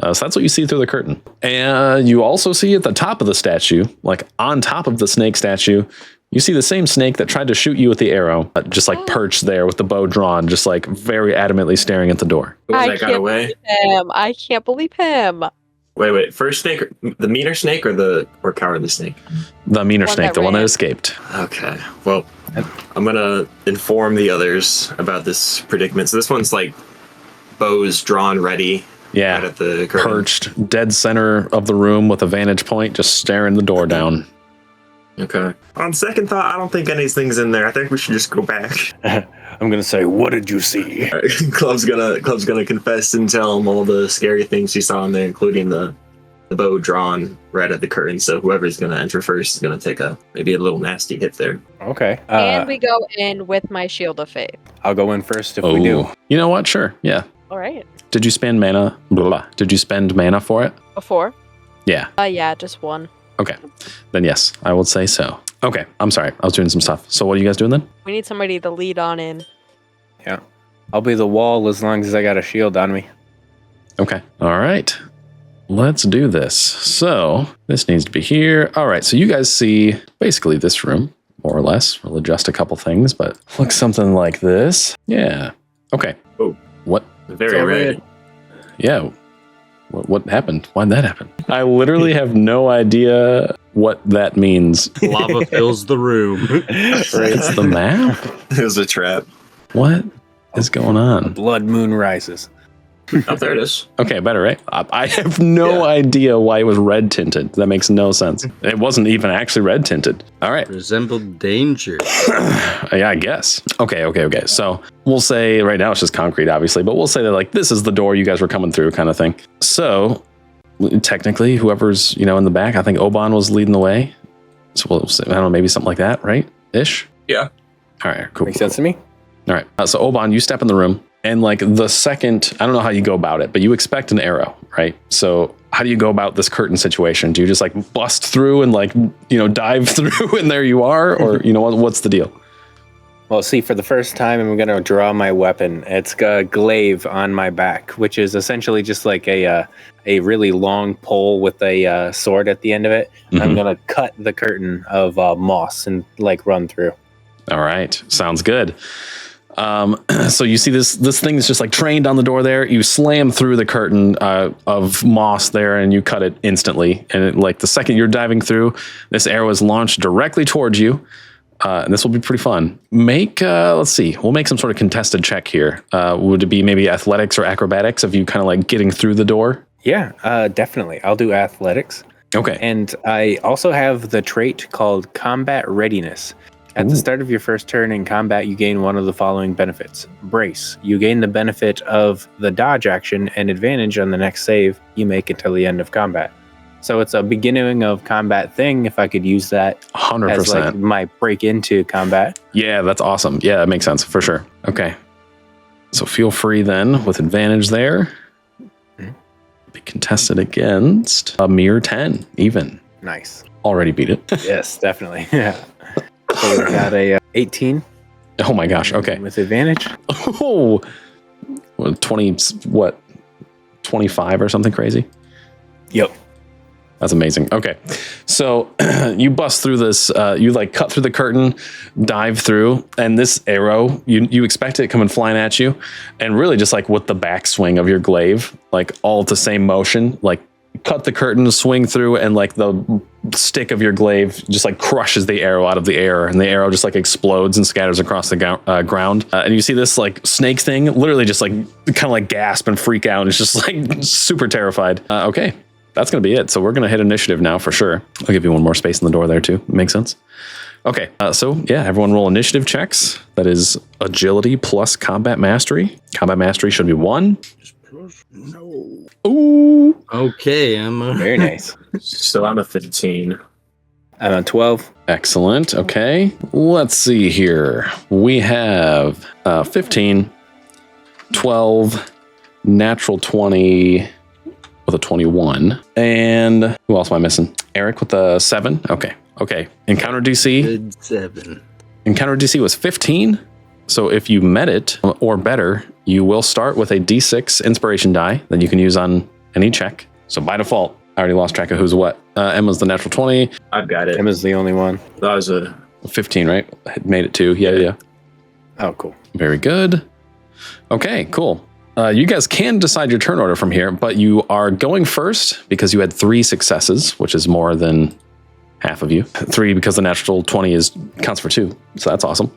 Speaker 1: So that's what you see through the curtain. And you also see at the top of the statue, like on top of the snake statue, you see the same snake that tried to shoot you with the arrow, just like perched there with the bow drawn, just like very adamantly staring at the door.
Speaker 5: The one that got away?
Speaker 3: I can't believe him.
Speaker 5: Wait. First snake, the meaner snake or cowardly snake?
Speaker 1: The meaner
Speaker 3: One
Speaker 1: snake,
Speaker 3: that
Speaker 1: the one that
Speaker 3: ran.
Speaker 1: escaped.
Speaker 5: Okay. Well, I'm gonna inform the others about this predicament. So this one's like bows drawn ready.
Speaker 1: Yeah,
Speaker 5: right at the curtain.
Speaker 1: perched dead center of the room with a vantage point, just staring the door down.
Speaker 5: Okay.
Speaker 7: On second thought, I don't think anything's in there. I think we should just go back.
Speaker 2: I'm gonna say, what did you see?
Speaker 5: Club's gonna confess and tell him all the scary things he saw in there, including the the bow drawn right at the curtain. So whoever's going to enter first is going to take maybe a little nasty hit there.
Speaker 2: Okay.
Speaker 8: And we go in with my shield of faith.
Speaker 2: I'll go in first if we do.
Speaker 1: You know what? Sure. Yeah.
Speaker 8: All right.
Speaker 1: Did you spend mana? Did you spend mana for it?
Speaker 8: Before?
Speaker 1: Yeah.
Speaker 8: Yeah, just one.
Speaker 1: Okay. Then yes, I would say so. Okay. I'm sorry. I was doing some stuff. So what are you guys doing then?
Speaker 8: We need somebody to lead on in.
Speaker 2: Yeah. I'll be the wall as long as I got a shield on me.
Speaker 1: Okay. All right. Let's do this. So this needs to be here. All right. So you guys see basically this room, more or less. We'll adjust a couple things, but looks something like this. Yeah. Okay.
Speaker 5: Oh.
Speaker 1: What?
Speaker 5: Very red.
Speaker 1: Yeah. What happened? Why'd that happen? I literally have no idea what that means.
Speaker 4: Lava fills the room.
Speaker 1: It's the map?
Speaker 5: It was a trap.
Speaker 1: What is going on?
Speaker 2: Blood moon rises.
Speaker 5: Oh, there it is.
Speaker 1: Okay, better, right? I have no idea why it was red tinted. That makes no sense. It wasn't even actually red tinted. All right.
Speaker 4: Resembled danger.
Speaker 1: Yeah, I guess. Okay. So we'll say right now it's just concrete, obviously, but we'll say that like this is the door you guys were coming through kind of thing. So technically, whoever's, in the back, I think Oban was leading the way. So we'll say, I don't know, maybe something like that, right? Ish?
Speaker 5: Yeah.
Speaker 1: All right, cool.
Speaker 2: Makes sense to me.
Speaker 1: All right. So Oban, you step in the room. And like the second, I don't know how you go about it, but you expect an arrow, right? So how do you go about this curtain situation? Do you just like bust through and like, dive through and there you are? Or, what's the deal?
Speaker 2: Well, see, for the first time, I'm going to draw my weapon. It's a glaive on my back, which is essentially just like a really long pole with a sword at the end of it. Mm-hmm. I'm going to cut the curtain of moss and like run through.
Speaker 1: All right. Sounds good. So you see this thing is just like trained on the door there. You slam through the curtain of moss there and you cut it instantly. And like the second you're diving through, this arrow is launched directly towards you. And this will be pretty fun. Let's see, we'll make some sort of contested check here. Would it be maybe athletics or acrobatics of you kind of like getting through the door?
Speaker 2: Yeah, definitely. I'll do athletics.
Speaker 1: Okay.
Speaker 2: And I also have the trait called combat readiness. At the start of your first turn in combat, you gain one of the following benefits. Brace. You gain the benefit of the dodge action and advantage on the next save you make until the end of combat. So it's a beginning of combat thing, if I could use that
Speaker 1: 100%.
Speaker 2: as like my break into combat.
Speaker 1: Yeah, that's awesome. Yeah, that makes sense for sure. Okay. So feel free then with advantage there. Be contested against a mere 10 even.
Speaker 2: Nice.
Speaker 1: Already beat it.
Speaker 2: Yes, definitely. Yeah. So we got a 18.
Speaker 1: Oh my gosh. Okay.
Speaker 2: With advantage.
Speaker 1: Oh, 25 or something crazy?
Speaker 2: Yep.
Speaker 1: That's amazing. Okay. So you bust through this, you like cut through the curtain, dive through, and this arrow, you expect it coming flying at you, and really just like with the backswing of your glaive, like all at the same motion, like cut the curtain, swing through, and like the stick of your glaive just like crushes the arrow out of the air, and the arrow just like explodes and scatters across the ground. And you see this like snake thing literally just like kind of like gasp and freak out. It's just like super terrified. Okay, that's gonna be it. So we're gonna hit initiative now for sure. I'll give you one more space in the door there too. Makes sense. Okay, so yeah, everyone roll initiative checks. That is agility plus combat mastery. Combat mastery should be 1.
Speaker 4: No.
Speaker 1: Ooh.
Speaker 4: Okay,
Speaker 2: very nice.
Speaker 5: So I'm a 15.
Speaker 2: I'm a 12.
Speaker 1: Excellent. Okay. Let's see here. We have 15, 12, natural 20 with a 21. And who else am I missing? Eric with a 7. Okay. Encounter DC.
Speaker 4: Good 7.
Speaker 1: Encounter DC was 15. So if you met it or better, you will start with a D6 inspiration die that you can use on any check. So by default, I already lost track of who's what. Emma's the natural 20.
Speaker 5: I've got it.
Speaker 2: Emma's the only one.
Speaker 5: That was a
Speaker 1: 15, right? Made it 2. Yeah.
Speaker 2: Oh, cool.
Speaker 1: Very good. Okay, cool. You guys can decide your turn order from here, but you are going first because you had 3 successes, which is more than half of you. 3 because the natural 20 counts for 2. So that's awesome.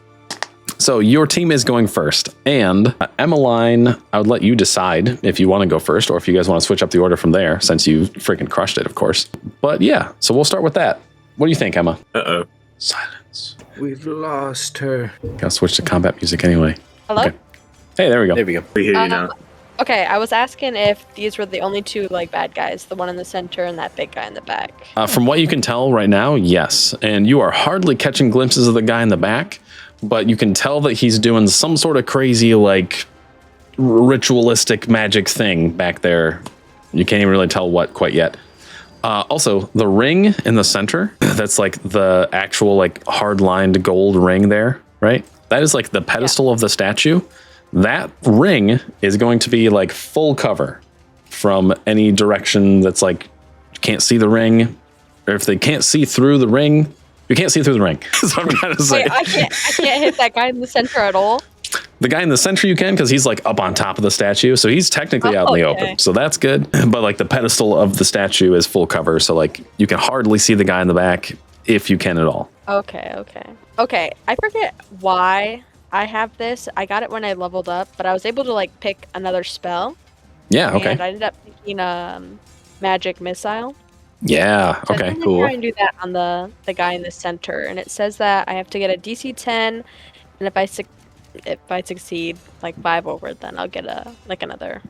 Speaker 1: So your team is going first, and Emmeline, I would let you decide if you want to go first or if you guys want to switch up the order from there, since you freaking crushed it, of course. But yeah, so we'll start with that. What do you think, Emma?
Speaker 5: Uh-oh.
Speaker 1: Silence.
Speaker 4: We've lost her.
Speaker 1: Gotta switch to combat music anyway.
Speaker 8: Hello?
Speaker 1: Okay. Hey, there we go.
Speaker 2: There we go.
Speaker 5: We hear you now.
Speaker 8: Okay, I was asking if these were the only two like bad guys, the one in the center and that big guy in the back.
Speaker 1: From what you can tell right now, yes. And you are hardly catching glimpses of the guy in the back, but you can tell that he's doing some sort of crazy, like, ritualistic magic thing back there. You can't even really tell what quite yet. Also, the ring in the center, that's like the actual like hard-lined gold ring there, right? That is like the pedestal of the statue. That ring is going to be like full cover from any direction that's like, you can't see the ring. Or if they can't see through the ring, you can't see through the ring. So I'm trying to say.
Speaker 8: Wait, I can't hit that guy in the center at all?
Speaker 1: The guy in the center you can, because he's like up on top of the statue, so he's technically out in the open, so that's good. But like the pedestal of the statue is full cover, so like you can hardly see the guy in the back if you can at all.
Speaker 8: Okay. I forget why I have this. I got it when I leveled up, but I was able to like pick another spell.
Speaker 1: Yeah, okay.
Speaker 8: And I ended up picking magic missile.
Speaker 1: Yeah,
Speaker 8: So
Speaker 1: okay,
Speaker 8: I'm
Speaker 1: cool.
Speaker 8: try and do that on the guy in the center, and it says that I have to get a DC 10, and if I succeed like 5 over, then I'll get another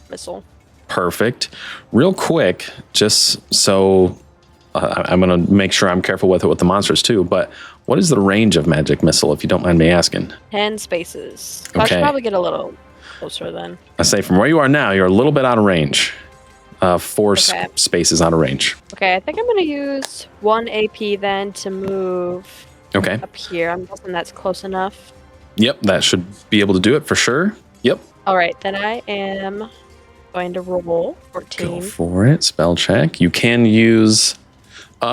Speaker 8: missile.
Speaker 1: Perfect. Real quick, just so I'm going to make sure I'm careful with it with the monsters too, but what is the range of magic missile, if you don't mind me asking?
Speaker 8: 10 spaces. So I should
Speaker 1: Okay.
Speaker 8: probably get a little closer then.
Speaker 1: I say from where you are now, you're a little bit out of range. 4
Speaker 8: Okay.
Speaker 1: spaces out of range.
Speaker 8: Okay, I think I'm gonna use 1 AP then to move
Speaker 1: Okay.
Speaker 8: up here. I'm guessing that's close enough.
Speaker 1: Yep, that should be able to do it for sure. Yep.
Speaker 8: All right, then I am going to roll 14.
Speaker 1: Go for it. Spell check. You can use.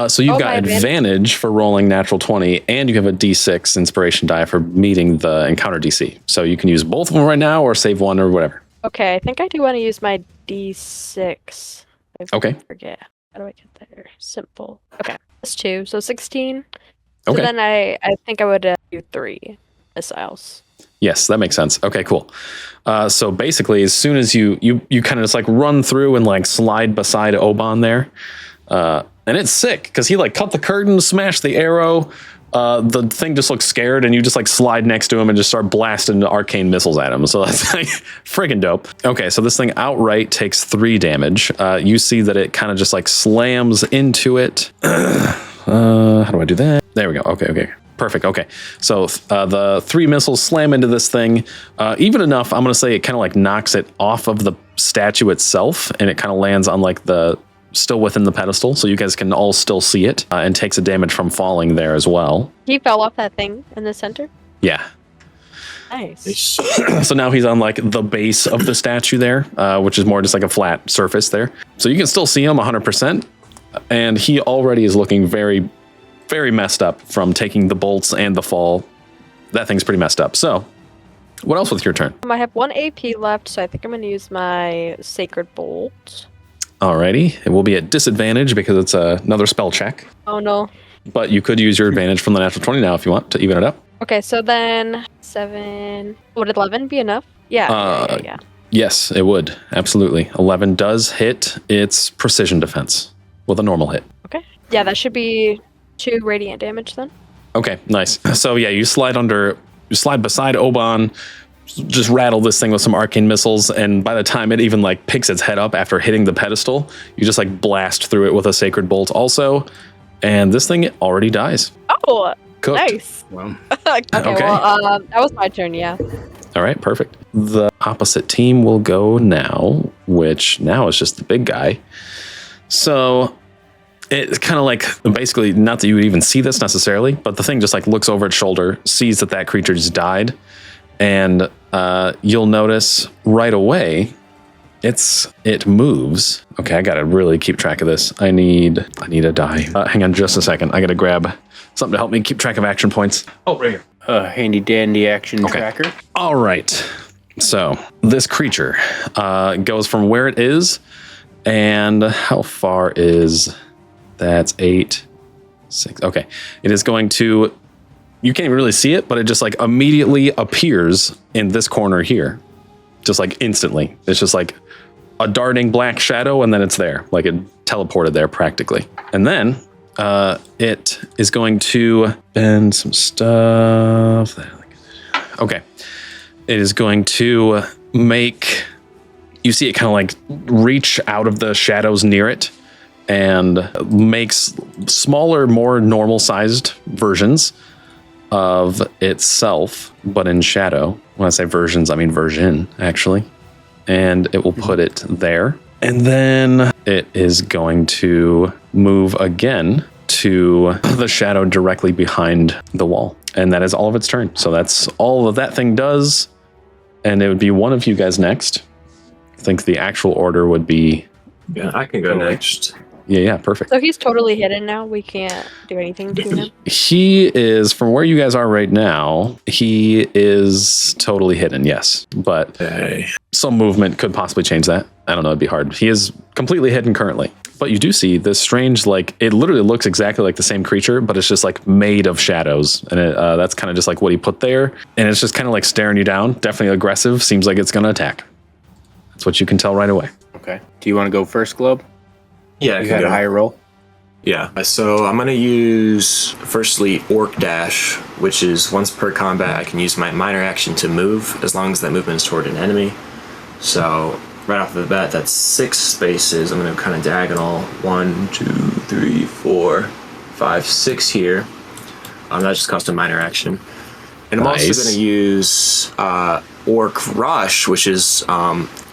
Speaker 1: So you've
Speaker 8: Oh,
Speaker 1: got
Speaker 8: my
Speaker 1: advantage for rolling natural 20, and you have a D6 inspiration die for meeting the encounter DC. So you can use both of them right now, or save one, or whatever.
Speaker 8: Okay, I think I do want to use my D6.
Speaker 1: Okay.
Speaker 8: Forget. How do I get there? Simple. Okay, that's 2, so 16.
Speaker 1: Okay.
Speaker 8: So then I think I would do 3 missiles.
Speaker 1: Yes, that makes sense. Okay, cool. So basically, as soon as you kind of just like run through and like slide beside Oban there, and it's sick because he like cut the curtain, smashed the arrow. The thing just looks scared, and you just like slide next to him and just start blasting arcane missiles at him. So that's like friggin' dope. Okay, so this thing outright takes 3 damage. You see that it kind of just like slams into it. How do I do that? There we go. Okay. Perfect. Okay. So the 3 missiles slam into this thing, even enough, I'm going to say it kind of like knocks it off of the statue itself, and it kind of lands on like still within the pedestal, so you guys can all still see it, and takes a damage from falling there as well.
Speaker 8: He fell off that thing in the center?
Speaker 1: Yeah.
Speaker 8: Nice.
Speaker 1: So now he's on like the base of the statue there, which is more just like a flat surface there. So you can still see him 100%, and he already is looking very, very messed up from taking the bolts and the fall. That thing's pretty messed up. So what else with your turn?
Speaker 8: I have 1 AP left, so I think I'm going to use my Sacred Bolt.
Speaker 1: Alrighty, it will be at disadvantage because it's another spell check.
Speaker 8: Oh no.
Speaker 1: But you could use your advantage from the natural 20 now if you want to even it up.
Speaker 8: Okay, so then 7. Would 11 be enough? Yeah.
Speaker 1: Yes, it would. Absolutely. 11 does hit its precision defense with a normal hit.
Speaker 8: Okay. Yeah, that should be 2 radiant damage then.
Speaker 1: Okay, nice. So yeah, you slide beside Oban, just rattle this thing with some arcane missiles, and by the time it even like picks its head up after hitting the pedestal, you just like blast through it with a sacred bolt also, and this thing already dies.
Speaker 8: Oh,
Speaker 1: Cooked.
Speaker 8: nice.
Speaker 4: Wow.
Speaker 8: Okay, well, that was my turn, yeah.
Speaker 1: All right, perfect. The opposite team will go now, which now is just the big guy. So it's kind of like, basically, not that you would even see this necessarily, but the thing just like looks over its shoulder, sees that creature just died, and you'll notice right away it moves. Okay, I gotta really keep track of this. I need a die. Hang on just a second. I gotta grab something to help me keep track of action points. Oh, right here.
Speaker 2: Handy dandy action tracker.
Speaker 1: All right. So this creature goes from where it is, and how far is that's 8, 6. Okay, it is going to. You can't even really see it, but it just like immediately appears in this corner here, just like instantly. It's just like a darting black shadow, and then it's there, like it teleported there practically. And then it is going to bend some stuff. Okay, it is going to make you see it kind of like reach out of the shadows near it and makes smaller, more normal-sized versions of itself, but in shadow. When I say versions, I mean version, actually. And it will put it there. And then it is going to move again to the shadow directly behind the wall. And that is all of its turn. So that's all that thing does. And it would be one of you guys next. I think the actual order would be...
Speaker 5: Yeah, I can go next.
Speaker 1: Yeah, perfect.
Speaker 8: So he's totally hidden now. We can't do anything to him.
Speaker 1: He is, from where you guys are right now, he is totally hidden, yes. But some movement could possibly change that. I don't know, it'd be hard. He is completely hidden currently. But you do see this strange, like, it literally looks exactly like the same creature, but it's just like made of shadows. And that's kind of just like what he put there. And it's just kind of like staring you down. Definitely aggressive. Seems like it's going to attack. That's what you can tell right away.
Speaker 2: Okay. Do you want to go first, Globe?
Speaker 5: Yeah,
Speaker 2: you had a higher roll.
Speaker 5: Yeah, so I'm going to use, firstly, Orc Dash, which is once per combat, I can use my minor action to move, as long as that movement is toward an enemy. So, right off the bat, that's 6 spaces. I'm going to kind of diagonal 1, 2, 3, 4, 5, 6 here. That just costs a minor action. And I'm also going to use Orc Rush, which is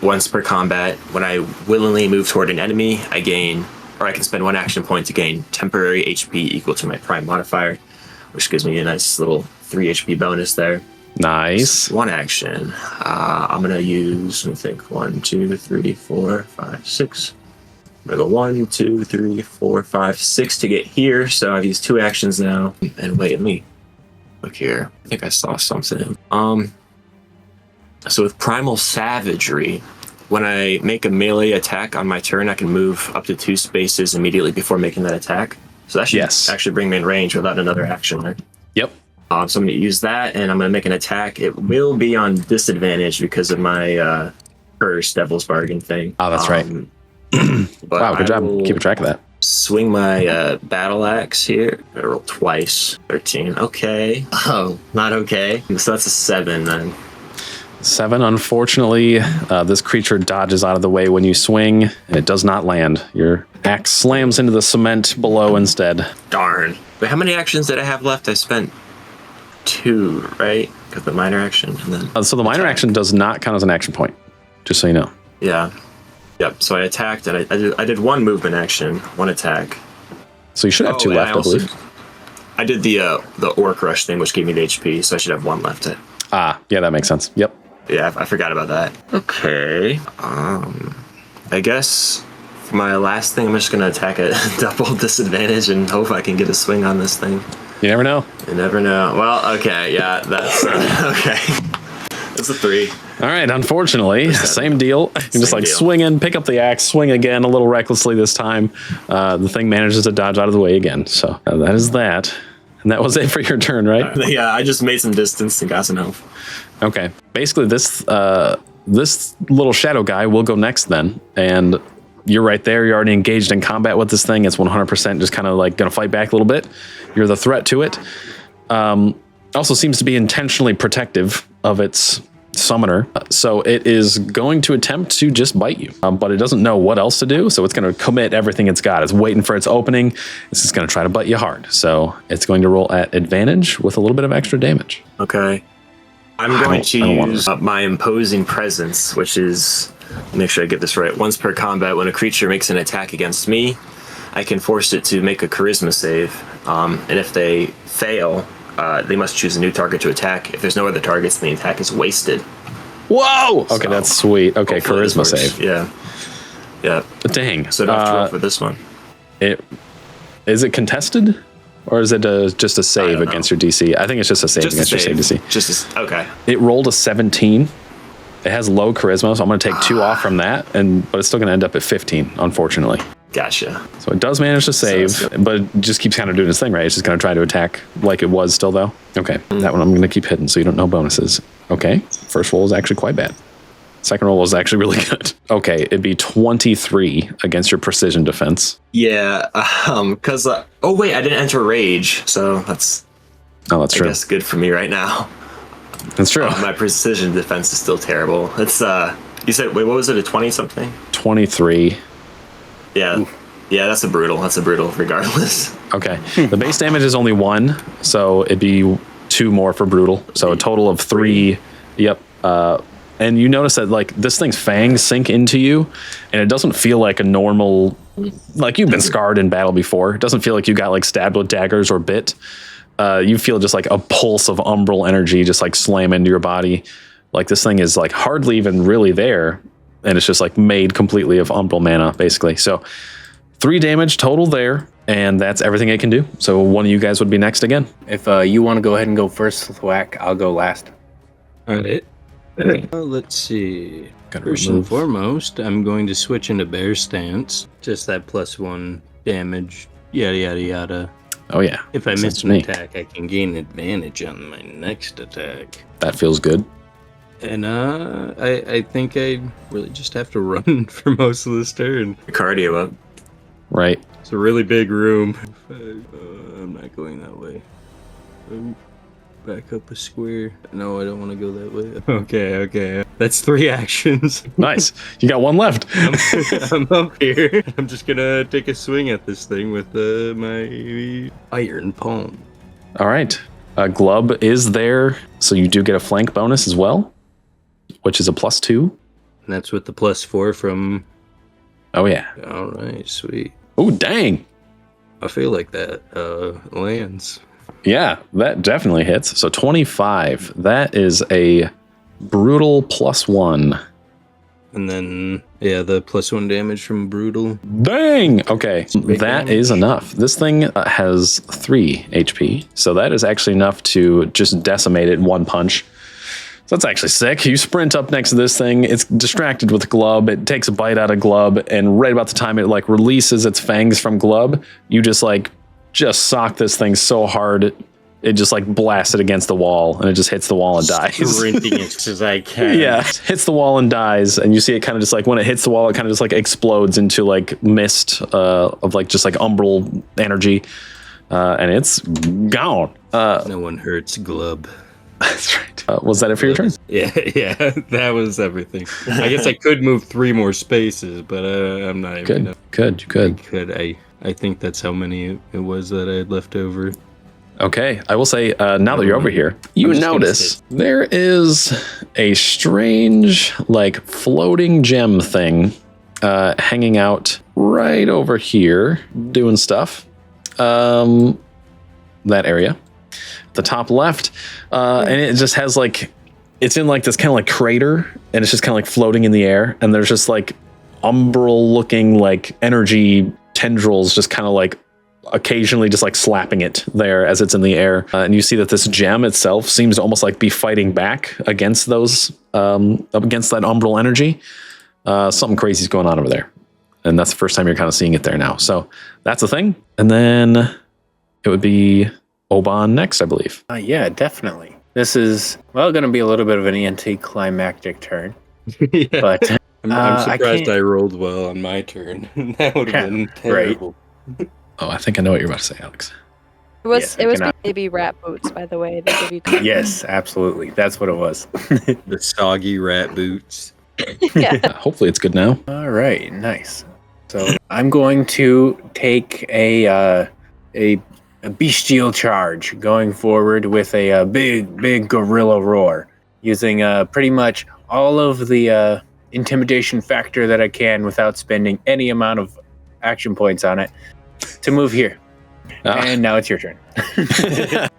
Speaker 5: once per combat. When I willingly move toward an enemy, I can spend 1 action point to gain temporary HP equal to my prime modifier, which gives me a nice little 3 HP bonus there.
Speaker 1: Nice.
Speaker 5: 1 action. I'm going to use, let me think, 1, 2, 3, 4, 5, 6. I'm going to go 1, 2, 3, 4, 5, 6 to get here. So I've used 2 actions now. And wait, let me look here. I think I saw something. So with Primal Savagery, when I make a melee attack on my turn, I can move up to 2 spaces immediately before making that attack. So that should actually bring me in range without another action there.
Speaker 1: Yep.
Speaker 5: So I'm going to use that, and I'm going to make an attack. It will be on disadvantage because of my Curse Devil's Bargain thing.
Speaker 1: Oh, that's right. Wow, good job keeping track of that.
Speaker 5: Swing my battle axe here. I roll twice. 13. Okay. Oh, not okay. So that's a 7 then.
Speaker 1: 7, unfortunately, this creature dodges out of the way when you swing, and it does not land. Your axe slams into the cement below instead.
Speaker 5: Darn. Wait, how many actions did I have left? I spent 2, right? Because the minor action and then...
Speaker 1: so the minor action does not count as an action point, just so you know.
Speaker 5: Yeah. Yep, so I attacked, and I did 1 movement action, 1 attack.
Speaker 1: So you should have 2 left, I believe.
Speaker 5: I did the Orc Rush thing, which gave me the HP, so I should have 1 left.
Speaker 1: Ah, yeah, that makes sense. Yep.
Speaker 5: Yeah, I forgot about that. Okay. I guess for my last thing, I'm just going to attack at double disadvantage and hope I can get a swing on this thing.
Speaker 1: You never know.
Speaker 5: You never know. Well, okay, yeah, that's okay. That's a 3.
Speaker 1: All right, unfortunately, same deal. You just like swing in, pick up the axe, swing again a little recklessly this time. The thing manages to dodge out of the way again. So that is that. And that was it for your turn, right?
Speaker 5: Yeah, I just made some distance and got some help.
Speaker 1: Okay. Basically, this little shadow guy will go next then. And you're right there. You're already engaged in combat with this thing. It's 100% just kind of like going to fight back a little bit. You're the threat to it. Also seems to be intentionally protective of its summoner. So it is going to attempt to just bite you. But it doesn't know what else to do. So it's going to commit everything it's got. It's waiting for its opening. It's just going to try to bite you hard. So it's going to roll at advantage with a little bit of extra damage.
Speaker 5: Okay. I'm going to use my imposing presence, which is, make sure I get this right. Once per combat, when a creature makes an attack against me, I can force it to make a charisma save. And if they fail, they must choose a new target to attack. If there's no other targets, then the attack is wasted.
Speaker 1: Whoa! Okay, that's sweet. Okay, charisma save.
Speaker 5: Yeah. Yeah.
Speaker 1: Dang.
Speaker 5: So I have to roll for this one.
Speaker 1: Is it contested? Or is it just a save against your DC? I think it's just a save against your save DC.
Speaker 5: Okay.
Speaker 1: It rolled a 17. It has low charisma, so I'm going to take 2 off from that, but it's still going to end up at 15, unfortunately.
Speaker 5: Gotcha.
Speaker 1: So it does manage to save, but it just keeps kind of doing its thing, right? It's just going to try to attack like it was still, though. Okay, that one I'm going to keep hidden so you don't know bonuses. Okay, first roll is actually quite bad. Second roll was actually really good. Okay, it'd be 23 against your precision defense.
Speaker 5: Yeah, because... oh, wait, I didn't enter rage, so that's...
Speaker 1: Oh, that's true.
Speaker 5: I guess good for me right now.
Speaker 1: That's true.
Speaker 5: My precision defense is still terrible. It's You said, wait, what was it? A 20 something?
Speaker 1: 23.
Speaker 5: Yeah. Oof. Yeah, that's a brutal. That's a brutal regardless.
Speaker 1: Okay. The base damage is only 1, so it'd be 2 more for brutal. So a total of 3. Yep. And you notice that like this thing's fangs sink into you, and it doesn't feel like a normal, like you've been scarred in battle before. It doesn't feel like you got like stabbed with daggers or bit. You feel just like a pulse of umbral energy just like slam into your body. Like this thing is like hardly even really there, and it's just like made completely of umbral mana basically. So 3 damage total there, and that's everything it can do. So one of you guys would be next again.
Speaker 2: If you want to go ahead and go first, Thwack, I'll go last.
Speaker 4: All right. Let's see. First and foremost, I'm going to switch into bear stance. Just that +1 damage. Yada yada yada.
Speaker 1: Oh yeah.
Speaker 4: If I miss an attack, I can gain advantage on my next attack.
Speaker 1: That feels good.
Speaker 4: And I think I really just have to run for most of this turn.
Speaker 5: Cardio up.
Speaker 1: Right.
Speaker 4: It's a really big room. I'm not going that way. Oh, back up a square. No, I don't want to go that way. Okay. That's 3 actions.
Speaker 1: Nice. You got 1 left.
Speaker 4: I'm up here. I'm just gonna take a swing at this thing with my iron palm.
Speaker 1: All right. Glub is there, so you do get a flank bonus as well, which is a +2.
Speaker 4: And that's with the +4 from...
Speaker 1: Oh, yeah.
Speaker 4: All right, sweet.
Speaker 1: Oh, dang.
Speaker 4: I feel like that lands.
Speaker 1: Yeah, that definitely hits. So 25. That is a brutal +1.
Speaker 4: And then, yeah, the +1 damage from brutal.
Speaker 1: Dang! Okay, that is enough. This thing has 3 HP, so that is actually enough to just decimate it in 1 punch. So that's actually sick. You sprint up next to this thing. It's distracted with Glub. It takes a bite out of Glub, and right about the time it like releases its fangs from Glub, you just sock this thing so hard it just like blasts it against the wall, and it just hits the wall and dies.
Speaker 4: Sprinting as I can.
Speaker 1: Yeah, hits the wall and dies, and you see it kind of just like when it hits the wall, it kind of just like explodes into like mist of like just like umbral energy, and it's gone.
Speaker 4: No one hurts Glub.
Speaker 1: That's right. Was that it for your turn?
Speaker 4: Yeah, that was everything. I guess I could move 3 more spaces, but I'm not even
Speaker 1: Good.
Speaker 4: I think that's how many it was that I had left over.
Speaker 1: Okay, I will say, now that you're over here, you notice there is a strange, like, floating gem thing hanging out right over here, doing stuff. That area. The top left, and it just has, like, it's in, like, this kind of, like, crater, and it's just kind of, like, floating in the air, and there's just, like, umbral-looking, like, energy tendrils just kind of, like, occasionally just like slapping it there as it's in the air, and you see that this gem itself seems to almost like be fighting back against those against that umbral energy. Something crazy is going on over there, and that's the first time you're kind of seeing it there now. So that's a thing. And then it would be Oban next, I believe.
Speaker 2: Yeah, definitely. This is going to be a little bit of an anticlimactic turn.
Speaker 4: Yeah.
Speaker 2: But
Speaker 4: I'm surprised I rolled well on my turn. That would have been terrible.
Speaker 2: Right.
Speaker 1: Oh, I think I know what you're about to say, Alex.
Speaker 8: It was baby rat boots, by the way. They give you
Speaker 2: Yes, absolutely. That's what it was.
Speaker 4: The soggy rat boots.
Speaker 8: Yeah.
Speaker 1: Hopefully it's good now.
Speaker 2: All right, nice. So I'm going to take a bestial charge, going forward with a big gorilla roar, using pretty much all of the intimidation factor that I can without spending any amount of action points on it to move here. And now it's your turn.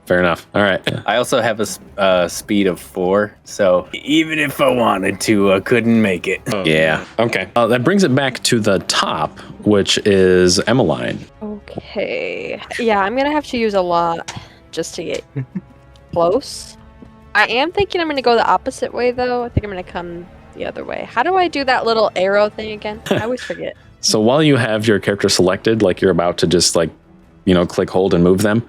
Speaker 1: Fair enough. All right.
Speaker 2: I also have a speed of 4, so even if I wanted to, I couldn't make it.
Speaker 1: Yeah. Okay. That brings it back to the top, which is Emmeline.
Speaker 8: Okay. Yeah, I'm gonna have to use a lot just to get close. I am thinking I'm gonna go the opposite way, though. I think I'm gonna come the other way. How do I do that little arrow thing again? I always forget.
Speaker 1: So while you have your character selected, like you're about to just like, click, hold, and move them,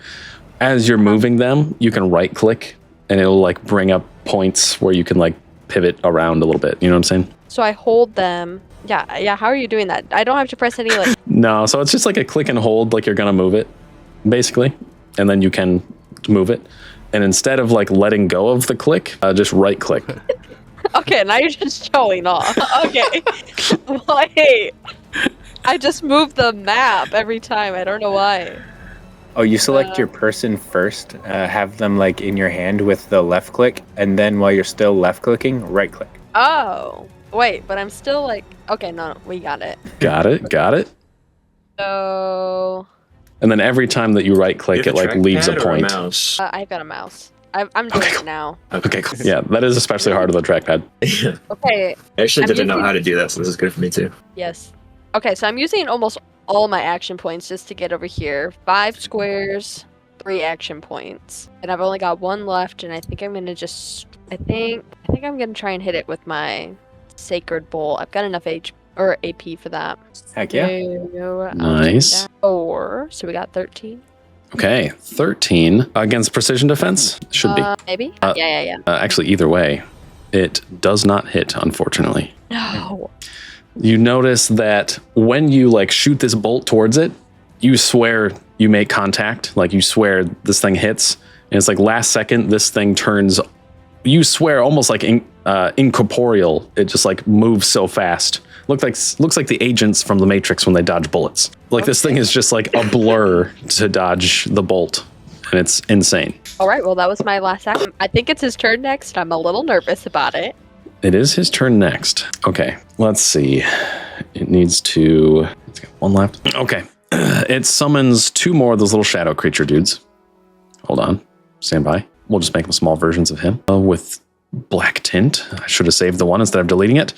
Speaker 1: as you're moving them, you can right click and it'll like bring up points where you can like pivot around a little bit. You know what I'm saying?
Speaker 8: So I hold them. Yeah. How are you doing that? I don't have to press any like.
Speaker 1: No, so it's just like a click and hold, like you're gonna move it, basically, and then you can move it. And instead of like letting go of the click, just right click.
Speaker 8: Okay, now you're just showing off. Okay. Wait. I just moved the map every time. I don't know why.
Speaker 2: Oh, you select your person first, have them like in your hand with the left click, and then while you're still left clicking, right click.
Speaker 8: Oh. Wait, but I'm still like... Okay, no, we got it.
Speaker 1: Got it.
Speaker 8: So...
Speaker 1: And then every time that you right click, it like leaves a point.
Speaker 5: Mouse?
Speaker 8: I've got a mouse. I'm doing it now.
Speaker 1: Okay, cool. Yeah, that is especially hard with a trackpad.
Speaker 8: Okay.
Speaker 5: I actually didn't know how to do that, so this is good for me too.
Speaker 8: Yes. Okay, so I'm using almost all my action points just to get over here. 5 squares, 3 action points. And I've only got 1 left, and I think I'm gonna just... I think I'm gonna try and hit it with my Sacred Bowl. I've got enough AP for that.
Speaker 2: Heck yeah.
Speaker 1: Nice.
Speaker 8: 4, so we got 13.
Speaker 1: Okay, 13 against precision defense? Should be.
Speaker 8: Maybe? Yeah.
Speaker 1: Actually, either way, it does not hit, unfortunately.
Speaker 8: No.
Speaker 1: You notice that when you like shoot this bolt towards it, you swear you make contact. Like you swear this thing hits. And it's like last second, this thing turns, you swear almost like incorporeal. It just like moves so fast. Looks like the agents from the Matrix when they dodge bullets. Like this thing is just like a blur to dodge the bolt. And it's insane.
Speaker 8: All right, well, that was my last action. I think it's his turn next. I'm a little nervous about it.
Speaker 1: It is his turn next. Okay, let's see. It needs to... It's got 1 left. Okay. It summons 2 more of those little shadow creature dudes. Hold on. Stand by. We'll just make them small versions of him with black tint. I should have saved the one instead of deleting it.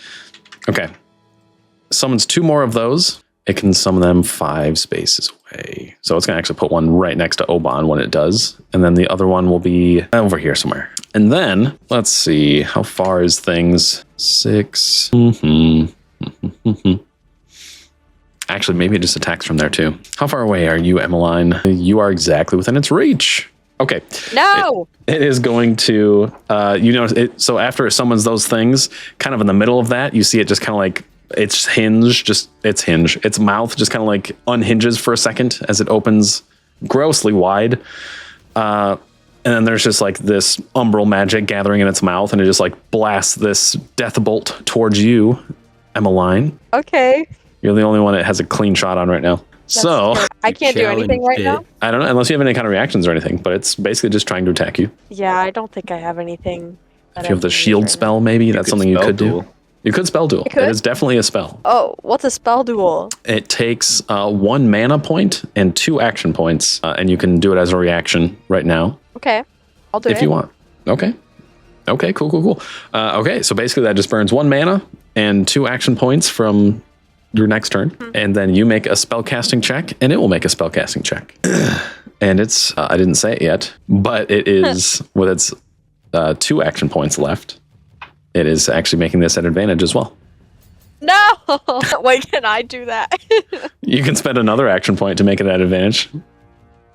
Speaker 1: Okay. Summons 2 more of those. It can summon them 5 spaces away. So it's going to actually put one right next to Oban when it does. And then the other one will be over here somewhere. And then, let's see, how far is things? 6. Actually, maybe it just attacks from there too. How far away are you, Emmeline? You are exactly within its reach. Okay.
Speaker 8: No!
Speaker 1: It is going to, so after it summons those things, kind of in the middle of that, you see it just kind of like, its mouth just kind of like unhinges for a second as it opens grossly wide. And then there's just like this umbral magic gathering in its mouth, and it just like blasts this death bolt towards you, Emmeline.
Speaker 8: Okay.
Speaker 1: You're the only one that has a clean shot on right now. So
Speaker 8: I can't do anything right now?
Speaker 1: I don't know, unless you have any kind of reactions or anything, but it's basically just trying to attack you.
Speaker 8: Yeah, I don't think I have anything.
Speaker 1: If you have the shield spell, maybe that's something you could do. You could spell duel. It is definitely a spell.
Speaker 8: Oh, what's a spell duel?
Speaker 1: It takes 1 mana point and 2 action points, and you can do it as a reaction right now.
Speaker 8: Okay, I'll do it.
Speaker 1: If you want. Okay, cool. Okay, so basically that just burns 1 mana and 2 action points from your next turn, and then you make a spellcasting check, and it will make a spellcasting check. And it's, I didn't say it yet, but it is, with its 2 action points left, it is actually making this at advantage as well.
Speaker 8: No! Wait, can I do that?
Speaker 1: You can spend another action point to make it at advantage.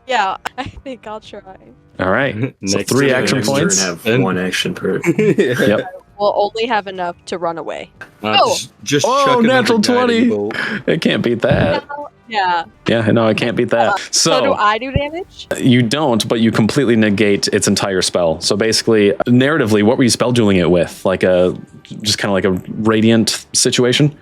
Speaker 8: Yeah, I think I'll try.
Speaker 1: All right. So 3 action points.
Speaker 5: Have 1 action per.
Speaker 1: Yep.
Speaker 8: We'll only have enough to run away.
Speaker 4: Just
Speaker 1: natural 20. It can't beat that.
Speaker 8: Yeah.
Speaker 1: Yeah, no, I can't beat that.
Speaker 8: So do I do damage?
Speaker 1: You don't, but you completely negate its entire spell. So basically, narratively, what were you spell dueling it with? Like just kind of like a radiant situation?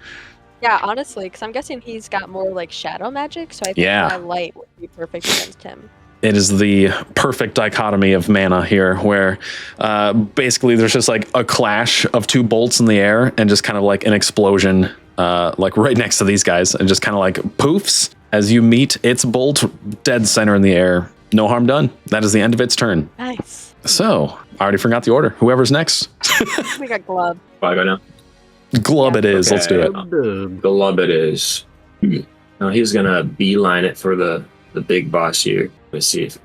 Speaker 8: Yeah, honestly, because I'm guessing he's got more like shadow magic, so I think my light would be perfect against him.
Speaker 1: It is the perfect dichotomy of mana here, where basically there's just like a clash of 2 bolts in the air and just kind of like an explosion like right next to these guys, and just kind of like poofs as you meet its bolt dead center in the air. No harm done. That is the end of its turn.
Speaker 8: Nice.
Speaker 1: So, I already forgot the order. Whoever's next.
Speaker 8: We got Glub.
Speaker 5: I go now?
Speaker 1: Glub it is. Okay. Let's do it.
Speaker 5: Glub it is. Now he's going to beeline it for the big boss here. Let's see if...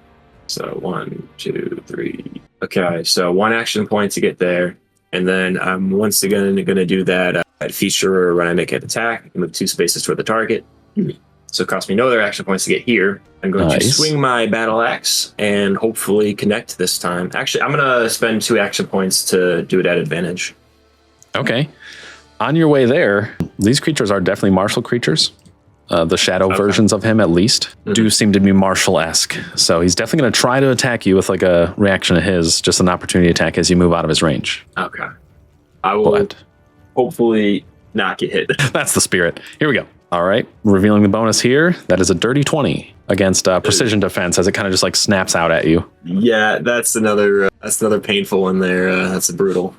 Speaker 5: So, 1, 2, 3... Okay, so 1 action point to get there. And then I'm once again going to do that feature when I make an attack. I can move 2 spaces toward the target. So it costs me no other action points to get here. I'm going to swing my battle axe and hopefully connect this time. Actually, I'm going to spend 2 action points to do it at advantage.
Speaker 1: Okay. On your way there, these creatures are definitely martial creatures. The shadow versions of him, at least, do seem to be martial-esque. So he's definitely going to try to attack you with like a reaction of his, just an opportunity attack as you move out of his range.
Speaker 5: Okay. I will hopefully not get hit.
Speaker 1: That's the spirit. Here we go. All right, revealing the bonus here. That is a dirty 20 against precision defense as it kind of just like snaps out at you.
Speaker 5: Yeah, that's another painful one there. That's a brutal.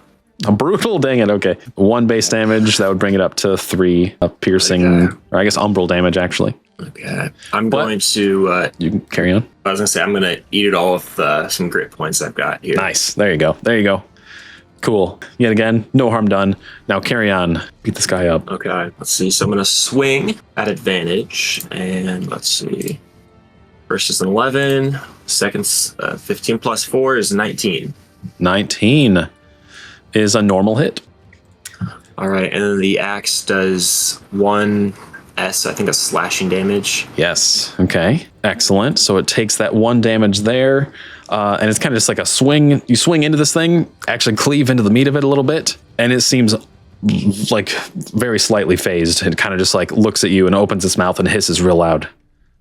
Speaker 1: A brutal, dang it. Okay, 1 base damage. That would bring it up to 3 piercing, or I guess umbral damage actually.
Speaker 5: Okay, I'm going to.
Speaker 1: You can carry on.
Speaker 5: I was gonna say I'm gonna eat it all with some grit points I've got here.
Speaker 1: Nice. There you go. There you go. Cool. Yet again, no harm done. Now carry on. Beat this guy up.
Speaker 5: Okay, let's see. So I'm going to swing at advantage. And let's see. First is an 11. Second's 15 plus 4 is 19.
Speaker 1: 19 is a normal hit.
Speaker 5: All right. And then the axe does 1 S, I think that's slashing damage.
Speaker 1: Yes. Okay. Excellent. So it takes that 1 damage there. And it's kind of just like a swing. You swing into this thing, actually cleave into the meat of it a little bit, and it seems like very slightly phased. It kind of just like looks at you and opens its mouth and hisses real loud.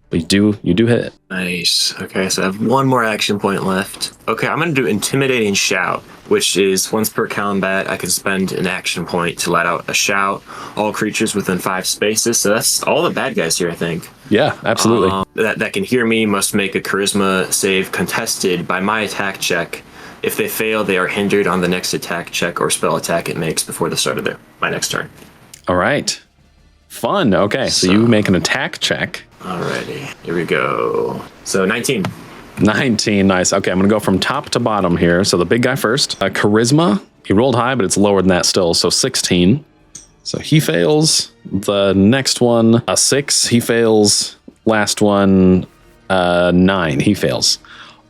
Speaker 1: But you do hit it.
Speaker 5: Nice. Okay, so I have 1 more action point left. Okay, I'm going to do Intimidating Shout, which is once per combat, I can spend an action point to let out a shout. All creatures within 5 spaces. So that's all the bad guys here, I think.
Speaker 1: Yeah, absolutely.
Speaker 5: That can hear me must make a charisma save contested by my attack check. If they fail, they are hindered on the next attack check or spell attack it makes before the start of my next turn.
Speaker 1: All right. Fun. Okay, so you make an attack check.
Speaker 5: Alrighty, here we go. So 19.
Speaker 1: 19, nice. Okay, I'm going to go from top to bottom here. So the big guy first. Charisma, he rolled high, but it's lower than that still. So 16. So he fails. The next one, a 6, he fails. Last one, 9, he fails.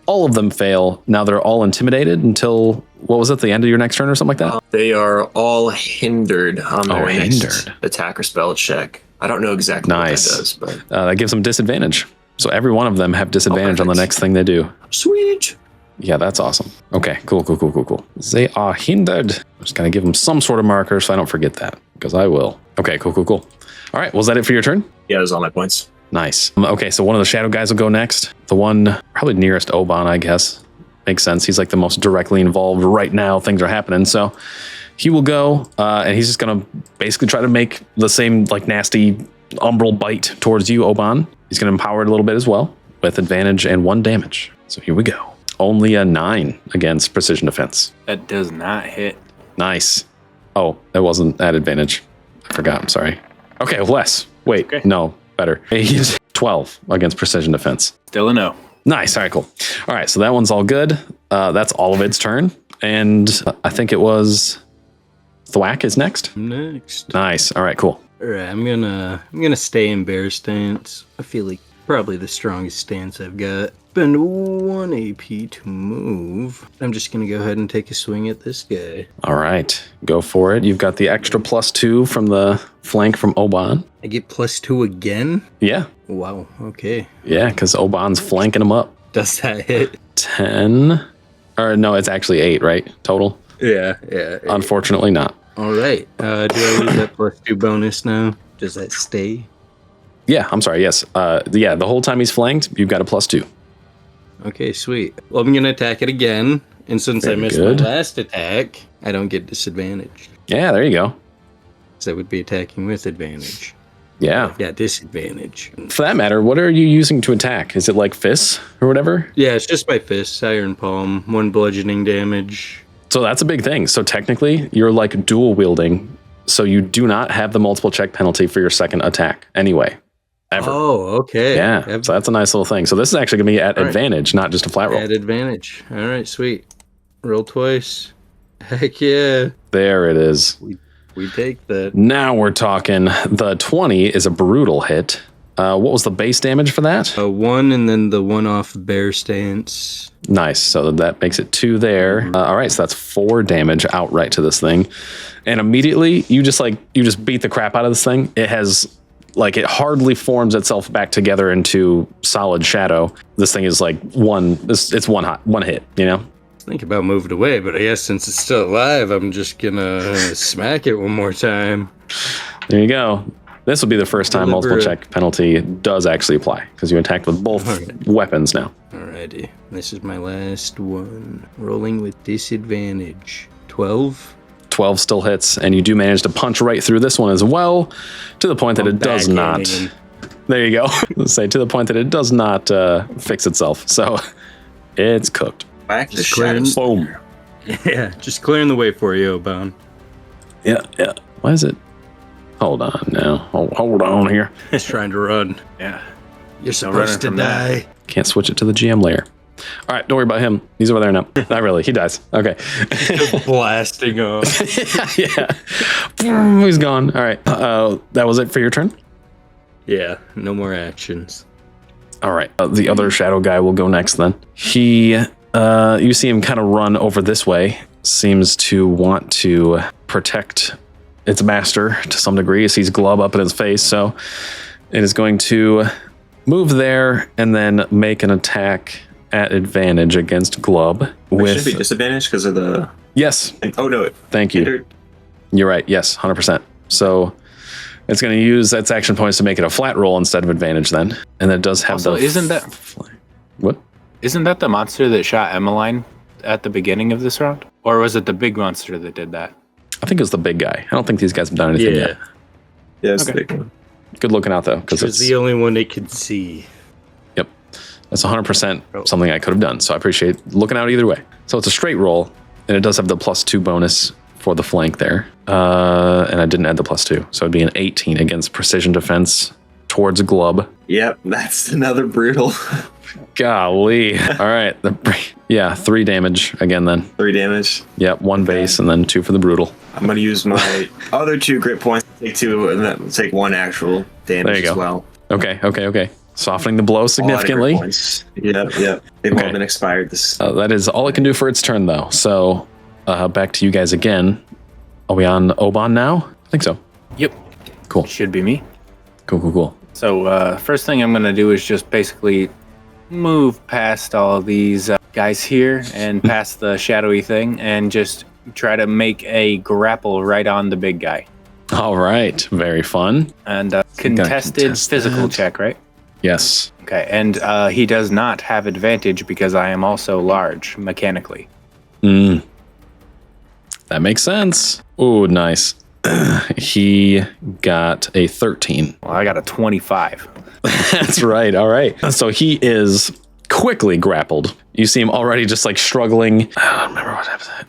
Speaker 1: All of them fail. Now they're all intimidated until, what was it, the end of your next turn or something like that?
Speaker 5: They are all hindered on their next attack or spell check. I don't know exactly what that does, but
Speaker 1: that gives them disadvantage. So every one of them have disadvantage on the next thing they do.
Speaker 5: Sweet.
Speaker 1: Yeah, that's awesome. Okay, cool. They are hindered. I'm just going to give them some sort of marker so I don't forget that, because I will. Okay, cool. All right, was that it for your turn?
Speaker 5: Yeah, those are all my points.
Speaker 1: Nice. Okay, so one of the shadow guys will go next. The one probably nearest Oban, I guess. Makes sense. He's like the most directly involved right now. Things are happening. So he will go, and he's just going to basically try to make the same like nasty umbral bite towards you, Oban. He's going to empower it a little bit as well with advantage and 1 damage. So here we go. Only a 9 against precision defense.
Speaker 2: That does not hit.
Speaker 1: Nice. Oh, that wasn't at advantage. I forgot. I'm sorry. Okay, less. Wait, okay. No, better. He's 12 against precision defense.
Speaker 2: Still a no.
Speaker 1: Nice. All right, cool. All right, so that one's all good. That's all of its turn. And I think it was Thwack is next.
Speaker 4: Next.
Speaker 1: Nice. All right, cool.
Speaker 4: All right, I'm gonna stay in bear stance. I feel like probably the strongest stance I've got. Spend 1 AP to move. I'm just gonna go ahead and take a swing at this guy.
Speaker 1: All right, go for it. You've got the extra +2 from the flank from Oban.
Speaker 4: I get +2 again?
Speaker 1: Yeah.
Speaker 4: Wow. Okay.
Speaker 1: Yeah, because Oban's flanking him up.
Speaker 4: Does that hit?
Speaker 1: 10. Or no, it's actually 8, right? Total?
Speaker 4: Yeah.
Speaker 1: 8. Unfortunately not.
Speaker 4: All right. Do I lose that +2 bonus now? Does that stay?
Speaker 1: Yeah, I'm sorry. Yes. Yeah, the whole time he's flanked, you've got a +2.
Speaker 4: Okay, sweet. Well, I'm going to attack it again. And since I missed my last attack, I don't get disadvantage.
Speaker 1: Yeah, there you go.
Speaker 4: So that would be attacking with advantage.
Speaker 1: Yeah.
Speaker 4: Yeah, disadvantage.
Speaker 1: For that matter, what are you using to attack? Is it like fists or whatever?
Speaker 4: Yeah, it's just my fists, iron palm, 1 bludgeoning damage.
Speaker 1: So that's a big thing. So technically, you're like dual wielding. So you do not have the multiple check penalty for your second attack anyway. Ever.
Speaker 4: Oh, okay.
Speaker 1: Yeah. So that's a nice little thing. So this is actually going to be at advantage, not just a flat roll.
Speaker 4: At advantage. All right, sweet. Roll twice. Heck yeah.
Speaker 1: There it is.
Speaker 4: We take that.
Speaker 1: Now we're talking. The 20 is a brutal hit. What was the base damage for that?
Speaker 4: 1 and then the 1 off bear stance.
Speaker 1: Nice. So that makes it 2 there. All right. So that's 4 damage outright to this thing. And immediately you just beat the crap out of this thing. It has it hardly forms itself back together into solid shadow. This thing is like it's one hit, you know?
Speaker 4: Think about moving away, but I guess since it's still alive, I'm just gonna smack it one more time.
Speaker 1: There you go. This will be the first time multiple check penalty does actually apply because you attacked with both weapons now.
Speaker 4: Alrighty. This is my last one. Rolling with disadvantage. 12.
Speaker 1: 12 still hits, and you do manage to punch right through this one as well, to the point that it does not. There you go. Let's say to the point that it does not fix itself. So it's cooked.
Speaker 5: Back to shadows.
Speaker 1: Boom.
Speaker 4: Yeah, just clearing the way for you, Oban.
Speaker 1: Yeah. Why is it? Hold on now. Hold on here.
Speaker 4: He's trying to run.
Speaker 2: Yeah.
Speaker 4: You're supposed to die.
Speaker 1: Can't switch it to the GM layer. All right, don't worry about him. He's over there now. Not really. He dies. Okay.
Speaker 4: Blasting off.
Speaker 1: Yeah. He's gone. All right. That was it for your turn?
Speaker 4: Yeah, no more actions.
Speaker 1: All right. The other shadow guy will go next then. He, you see him kind of run over this way. Seems to want to protect its master to some degree. It sees Glub up in its face, so it is going to move there and then make an attack at advantage against Glub.
Speaker 5: With should be disadvantage because of the...
Speaker 1: Yes.
Speaker 5: Oh, no.
Speaker 1: Thank you.
Speaker 5: Hindered.
Speaker 1: You're right. Yes, 100%. So it's going to use its action points to make it a flat roll instead of advantage then. And it does have
Speaker 2: also, isn't that...
Speaker 1: What?
Speaker 2: Isn't that the monster that shot Emmeline at the beginning of this round? Or was it the big monster that did that?
Speaker 1: I think it was the big guy. I don't think these guys have done anything yet.
Speaker 5: Yeah, it's the big one.
Speaker 1: Good looking out though, because
Speaker 4: it's the only one they could see.
Speaker 1: Yep, that's 100% something I could have done. So I appreciate looking out either way. So it's a straight roll, and it does have the +2 bonus for the flank there. And I didn't add the +2, so it'd be an 18 against precision defense towards Glub.
Speaker 5: Yep, that's another brutal.
Speaker 1: Golly. All right. 3 damage again then.
Speaker 5: 3 damage.
Speaker 1: Yep, 1 base and then 2 for the brutal.
Speaker 5: I'm going to use my other 2 grit points, take 2, and then take 1 actual damage as well.
Speaker 1: Okay. Softening the blow significantly.
Speaker 5: Yep. They've all been expired.
Speaker 1: That is all it can do for its turn though. So back to you guys again. Are we on Oban now? I think so.
Speaker 2: Yep.
Speaker 1: Cool.
Speaker 2: Should be me.
Speaker 1: Cool.
Speaker 2: So first thing I'm going to do is just basically move past all of these guys here and past the shadowy thing and just try to make a grapple right on the big guy.
Speaker 1: All right. Very fun.
Speaker 2: And contested physical check, right?
Speaker 1: Yes.
Speaker 2: Okay. And he does not have advantage because I am also large mechanically.
Speaker 1: That makes sense. Ooh, nice. He got a 13.
Speaker 2: Well, I got a 25.
Speaker 1: That's right. All right. So he is quickly grappled. You see him already just like struggling. I don't remember what happened.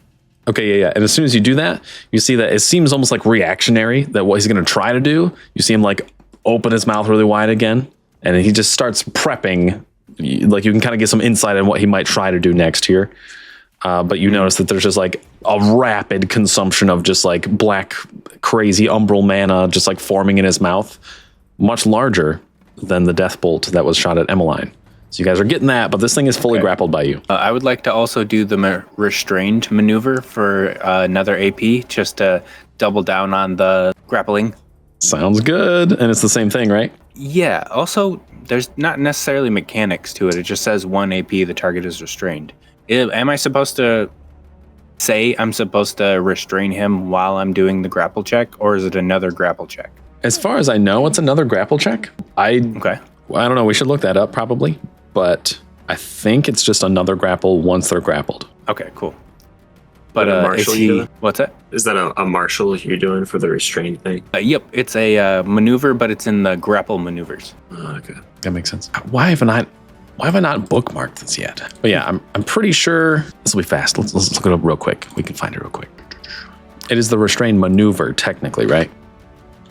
Speaker 1: Okay, yeah. And as soon as you do that, you see that it seems almost like reactionary that what he's going to try to do. You see him like open his mouth really wide again. And he just starts prepping. Like you can kind of get some insight on what he might try to do next here. But you notice that there's just like a rapid consumption of just like black, crazy umbral mana just like forming in his mouth. Much larger than the death bolt that was shot at Emmeline. So you guys are getting that, but this thing is fully grappled by you.
Speaker 2: I would like to also do the restrained maneuver for another AP, just to double down on the grappling.
Speaker 1: Sounds good. And it's the same thing, right?
Speaker 2: Yeah. Also, there's not necessarily mechanics to it. It just says 1 AP, the target is restrained. Am I supposed to say I'm supposed to restrain him while I'm doing the grapple check, or is it another grapple check?
Speaker 1: As far as I know, it's another grapple check. I don't know. We should look that up probably, but I think it's just another grapple once they're grappled.
Speaker 2: Okay, cool. But is he? What's that?
Speaker 5: Is that a martial you're doing for the restrained thing?
Speaker 2: Yep, it's a maneuver, but it's in the grapple maneuvers.
Speaker 5: Okay,
Speaker 1: that makes sense. Why have I not bookmarked this yet? But yeah, I'm pretty sure this will be fast. Let's look it up real quick. We can find it real quick. It is the restrained maneuver, technically, right?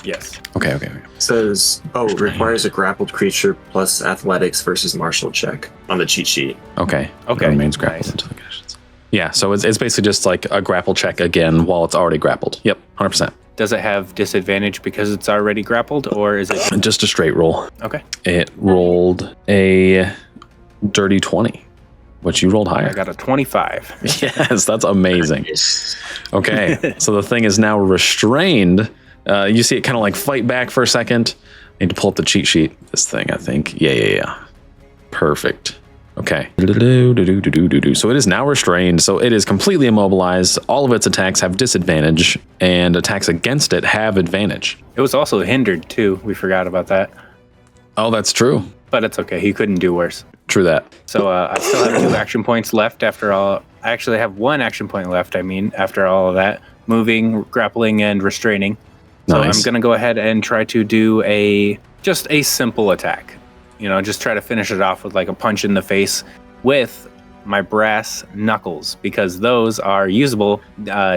Speaker 2: Yes.
Speaker 1: Okay.
Speaker 5: It says, requires a grappled creature plus athletics versus martial check on the cheat sheet.
Speaker 1: Okay. It remains grappled until the conditions. Yeah, so it's basically just like a grapple check again while it's already grappled. Yep, 100%.
Speaker 2: Does it have disadvantage because it's already grappled, or is it
Speaker 1: just a straight roll?
Speaker 2: Okay.
Speaker 1: It rolled a dirty 20, which you rolled higher.
Speaker 2: I got a 25.
Speaker 1: Yes, that's amazing. Okay, so the thing is now restrained. You see it kind of like fight back for a second. I need to pull up the cheat sheet. This thing, I think. Yeah. Perfect. Okay. So it is now restrained. So it is completely immobilized. All of its attacks have disadvantage, and attacks against it have advantage.
Speaker 2: It was also hindered too. We forgot about that.
Speaker 1: Oh, that's true.
Speaker 2: But it's okay. He couldn't do worse.
Speaker 1: True that.
Speaker 2: So I still have 2 action points left after all. I actually have 1 action point left, after all of that. moving, grappling, and restraining. So
Speaker 1: Nice.
Speaker 2: I'm going to go ahead and try to do just a simple attack. Just try to finish it off with like a punch in the face with my brass knuckles, because those are usable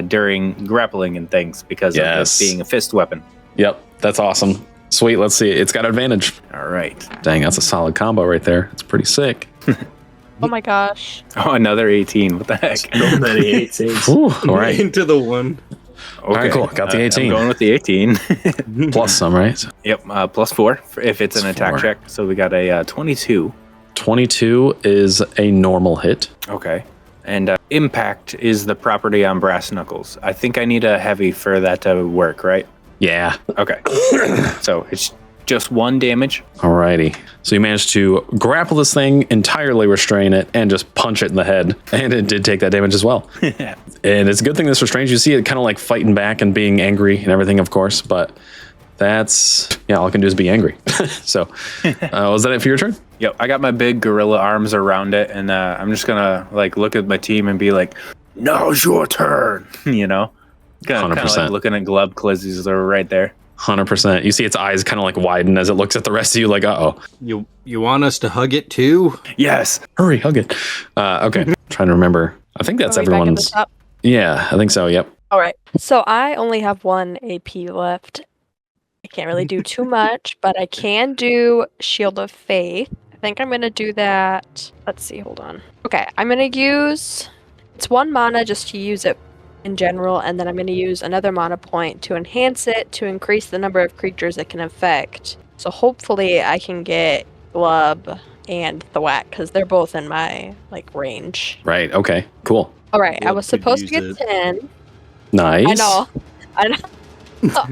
Speaker 2: during grappling and things because of it being a fist weapon.
Speaker 1: Yep, that's awesome. Sweet, let's see. It's got advantage.
Speaker 2: All right.
Speaker 1: Dang, that's a solid combo right there. It's pretty sick.
Speaker 8: Oh my gosh.
Speaker 2: Oh, another 18. What the heck?
Speaker 5: So many 18s.
Speaker 1: Ooh, all right.
Speaker 4: Into the one.
Speaker 2: Okay.
Speaker 1: All right, cool. Got the 18.
Speaker 2: I'm going with the 18.
Speaker 1: Plus some, right?
Speaker 2: Yep, plus 4 if it's an
Speaker 1: Plus
Speaker 2: attack
Speaker 1: 4.
Speaker 2: check. So we got a 22.
Speaker 1: 22 is a normal hit.
Speaker 2: Okay. And impact is the property on brass knuckles. I think I need a heavy for that to work, right?
Speaker 1: Yeah.
Speaker 2: Okay. So it's just 1 damage.
Speaker 1: Alrighty. So you managed to grapple this thing, entirely restrain it, and just punch it in the head. And it did take that damage as well. And it's a good thing this restrains. You see it kind of like fighting back and being angry and everything, of course. But that's, all I can do is be angry. So was that it for your turn?
Speaker 2: Yep. I got my big gorilla arms around it. And I'm just going to like look at my team and be like, now's your turn. Kind of
Speaker 1: 100%.
Speaker 2: like looking at glove because they're right there.
Speaker 1: 100%. You see its eyes kind of like widen as it looks at the rest of you like, uh-oh.
Speaker 4: You want us to hug it too?
Speaker 2: Yes.
Speaker 1: Hurry, hug it. Okay. Trying to remember. I think that's
Speaker 8: Are we back at the
Speaker 1: everyone's.
Speaker 8: top?
Speaker 1: Yeah, I think so. Yep.
Speaker 8: All right. So I only have 1 AP left. I can't really do too much, but I can do Shield of Faith. I think I'm going to do that. Let's see. Hold on. Okay. I'm going to use... It's 1 mana just to use it in general, and then I'm going to use another mana point to enhance it to increase the number of creatures it can affect. So hopefully I can get Glub and Thwack, because they're both in my range.
Speaker 1: Right. Okay. Cool.
Speaker 8: All right. I
Speaker 4: Glub
Speaker 8: was
Speaker 4: could
Speaker 8: supposed to
Speaker 4: use
Speaker 8: get
Speaker 4: it.
Speaker 8: 10.
Speaker 1: Nice.
Speaker 8: I know.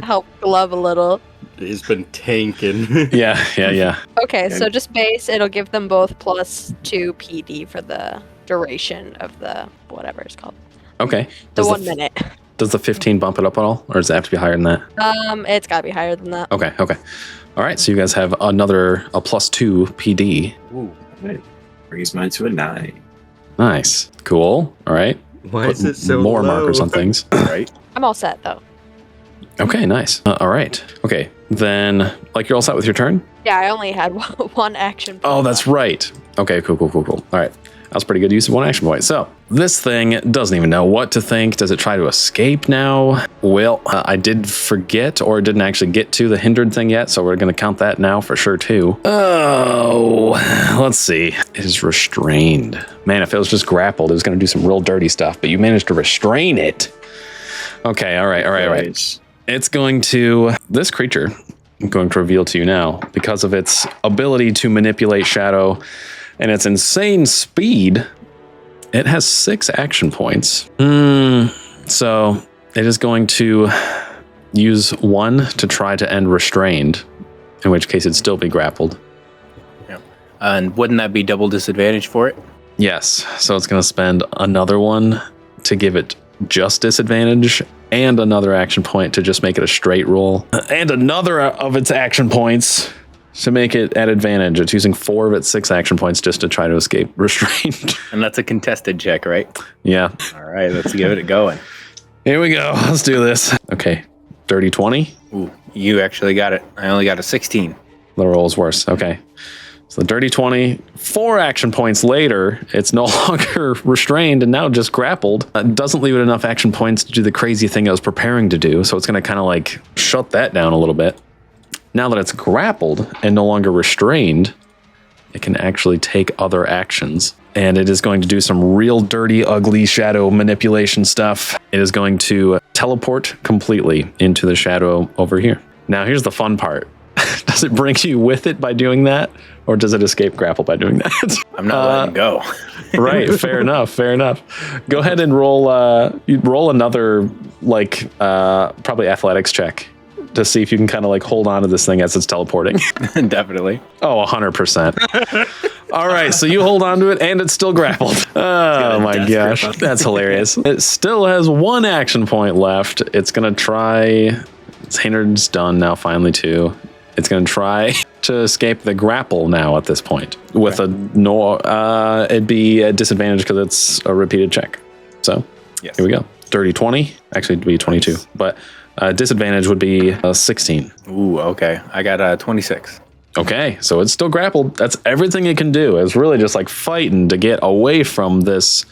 Speaker 8: Help Glove a little.
Speaker 4: It's been tanking.
Speaker 1: Yeah.
Speaker 8: Okay, so just base, it'll give them both plus 2 PD for the duration of the whatever it's called.
Speaker 1: Okay.
Speaker 8: The
Speaker 1: Does
Speaker 8: 1 minute.
Speaker 1: Does the 15 bump it up at all? Or does it have to be higher than that?
Speaker 8: It's gotta be higher than that.
Speaker 1: Okay. All right. So you guys have a plus 2 PD.
Speaker 5: Ooh, right. Brings mine to a 9.
Speaker 1: Nice. Cool. All right.
Speaker 4: Why
Speaker 1: Put
Speaker 4: is it so
Speaker 1: more
Speaker 4: low?
Speaker 1: markers on things.
Speaker 2: Right.
Speaker 8: I'm all set though.
Speaker 1: Okay. Nice. All right. Okay. Then, you're all set with your turn?
Speaker 8: Yeah, I only had one action point
Speaker 1: Oh, that's
Speaker 8: left.
Speaker 1: right. Okay. Cool. All right. That was pretty good use of 1 action point. So this thing doesn't even know what to think. Does it try to escape now? Well, I did forget or didn't actually get to the hindered thing yet, so we're going to count that now for sure too. Oh, let's see. It is restrained. Man, if it was just grappled, it was going to do some real dirty stuff, but you managed to restrain it. Okay, all right. It's going to... This creature, I'm going to reveal to you now, because of its ability to manipulate shadow and its insane speed, it has 6 action points. So it is going to use 1 to try to end restrained, in which case it'd still be grappled.
Speaker 2: Yeah. And wouldn't that be double disadvantage for it?
Speaker 1: Yes, so it's going to spend another 1 to give it just disadvantage, and another action point to just make it a straight roll, and another of its action points to make it at advantage. It's using 4 of its 6 action points just to try to escape restraint.
Speaker 2: And that's a contested check, right?
Speaker 1: Yeah.
Speaker 2: All right, let's give it a going.
Speaker 1: Here we go. Let's do this. Okay. Dirty 20.
Speaker 2: Ooh, you actually got it. I only got a 16.
Speaker 1: The roll's worse. Okay. So the dirty 20, 4 action points later, it's no longer restrained and now just grappled. It doesn't leave it enough action points to do the crazy thing I was preparing to do. So it's going to kind of shut that down a little bit. Now that it's grappled and no longer restrained, it can actually take other actions. And it is going to do some real dirty, ugly shadow manipulation stuff. It is going to teleport completely into the shadow over here. Now, here's the fun part. Does it bring you with it by doing that? Or does it escape grapple by doing that?
Speaker 2: I'm not letting go.
Speaker 1: Right, fair enough. Go ahead and roll another, probably athletics check to see if you can kind of hold on to this thing as it's teleporting.
Speaker 2: Definitely.
Speaker 1: Oh, 100%. All right, so you hold on to it and it's still grappled. Oh my gosh, that's hilarious. It still has 1 action point left. It's going to try... Its hindered's done now, finally, too. It's going to try to escape the grapple now at this point. With it'd be a disadvantage because it's a repeated check. So,
Speaker 2: yes.
Speaker 1: Here we go. dirty 20. Actually, it'd be 22. But disadvantage would be 16.
Speaker 2: Ooh, okay. I got 26.
Speaker 1: Okay, so it's still grappled. That's everything it can do. It's really just like fighting to get away from this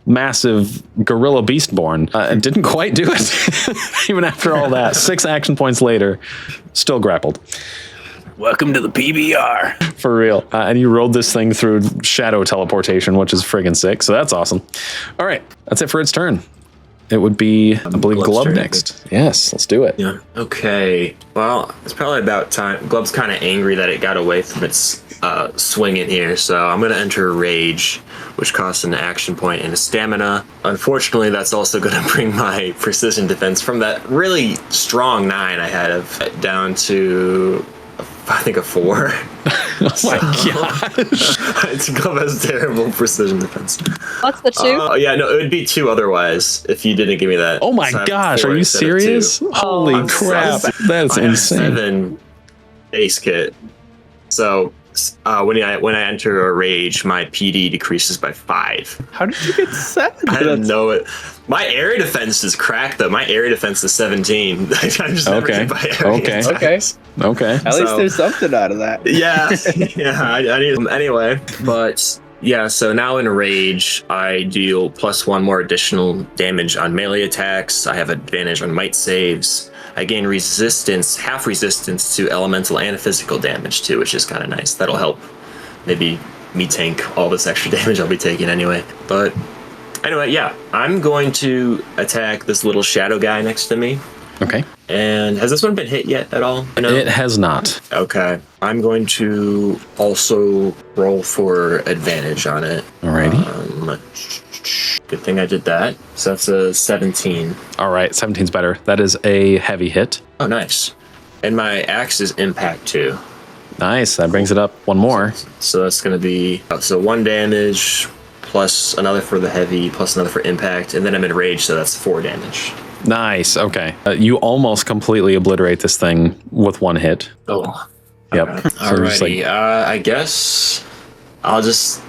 Speaker 1: massive gorilla beastborn. It didn't quite do it. Even after all that, 6 action points later, still grappled.
Speaker 2: Welcome to the PBR.
Speaker 1: For real. And you rode this thing through shadow teleportation, which is friggin' sick. So that's awesome. All right, that's it for its turn. It would be, I believe, Glub next. Yes, let's do it.
Speaker 5: Yeah. Okay. Well, it's probably about time. Glub's kind of angry that it got away from its swing in here, so I'm going to enter Rage, which costs an action point and a stamina. Unfortunately, that's also going to bring my precision defense from that really strong 9 I had of down to, I think, a 4.
Speaker 1: Oh my gosh.
Speaker 5: Glub has terrible precision defense.
Speaker 8: What's the 2?
Speaker 5: Yeah, no, it would be 2 otherwise if you didn't give me that.
Speaker 1: Oh my gosh, are you serious? Holy crap. That's insane.
Speaker 5: 7 base kit. So when I enter a rage, my PD decreases by 5.
Speaker 2: How did you get 7?
Speaker 5: I don't know it. My area defense is cracked though. My area defense is 17. I just never get by area attacks.
Speaker 1: Okay.
Speaker 2: At least there's something out of that.
Speaker 5: Yeah. Yeah. I need them anyway. But yeah, so now in Rage, I deal +1 more additional damage on melee attacks. I have advantage on might saves. I gain resistance, half resistance to elemental and physical damage too, which is kind of nice. That'll help maybe me tank all this extra damage I'll be taking anyway. But anyway, yeah, I'm going to attack this little shadow guy next to me.
Speaker 1: Okay.
Speaker 5: And has this one been hit yet at all?
Speaker 1: It has not.
Speaker 5: Okay. I'm going to also roll for advantage on it.
Speaker 1: Alrighty.
Speaker 5: Good thing I did that. So that's a 17.
Speaker 1: All right, 17's better. That is a heavy hit.
Speaker 5: Oh, nice. And my axe is impact too.
Speaker 1: Nice. That brings it up 1 more.
Speaker 5: So that's going to be 1 damage plus another for the heavy plus another for impact, and then I'm in rage, so that's 4 damage.
Speaker 1: Nice. Okay. You almost completely obliterate this thing with 1 hit.
Speaker 5: Oh.
Speaker 1: Yep.
Speaker 5: Okay.
Speaker 1: So
Speaker 5: Alrighty. I guess I'll just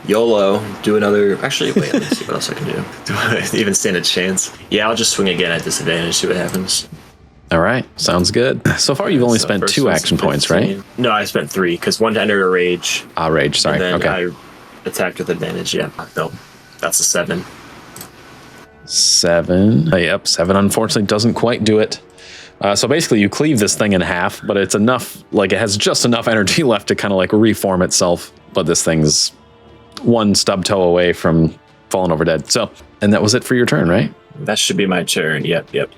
Speaker 5: YOLO, do another. Actually, wait, let me see what else I can do. Do I even stand a chance? Yeah, I'll just swing again at disadvantage, see what happens.
Speaker 1: All right, sounds good. So far, you've only spent 2 action points, right?
Speaker 5: No, I spent 3, because 1 to enter a rage.
Speaker 1: Rage, sorry.
Speaker 5: And then
Speaker 1: okay.
Speaker 5: I attacked with advantage, yeah. No, that's a 7.
Speaker 1: 7. Yep, 7 unfortunately doesn't quite do it. So basically, you cleave this thing in half, but it's enough, like it has just enough energy left to kind of like reform itself. But this thing's 1 stub toe away from falling over dead. So, and that was it for your turn, right?
Speaker 5: That should be my turn. Yep.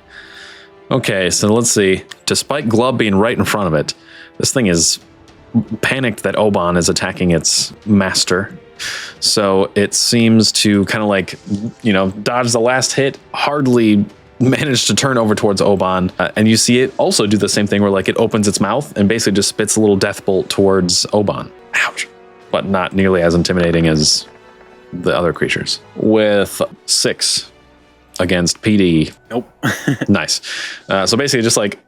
Speaker 1: Okay, so let's see. Despite Glub being right in front of it, this thing is panicked that Oban is attacking its master. So it seems to kind of like, dodge the last hit, hardly managed to turn over towards Oban. And you see it also do the same thing where like it opens its mouth and basically just spits a little death bolt towards Oban. Ouch. But not nearly as intimidating as the other creatures. With 6 against PD.
Speaker 2: Nope.
Speaker 1: Nice. So basically just like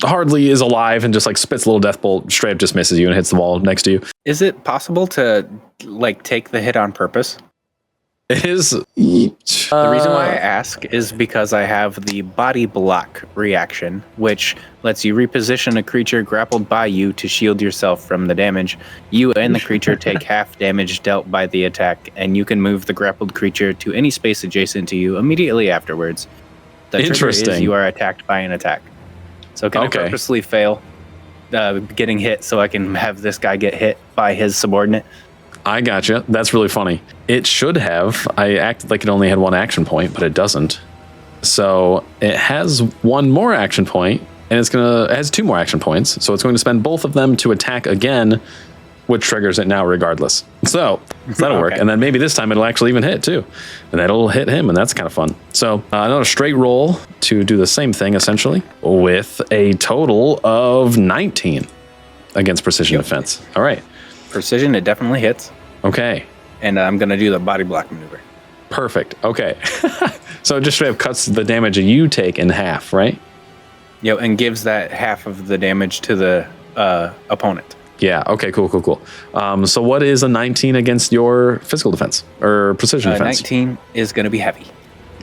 Speaker 1: hardly is alive and just like spits a little death bolt, straight up just misses you and hits the wall next to you.
Speaker 2: Is it possible to like take the hit on purpose?
Speaker 1: It is.
Speaker 2: The reason why I ask is because I have the body block reaction, which lets you reposition a creature grappled by you to shield yourself from the damage. You and the creature take half damage dealt by the attack, and you can move the grappled creature to any space adjacent to you immediately afterwards. The trigger is you are attacked by an attack. So can I purposely fail getting hit so I can have this guy get hit by his subordinate?
Speaker 1: I gotcha. That's really funny. It should have. I acted like it only had 1 action point, but it doesn't. So it has 1 more action point, and it has 2 more action points. So it's going to spend both of them to attack again, which triggers it now regardless. So that'll work. And then maybe this time it'll actually even hit too. And that'll hit him, and that's kind of fun. So another straight roll to do the same thing, essentially, with a total of 19 against precision defense. All right.
Speaker 2: Precision, it definitely hits.
Speaker 1: Okay.
Speaker 2: And I'm going to do the body block maneuver.
Speaker 1: Perfect. Okay. So it just straight up cuts the damage you take in half, right?
Speaker 2: Yep, and gives that half of the damage to the opponent.
Speaker 1: Yeah. Okay. Cool. So what is a 19 against your physical defense or precision defense?
Speaker 2: 19 is going to be heavy.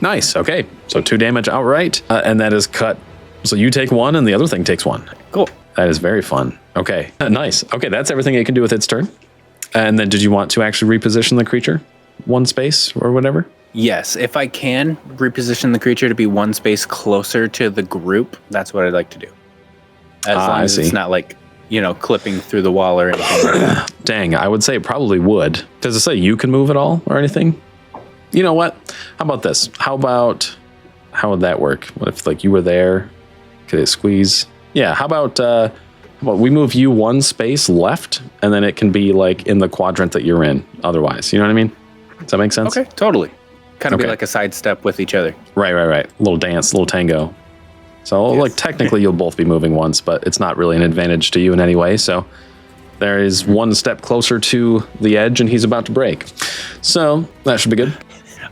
Speaker 1: Nice. Okay. So 2 damage outright. And that is cut. So you take 1 and the other thing takes 1.
Speaker 2: Cool.
Speaker 1: That is very fun. Okay. Nice. Okay. That's everything it can do with its turn. And then did you want to actually reposition the creature 1 space or whatever?
Speaker 2: Yes. If I can reposition the creature to be 1 space closer to the group, that's what I'd like to do. As long as it's not like, clipping through the wall or anything like that.
Speaker 1: Dang, I would say it probably would. Does it say you can move at all or anything? You know what? How about this? How would that work? What if like you were there? Could it squeeze? Yeah, how about we move you 1 space left and then it can be like in the quadrant that you're in otherwise. You know what I mean? Does that make sense?
Speaker 2: Okay, totally. Kind of be like a sidestep with each other.
Speaker 1: Right. Little dance, little tango. So like technically you'll both be moving once, but it's not really an advantage to you in any way. So there is 1 step closer to the edge and he's about to break. So that should be good.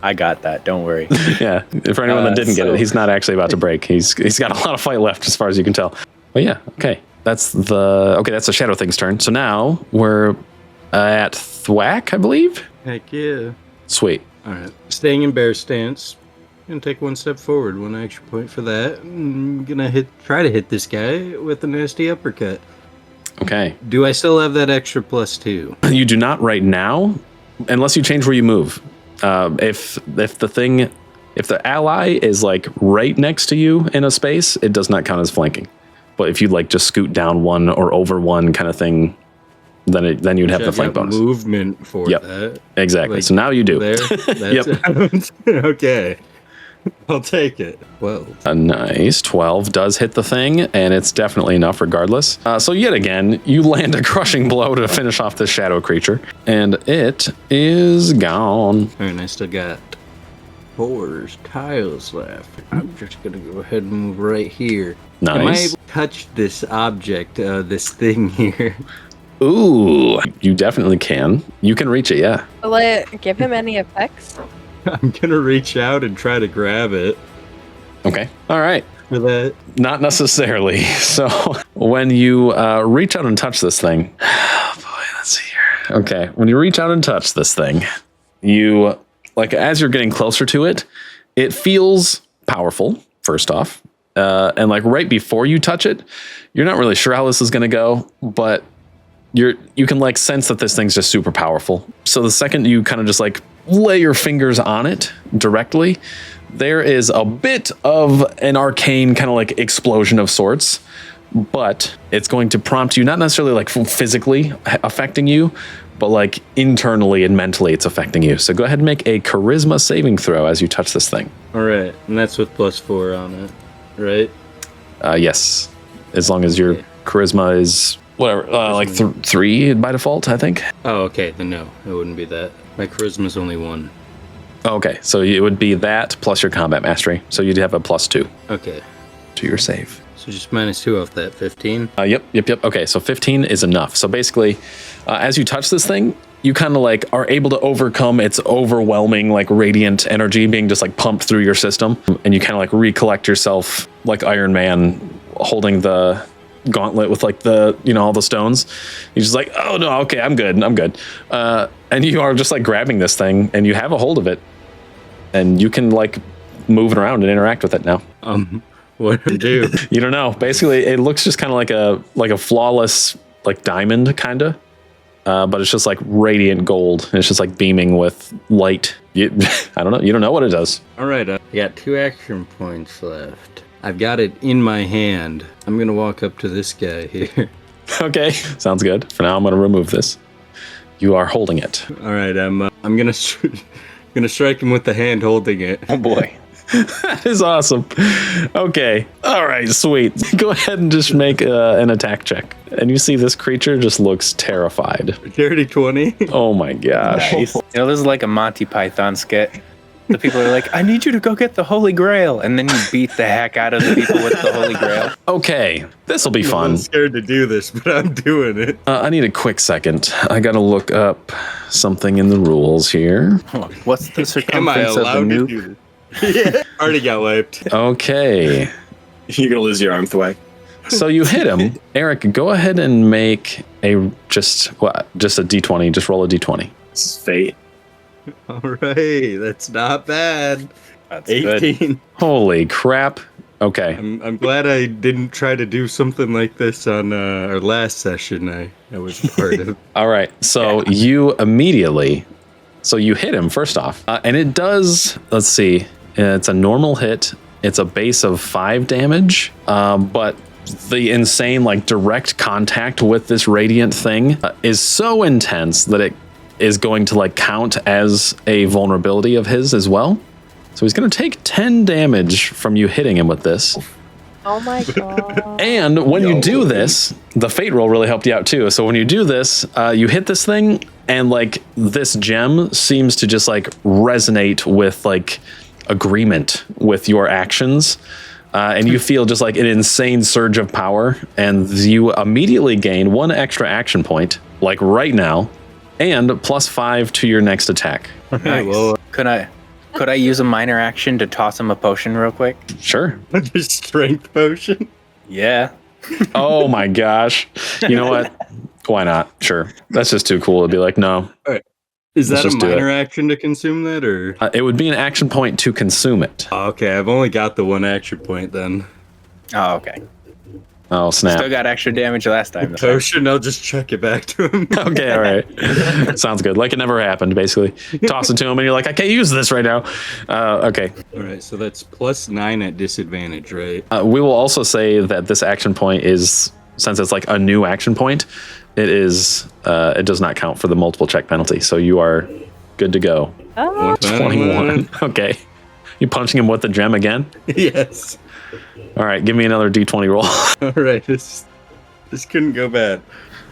Speaker 2: I got that. Don't worry.
Speaker 1: Yeah. For anyone that didn't get it, he's not actually about to break. He's got a lot of fight left as far as you can tell. But yeah. Okay. That's the Shadow Thing's turn. So now we're at Thwack, I believe.
Speaker 4: Heck yeah.
Speaker 1: Sweet.
Speaker 4: All right. Staying in bear stance. Gonna take 1 step forward, 1 extra point for that. I'm gonna try to hit this guy with a nasty uppercut.
Speaker 1: Okay.
Speaker 4: Do I still have that extra +2?
Speaker 1: You do not right now, unless you change where you move. If the ally is like right next to you in a space, it does not count as flanking. But if you like just scoot down 1 or over 1 kind of thing, then you'd have the flank bonus.
Speaker 4: Movement for that.
Speaker 1: Exactly.
Speaker 4: Like,
Speaker 1: so now you do.
Speaker 4: There. That's okay. I'll take it. 12.
Speaker 1: A nice 12 does hit the thing, and it's definitely enough regardless. So yet again, you land a crushing blow to finish off this shadow creature, and it is gone.
Speaker 4: And I still got 4 tiles left. I'm just going to go ahead and move right here.
Speaker 1: Nice.
Speaker 4: Am I able to touch this object, this thing here?
Speaker 1: Ooh, you definitely can. You can reach it, yeah.
Speaker 8: Will it give him any effects?
Speaker 4: I'm going to reach out and try to grab it.
Speaker 1: Okay. All right.
Speaker 4: For that.
Speaker 1: Not necessarily. So when you reach out and touch this thing, oh boy, let's see here. Okay. When you reach out and touch this thing, you, like, as you're getting closer to it, it feels powerful, first off. And like right before you touch it, you're not really sure how this is going to go, but you can like sense that this thing's just super powerful. So the second you kind of just like lay your fingers on it directly, there is a bit of an arcane kind of like explosion of sorts, but it's going to prompt you, not necessarily like physically affecting you, but like internally and mentally it's affecting you. So go ahead and make a charisma saving throw as you touch this thing.
Speaker 4: All right. And that's with +4 on it, right?
Speaker 1: Yes. As long as your charisma is whatever, like 3 by default, I think.
Speaker 4: Oh, okay. Then no, it wouldn't be that. My charisma's only 1.
Speaker 1: Okay, so it would be that plus your combat mastery. So you'd have a +2.
Speaker 4: Okay.
Speaker 1: To your save.
Speaker 4: So just -2 off that 15.
Speaker 1: Yep. Okay, so 15 is enough. So basically, as you touch this thing, you kind of like are able to overcome its overwhelming like radiant energy being just like pumped through your system, and you kind of like recollect yourself like Iron Man holding the gauntlet with like the, all the stones. He's just like, oh no, okay, I'm good. And you are just like grabbing this thing and you have a hold of it and you can like move it around and interact with it now.
Speaker 4: What do you do?
Speaker 1: You don't know. Basically it looks just kind of like a flawless like diamond kind of, but it's just like radiant gold and it's just like beaming with light. I don't know. You don't know what it does.
Speaker 4: All right. I got 2 action points left. I've got it in my hand. I'm going to walk up to this guy here.
Speaker 1: Okay, sounds good. For now, I'm going to remove this. You are holding it.
Speaker 4: All right, I'm going to strike him with the hand holding it.
Speaker 1: Oh boy. That is awesome. Okay. All right, sweet. Go ahead and just make an attack check. And you see this creature just looks terrified.
Speaker 4: Dirty 20.
Speaker 1: Oh my gosh.
Speaker 2: Nice. This is like a Monty Python skit. The people are like, I need you to go get the Holy Grail. And then you beat the heck out of the people with the Holy Grail.
Speaker 1: Okay, this will be fun.
Speaker 4: I'm scared to do this, but I'm doing it.
Speaker 1: I need a quick second. I got to look up something in the rules here.
Speaker 2: What's the circumference of the nuke?
Speaker 4: Yeah, already got wiped.
Speaker 1: Okay.
Speaker 5: You're going to lose your arm, Thwack.
Speaker 1: So you hit him. Eric, go ahead and make just a D20. Just roll a D20.
Speaker 5: This is fate.
Speaker 4: All right, that's not bad.
Speaker 2: That's
Speaker 4: 18.
Speaker 2: good.
Speaker 1: Holy crap. Okay.
Speaker 4: I'm glad I didn't try to do something like this on our last session I was part of.
Speaker 1: All right. So you immediately, you hit him first off. And it does, let's see, it's a normal hit. It's a base of 5 damage. But the insane, like, direct contact with this radiant thing is so intense that it is going to, like, count as a vulnerability of his as well. So he's going to take 10 damage from you hitting him with this.
Speaker 8: Oh my god.
Speaker 1: And when you do this, the fate roll really helped you out too. So when you do this, you hit this thing, and like this gem seems to just like resonate with like agreement with your actions. And you feel just like an insane surge of power, and you immediately gain 1 extra action point, like right now, and +5 to your next attack.
Speaker 2: Nice. Well, could I use a minor action to toss him a potion real quick?
Speaker 1: Sure.
Speaker 4: A strength potion?
Speaker 2: Yeah.
Speaker 1: Oh my gosh. You know what? Why not? Sure. That's just too cool to be like, no.
Speaker 4: All right. Is that a minor action to consume that, or?
Speaker 1: It would be an action point to consume it.
Speaker 4: Oh, okay, I've only got the 1 action point then.
Speaker 2: Oh, okay.
Speaker 1: Oh, snap.
Speaker 2: Still got extra damage last time.
Speaker 4: Potion, I'll just chuck it back to him.
Speaker 1: Okay, all right. Sounds good. Like it never happened, basically. Toss it to him, and you're like, I can't use this right now. Okay.
Speaker 4: All right, so that's +9 at disadvantage, right?
Speaker 1: We will also say that this action point is, since it's like a new action point, it does not count for the multiple check penalty. So you are good to go.
Speaker 8: Oh.
Speaker 1: 21. Okay. You punching him with the gem again?
Speaker 4: Yes.
Speaker 1: All right, give me another D20 roll.
Speaker 4: All right, this couldn't go bad.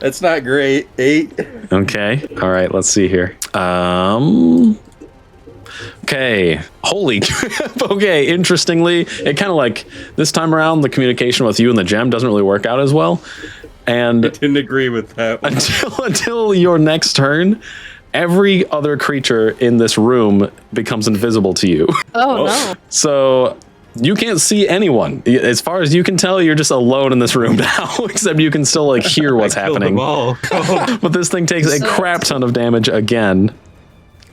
Speaker 4: That's not great. 8.
Speaker 1: Okay. All right, let's see here. Okay. Holy crap. Okay, interestingly, it kind of like this time around the communication with you and the gem doesn't really work out as well. And
Speaker 4: I didn't agree with that one.
Speaker 1: Until your next turn, every other creature in this room becomes invisible to you.
Speaker 8: Oh no.
Speaker 1: So you can't see anyone. As far as you can tell, you're just alone in this room now, except you can still like hear what's happening.
Speaker 4: Them all.
Speaker 1: But this thing takes a crap ton of damage again,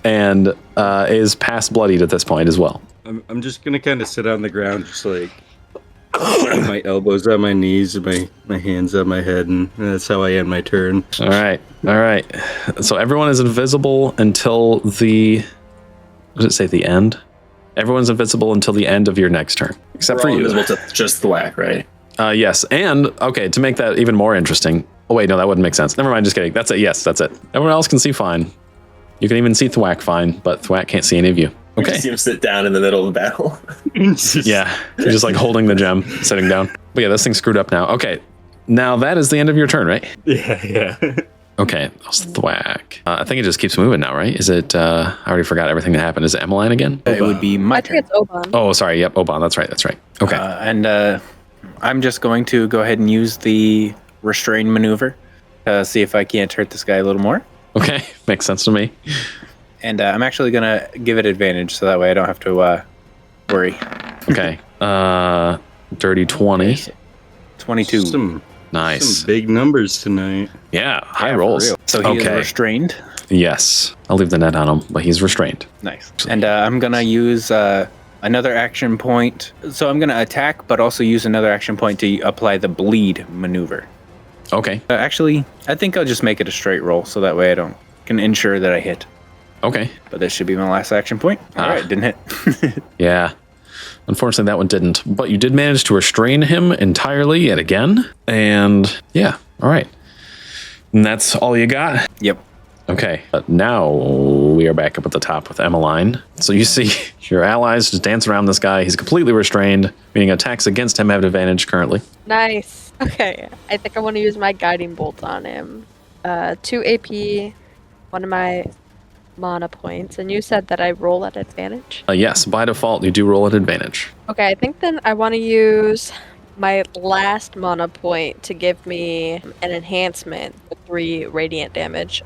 Speaker 1: and is past bloodied at this point as well.
Speaker 4: I'm just gonna kind of sit on the ground, just like my elbows on my knees, my hands on my head, and that's how I end my turn.
Speaker 1: All right. So everyone is invisible until the. What does it say? The end. Everyone's invisible until the end of your next turn, except for you.
Speaker 5: Invisible to just Thwack, right?
Speaker 1: Yes, and okay, to make that even more interesting. Oh wait, no, that wouldn't make sense. Never mind, just kidding. That's it. Yes, that's it. Everyone else can see fine. You can even see Thwack fine, but Thwack can't see any of you. Okay.
Speaker 5: You see him sit down in the middle of the battle.
Speaker 1: Yeah, you're just like holding the gem, sitting down. But yeah, this thing's screwed up now. Okay, now that is the end of your turn, right?
Speaker 4: Yeah.
Speaker 1: Okay, that was Thwack. I think it just keeps moving now, right? Is it, I already forgot everything that happened. Is it Emmeline again?
Speaker 2: It would be my turn.
Speaker 8: I think it's Oban.
Speaker 1: Oh, sorry. Yep, Oban. That's right. Okay.
Speaker 2: And I'm just going to go ahead and use the restrain maneuver to see if I can't hurt this guy a little more.
Speaker 1: Okay, makes sense to me.
Speaker 2: And I'm actually going to give it advantage, so that way I don't have to worry.
Speaker 1: Okay. Dirty 20.
Speaker 2: 22.
Speaker 1: Nice.
Speaker 4: Some big numbers tonight.
Speaker 1: Yeah, high rolls.
Speaker 2: So he is restrained?
Speaker 1: Yes. I'll leave the net on him, but he's restrained.
Speaker 2: Nice. And I'm going to use another action point. So I'm going to attack, but also use another action point to apply the bleed maneuver.
Speaker 1: Okay.
Speaker 2: Actually, I think I'll just make it a straight roll, so that way I can ensure that I hit.
Speaker 1: Okay.
Speaker 2: But this should be my last action point. All right, didn't hit.
Speaker 1: Yeah. Unfortunately, that one didn't. But you did manage to restrain him entirely yet again. And yeah, all right. And that's all you got?
Speaker 2: Yep.
Speaker 1: Okay. Now we are back up at the top with Emmeline. So you see your allies just dance around this guy. He's completely restrained, meaning attacks against him have an advantage currently.
Speaker 8: Nice. Okay. I think I want to use my guiding bolt on him. 2 AP, one of my mana points, and you said that I roll at advantage?
Speaker 1: Yes, by default you do roll at advantage.
Speaker 8: Okay, I think then I want to use my last mana point to give me an enhancement with 3 radiant damage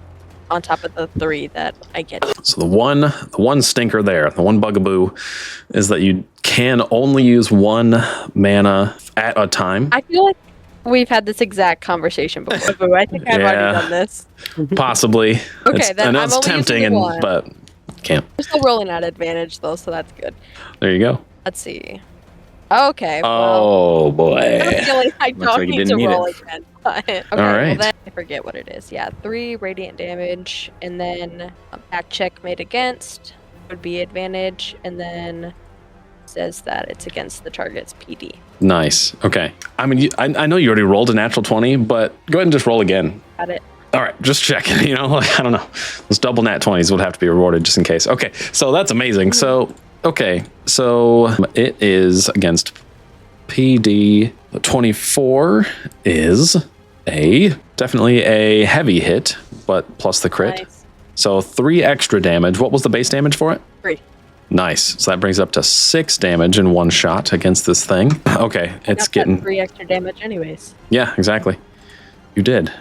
Speaker 8: on top of the 3 that I get.
Speaker 1: So the one stinker there, the one bugaboo, is that you can only use 1 mana at a time.
Speaker 8: I feel like we've had this exact conversation before. I think I've already done this.
Speaker 1: Possibly.
Speaker 8: Okay, then
Speaker 1: I know
Speaker 8: I'm
Speaker 1: it's
Speaker 8: only
Speaker 1: tempting,
Speaker 8: using 1.
Speaker 1: but Can't.
Speaker 8: We're still rolling at advantage though, so that's good.
Speaker 1: There you go.
Speaker 8: Let's see. Okay.
Speaker 1: Oh boy.
Speaker 8: I have a feeling I
Speaker 2: Looks
Speaker 8: don't
Speaker 2: like you
Speaker 8: need to
Speaker 2: didn't need
Speaker 8: roll
Speaker 2: it.
Speaker 8: again. Okay,
Speaker 1: All right.
Speaker 8: well then I forget what it is. Yeah, 3 radiant damage, and then attack check made against would be advantage, and then says that it's against the target's PD.
Speaker 1: Nice. Okay. I mean, I know you already rolled a natural 20, but go ahead and just roll again.
Speaker 8: Got it.
Speaker 1: All right, just checking. You know, like, I don't know. Those double nat 20s would have to be rewarded just in case. Okay, so that's amazing. So, okay, so it is against PD. 24 is definitely a heavy hit, but plus the crit.
Speaker 8: Nice.
Speaker 1: So 3 extra damage. What was the base damage for it?
Speaker 8: 3.
Speaker 1: Nice. So that brings it up to 6 damage in one shot against this thing. Okay, it's getting
Speaker 8: 3 extra damage anyways.
Speaker 1: Yeah, exactly. You did.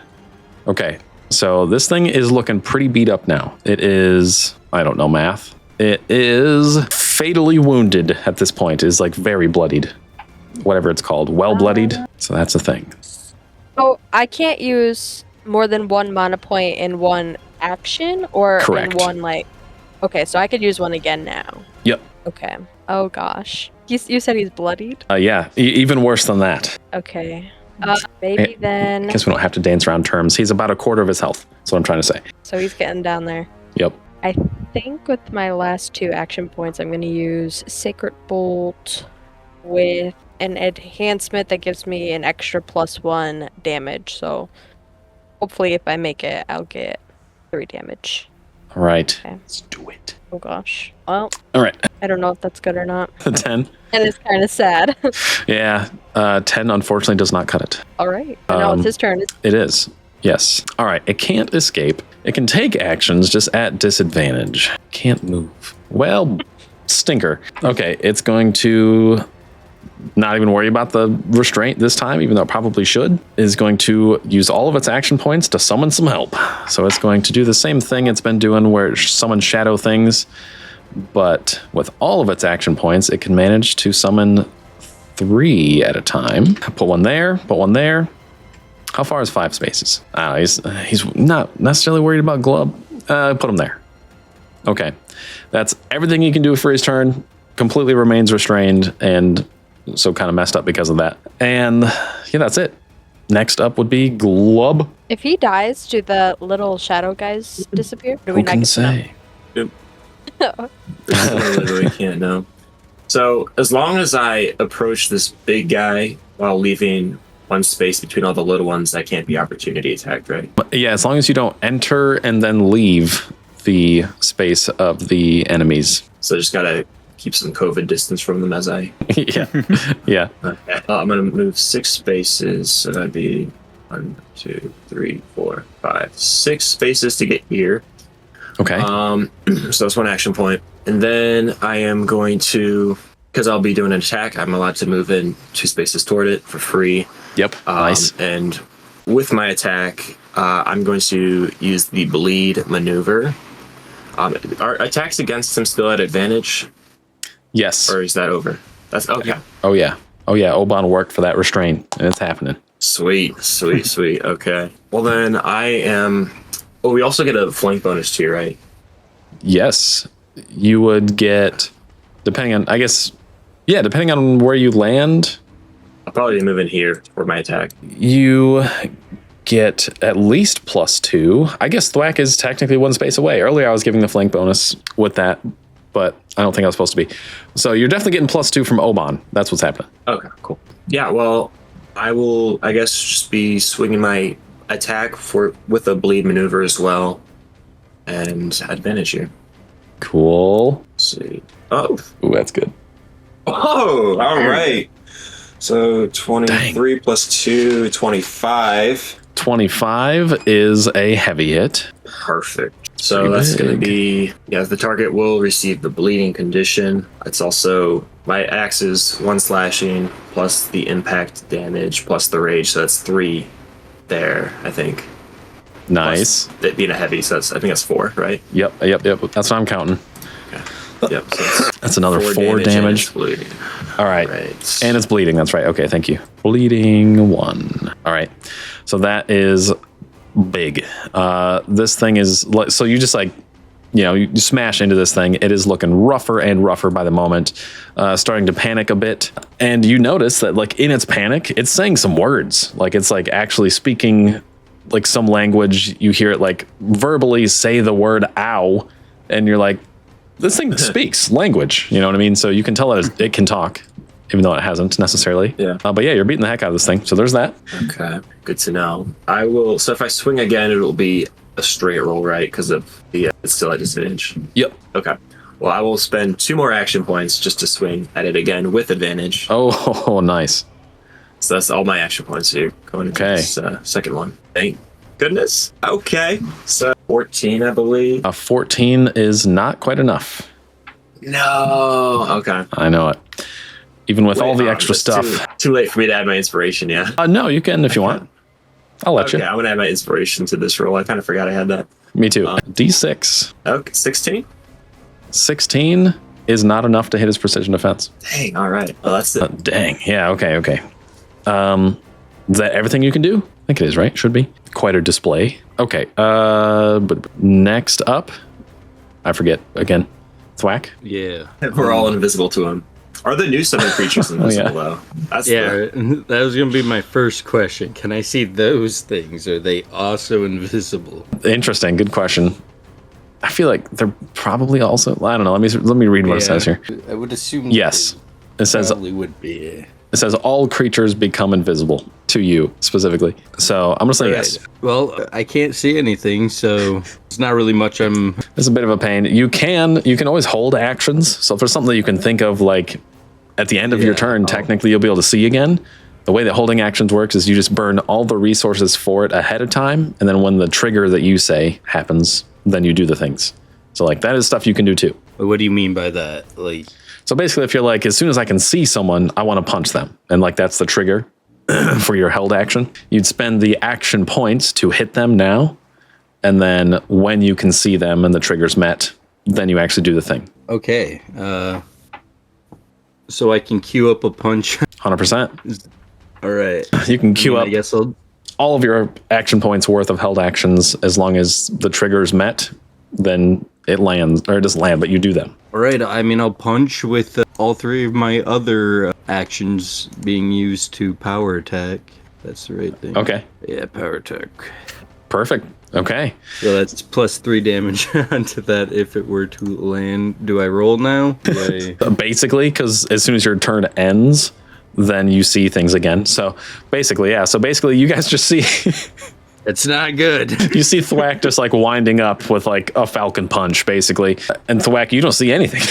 Speaker 1: Okay, so this thing is looking pretty beat up now. It is, I don't know math. It is fatally wounded at this point. It is like very bloodied. Whatever it's called. Well bloodied. So that's a thing.
Speaker 8: Oh, I can't use more than 1 mana point in one action or
Speaker 1: Correct.
Speaker 8: in one like. Okay, so I could use one again now.
Speaker 1: Yep.
Speaker 8: Okay. Oh gosh. You said he's bloodied?
Speaker 1: Yeah, even worse than that.
Speaker 8: Okay. Maybe then.
Speaker 1: I guess we don't have to dance around terms. He's about a quarter of his health. That's what I'm trying to say.
Speaker 8: So he's getting down there.
Speaker 1: Yep.
Speaker 8: I think with my last 2 action points, I'm going to use Sacred Bolt with an enhancement that gives me an extra +1 damage. So hopefully if I make it, I'll get 3 damage.
Speaker 1: All right.
Speaker 8: Okay.
Speaker 1: Let's do it.
Speaker 8: Oh gosh. Well,
Speaker 1: All right.
Speaker 8: I don't know if that's good or not.
Speaker 1: 10.
Speaker 8: And it's kind of sad.
Speaker 1: Yeah. 10 unfortunately does not cut it.
Speaker 8: All right. No, it's his turn.
Speaker 1: It is. Yes. All right. It can't escape. It can take actions just at disadvantage. Can't move. Well, stinker. Okay. It's going to not even worry about the restraint this time, even though it probably should. Is going to use all of its action points to summon some help. So it's going to do the same thing it's been doing where it summons shadow things, but with all of its action points, it can manage to summon 3 at a time. Put one there, put one there. How far is 5 spaces? He's not necessarily worried about Glub. Put him there. Okay. That's everything he can do for his turn. Completely remains restrained and so kind of messed up because of that. And yeah, that's it. Next up would be Glub.
Speaker 8: If he dies, do the little shadow guys disappear? Do
Speaker 1: Who can say?
Speaker 5: Literally can't know. So as long as I approach this big guy while leaving 1 space between all the little ones, that can't be opportunity attacked, right?
Speaker 1: Yeah, as long as you don't enter and then leave the space of the enemies.
Speaker 5: So just gotta keep some COVID distance from them as I.
Speaker 1: Yeah. Yeah.
Speaker 5: Okay. I'm gonna move 6 spaces, so that'd be 1, 2, 3, 4, 5, 6 spaces to get here.
Speaker 1: Okay.
Speaker 5: So that's 1 action point, and then I am going to, because I'll be doing an attack, I'm allowed to move in 2 spaces toward it for free.
Speaker 1: Yep. Nice.
Speaker 5: And with my attack, I'm going to use the bleed maneuver. Are attacks against him still at advantage?
Speaker 1: Yes.
Speaker 5: Or is that over? That's okay.
Speaker 1: Oh yeah. Oh yeah. Oban worked for that restraint, and it's happening.
Speaker 5: Sweet. Okay. Well then, I am. Oh, we also get a flank bonus too, right?
Speaker 1: Yes, you would get, depending on, I guess, yeah, depending on where you land.
Speaker 5: I'll probably move in here for my attack.
Speaker 1: You get at least +2. I guess Thwack is technically 1 space away. Earlier, I was giving the flank bonus with that, but I don't think I was supposed to be. So you're definitely getting +2 from Oban. That's what's happening.
Speaker 5: Okay, cool. Yeah, well, I will, I guess, just be swinging my attack with a bleed maneuver as well, and advantage here.
Speaker 1: Cool.
Speaker 5: Let's see. Oh.
Speaker 1: Ooh, that's good.
Speaker 5: Oh, all right. So 23 plus 2, 25.
Speaker 1: 25 is a heavy hit.
Speaker 5: Perfect. So that's going to be, yeah, the target will receive the bleeding condition. It's also, my axe is 1 slashing plus the impact damage plus the rage. So that's 3 there, I think.
Speaker 1: Nice.
Speaker 5: Plus it being a heavy, so that's, I think that's 4, right?
Speaker 1: Yep. That's what I'm counting.
Speaker 5: Okay. Yep. So
Speaker 1: that's another 4 damage. All right. And it's bleeding. That's right. Okay. Thank you. Bleeding 1. All right. So that is big. This thing is, so you just like you smash into this thing. It is looking rougher and rougher by the moment, starting to panic a bit. And you notice that like in its panic, it's saying some words. Like it's like actually speaking like some language. You hear it like verbally say the word ow. And you're like, this thing speaks language. You know what I mean? So you can tell it can talk, even though it hasn't necessarily.
Speaker 5: Yeah.
Speaker 1: But yeah, you're beating the heck out of this thing. So there's that.
Speaker 5: Okay. Good to know. I will. So if I swing again, it'll be a straight roll, right? Because of the it's still at disadvantage.
Speaker 1: Yep.
Speaker 5: Okay. Well, I will spend 2 more action points just to swing at it again with advantage.
Speaker 1: Oh, nice.
Speaker 5: So that's all my action points here going into this second one. Thank goodness. Okay. So 14, I believe.
Speaker 1: A 14 is not quite enough.
Speaker 5: No. Okay.
Speaker 1: I know it. Even with all the extra stuff.
Speaker 5: Too late for me to add my inspiration, yeah?
Speaker 1: No, you can if you want. I'll let you.
Speaker 5: Okay, I'm going to add my inspiration to this roll. I kind of forgot I had that.
Speaker 1: Me too. D6.
Speaker 5: Okay, 16?
Speaker 1: 16 is not enough to hit his precision defense.
Speaker 5: Dang, all right. Well, that's it.
Speaker 1: Dang. Yeah, okay. Is that everything you can do? I think it is, right? Should be. Quite a display. Okay. But next up, I forget again. Thwack?
Speaker 4: Yeah.
Speaker 5: We're all invisible to him. Are the new summon creatures invisible, though?
Speaker 4: That was going to be my first question. Can I see those things? Are they also invisible?
Speaker 1: Interesting. Good question. I feel like they're probably also. I don't know. Let me read what it says here.
Speaker 4: I would assume.
Speaker 1: Yes, it says
Speaker 4: probably would be.
Speaker 1: It says all creatures become invisible to you specifically. So I'm gonna say yes.
Speaker 4: Well, I can't see anything, so it's not really much.
Speaker 1: It's a bit of a pain. You can always hold actions. So if there's something that you can think of, like at the end of your turn, technically you'll be able to see again. The way that holding actions works is you just burn all the resources for it ahead of time, and then when the trigger that you say happens, then you do the things. So like that is stuff you can do too.
Speaker 4: What do you mean by that? Like,
Speaker 1: so basically, if you're like, as soon as I can see someone, I want to punch them, and like that's the trigger for your held action. You'd spend the action points to hit them now, and then when you can see them and the trigger's met, then you actually do the thing.
Speaker 4: Okay. So I can queue up a punch.
Speaker 1: 100%.
Speaker 4: All right.
Speaker 1: You can queue up.
Speaker 4: I guess
Speaker 1: all of your action points worth of held actions as long as the trigger's met, then it lands, or it doesn't land, but you do them.
Speaker 4: All right. I mean, I'll punch with all 3 of my other actions being used to power attack. That's the right thing.
Speaker 1: Okay.
Speaker 4: Yeah, power attack.
Speaker 1: Perfect. Okay.
Speaker 4: So that's plus 3 damage onto that if it were to land. Do I roll now?
Speaker 1: Basically, because as soon as your turn ends, then you see things again. So basically, yeah. So basically, you guys just see.
Speaker 4: It's not good.
Speaker 1: You see Thwack just like winding up with like a falcon punch, basically. And Thwack, you don't see anything.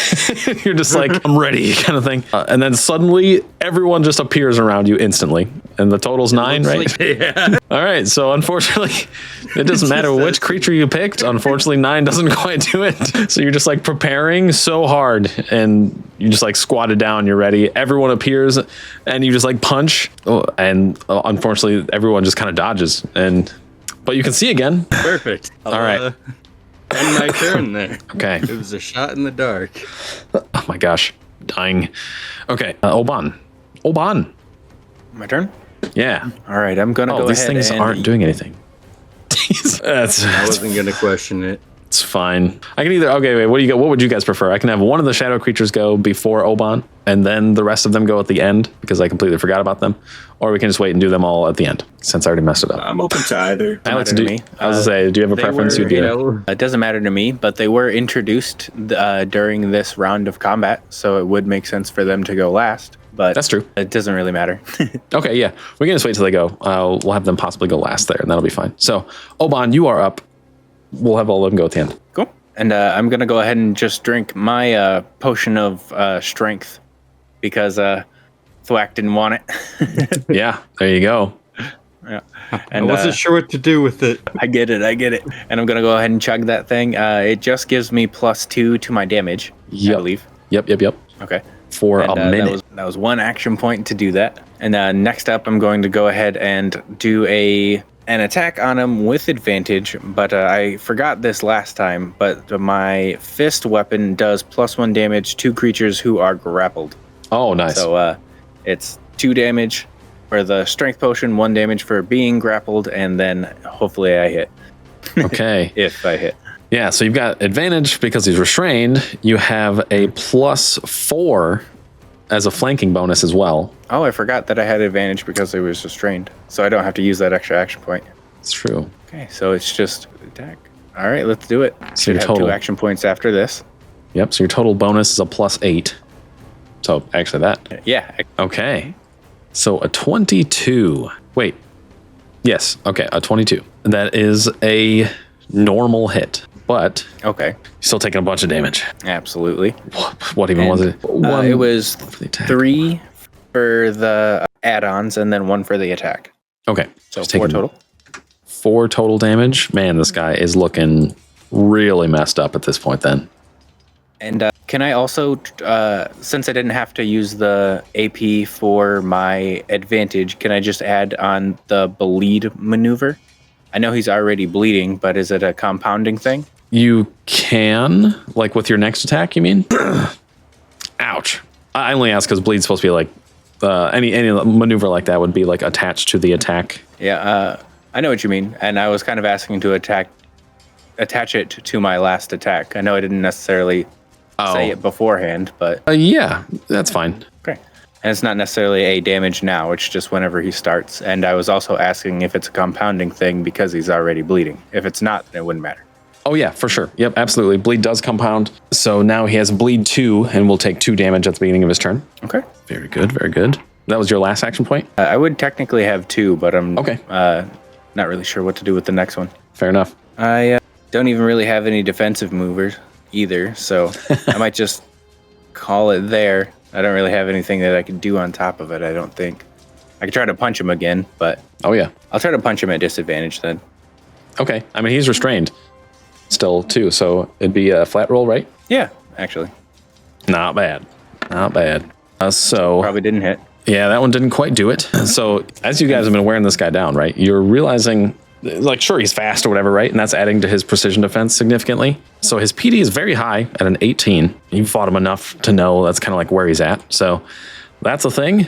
Speaker 1: You're just like, I'm ready, kind of thing. And then suddenly, everyone just appears around you instantly. And the total's 9, right?
Speaker 4: Like, yeah.
Speaker 1: All right. So unfortunately, it doesn't matter which creature you picked. Unfortunately, 9 doesn't quite do it. So you're just like preparing so hard, and you just like squatted down. You're ready. Everyone appears, and you just like punch. And unfortunately, everyone just kind of dodges. But you can see again.
Speaker 4: Perfect.
Speaker 1: All right.
Speaker 4: End my turn there.
Speaker 1: Okay.
Speaker 4: It was a shot in the dark.
Speaker 1: Oh my gosh. Dying. Okay. Oban.
Speaker 2: My turn?
Speaker 1: Yeah.
Speaker 2: All right, I'm going to go ahead.
Speaker 1: These things aren't doing anything.
Speaker 4: I wasn't going to question it.
Speaker 1: It's fine. I can either. Okay, wait. What would you guys prefer? I can have one of the shadow creatures go before Oban, and then the rest of them go at the end because I completely forgot about them, or we can just wait and do them all at the end since I already messed it up.
Speaker 7: I'm open to either.
Speaker 1: I like to do. I was gonna say, do you have a preference?
Speaker 2: It doesn't matter to me, but they were introduced during this round of combat, so it would make sense for them to go last. But
Speaker 1: that's true.
Speaker 2: It doesn't really matter.
Speaker 1: Okay, yeah, we can just wait till they go. We'll have them possibly go last there, and that'll be fine. So, Oban, you are up. We'll have all of them go at the end.
Speaker 2: Cool. And I'm going to go ahead and just drink my potion of strength because Thwack didn't want it.
Speaker 1: Yeah, there you go.
Speaker 2: Yeah.
Speaker 4: And I wasn't sure what to do with it.
Speaker 2: I get it. And I'm going to go ahead and chug that thing. It just gives me +2 to my damage, I believe.
Speaker 1: Yep.
Speaker 2: Okay.
Speaker 1: For a minute.
Speaker 2: That was 1 action point to do that. And next up, I'm going to go ahead and do an attack on him with advantage, but I forgot this last time, but my fist weapon does +1 damage to creatures who are grappled.
Speaker 1: Oh, nice.
Speaker 2: So it's 2 damage for the strength potion, 1 damage for being grappled, and then hopefully I hit.
Speaker 1: Okay.
Speaker 2: If I hit.
Speaker 1: Yeah, so you've got advantage because he's restrained. You have a +4 as a flanking bonus as well.
Speaker 2: Oh, I forgot that I had advantage because I was restrained. So I don't have to use that extra action point.
Speaker 1: It's true.
Speaker 2: Okay, so it's just attack. All right, let's do it.
Speaker 1: So your
Speaker 2: have
Speaker 1: total
Speaker 2: 2 action points after this.
Speaker 1: Yep, so your total bonus is a +8. So actually that.
Speaker 2: Yeah.
Speaker 1: Okay. So a 22. Wait. Yes, okay, a 22. That is a normal hit, but
Speaker 2: okay,
Speaker 1: you're still taking a bunch of damage.
Speaker 2: Absolutely.
Speaker 1: What even was it?
Speaker 2: It was 3 for the add-ons and then 1 for the attack.
Speaker 1: Okay.
Speaker 2: So 4 total.
Speaker 1: 4 total damage. Man, this guy is looking really messed up at this point then.
Speaker 2: And can I also, since I didn't have to use the AP for my advantage, can I just add on the bleed maneuver? I know he's already bleeding, but is it a compounding thing?
Speaker 1: You can, like with your next attack, you mean? Ouch. I only ask because bleed's supposed to be like, any maneuver like that would be like attached to the attack.
Speaker 2: Yeah, I know what you mean. And I was kind of asking to attach it to my last attack. I know I didn't necessarily say it beforehand, but...
Speaker 1: yeah, that's fine.
Speaker 2: Okay. And it's not necessarily a damage now, it's just whenever he starts. And I was also asking if it's a compounding thing because he's already bleeding. If it's not, then it wouldn't matter.
Speaker 1: Oh yeah, for sure. Yep, absolutely. Bleed does compound. So now he has bleed 2 and will take 2 damage at the beginning of his turn.
Speaker 2: Okay.
Speaker 1: Very good, very good. That was your last action point?
Speaker 2: I would technically have 2, but I'm
Speaker 1: okay.
Speaker 2: Not really sure what to do with the next one.
Speaker 1: Fair enough.
Speaker 2: I don't even really have any defensive movers either, so I might just call it there. I don't really have anything that I can do on top of it, I don't think. I could try to punch him again, but...
Speaker 1: Oh, yeah.
Speaker 2: I'll try to punch him at disadvantage then.
Speaker 1: Okay. I mean, he's restrained still, too, so it'd be a flat roll, right?
Speaker 2: Yeah, actually.
Speaker 1: Not bad. Not bad. So...
Speaker 2: Probably didn't hit.
Speaker 1: Yeah, that one didn't quite do it. So, as you guys have been wearing this guy down, right, you're realizing... Like, sure, he's fast or whatever, right? And that's adding to his precision defense significantly. So his PD is very high at an 18. You've fought him enough to know that's kind of like where he's at. So that's a thing.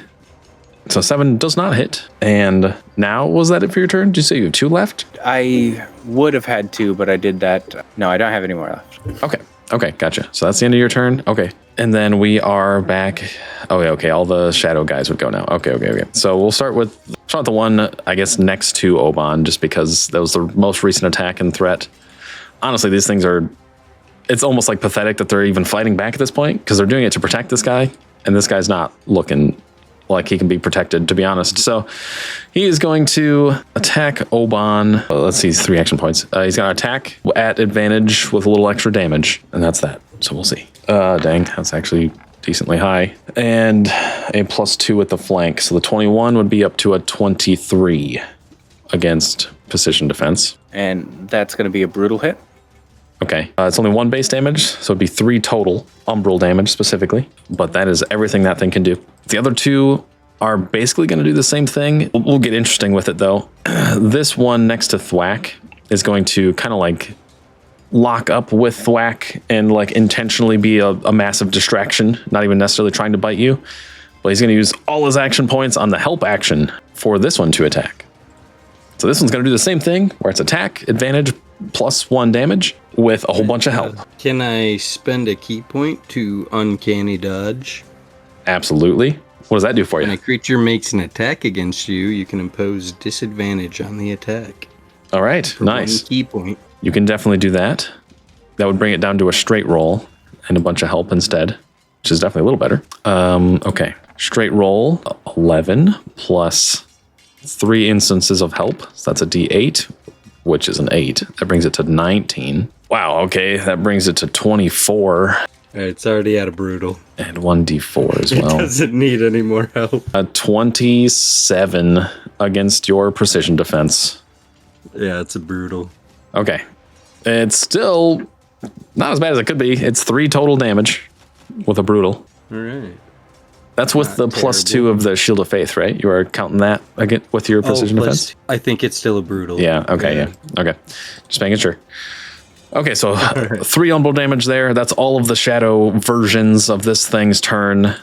Speaker 1: So 7 does not hit. And now, was that it for your turn? Did you say you have 2 left?
Speaker 2: I would have had 2, but I did that. No, I don't have any more left.
Speaker 1: Okay. Okay, gotcha. So that's the end of your turn. Okay. And then we are back. Oh, yeah, okay. All the shadow guys would go now. Okay. So we'll start with the one, I guess, next to Oban, just because that was the most recent attack and threat. Honestly, these things are... It's almost like pathetic that they're even fighting back at this point, because they're doing it to protect this guy, and this guy's not looking like he can be protected, to be honest. So he is going to attack Oban. Let's see, 3 action points. He's going to attack at advantage with a little extra damage, and that's that. So we'll see. Dang, that's actually decently high. And a +2 with the flank. So the 21 would be up to a 23 against precision defense.
Speaker 2: And that's going to be a brutal hit.
Speaker 1: Okay, it's only 1 base damage, so it'd be 3 total umbral damage specifically, but that is everything that thing can do. The other 2 are basically going to do the same thing. We'll get interesting with it though. This one next to Thwack is going to kind of like lock up with Thwack and like intentionally be a massive distraction, not even necessarily trying to bite you, but he's going to use all his action points on the help action for this one to attack. So this one's going to do the same thing, where it's attack, advantage, +1 damage with a whole bunch of help.
Speaker 4: Can I spend a key point to uncanny dodge?
Speaker 1: Absolutely. What does that do for you?
Speaker 4: When a creature makes an attack against you, you can impose disadvantage on the attack.
Speaker 1: All right,
Speaker 4: for
Speaker 1: nice.
Speaker 4: 1 key point.
Speaker 1: You can definitely do that. That would bring it down to a straight roll and a bunch of help instead, which is definitely a little better. Okay, straight roll, 11 plus 3 instances of help. So that's a D8, which is an 8. That brings it to 19. Wow, okay, that brings it to 24.
Speaker 4: It's already at a brutal.
Speaker 1: And 1d4 as well.
Speaker 4: It doesn't need any more help.
Speaker 1: A 27 against your precision defense.
Speaker 4: Yeah, it's a brutal.
Speaker 1: Okay. It's still not as bad as it could be. It's 3 total damage with a brutal.
Speaker 4: All right.
Speaker 1: That's with the +2 of the Shield of Faith, right? You are counting that again with your precision defense?
Speaker 4: I think it's still a brutal.
Speaker 1: Yeah, okay, yeah. Okay. Just making sure. Okay, so 3 umbral damage there. That's all of the shadow versions of this thing's turn.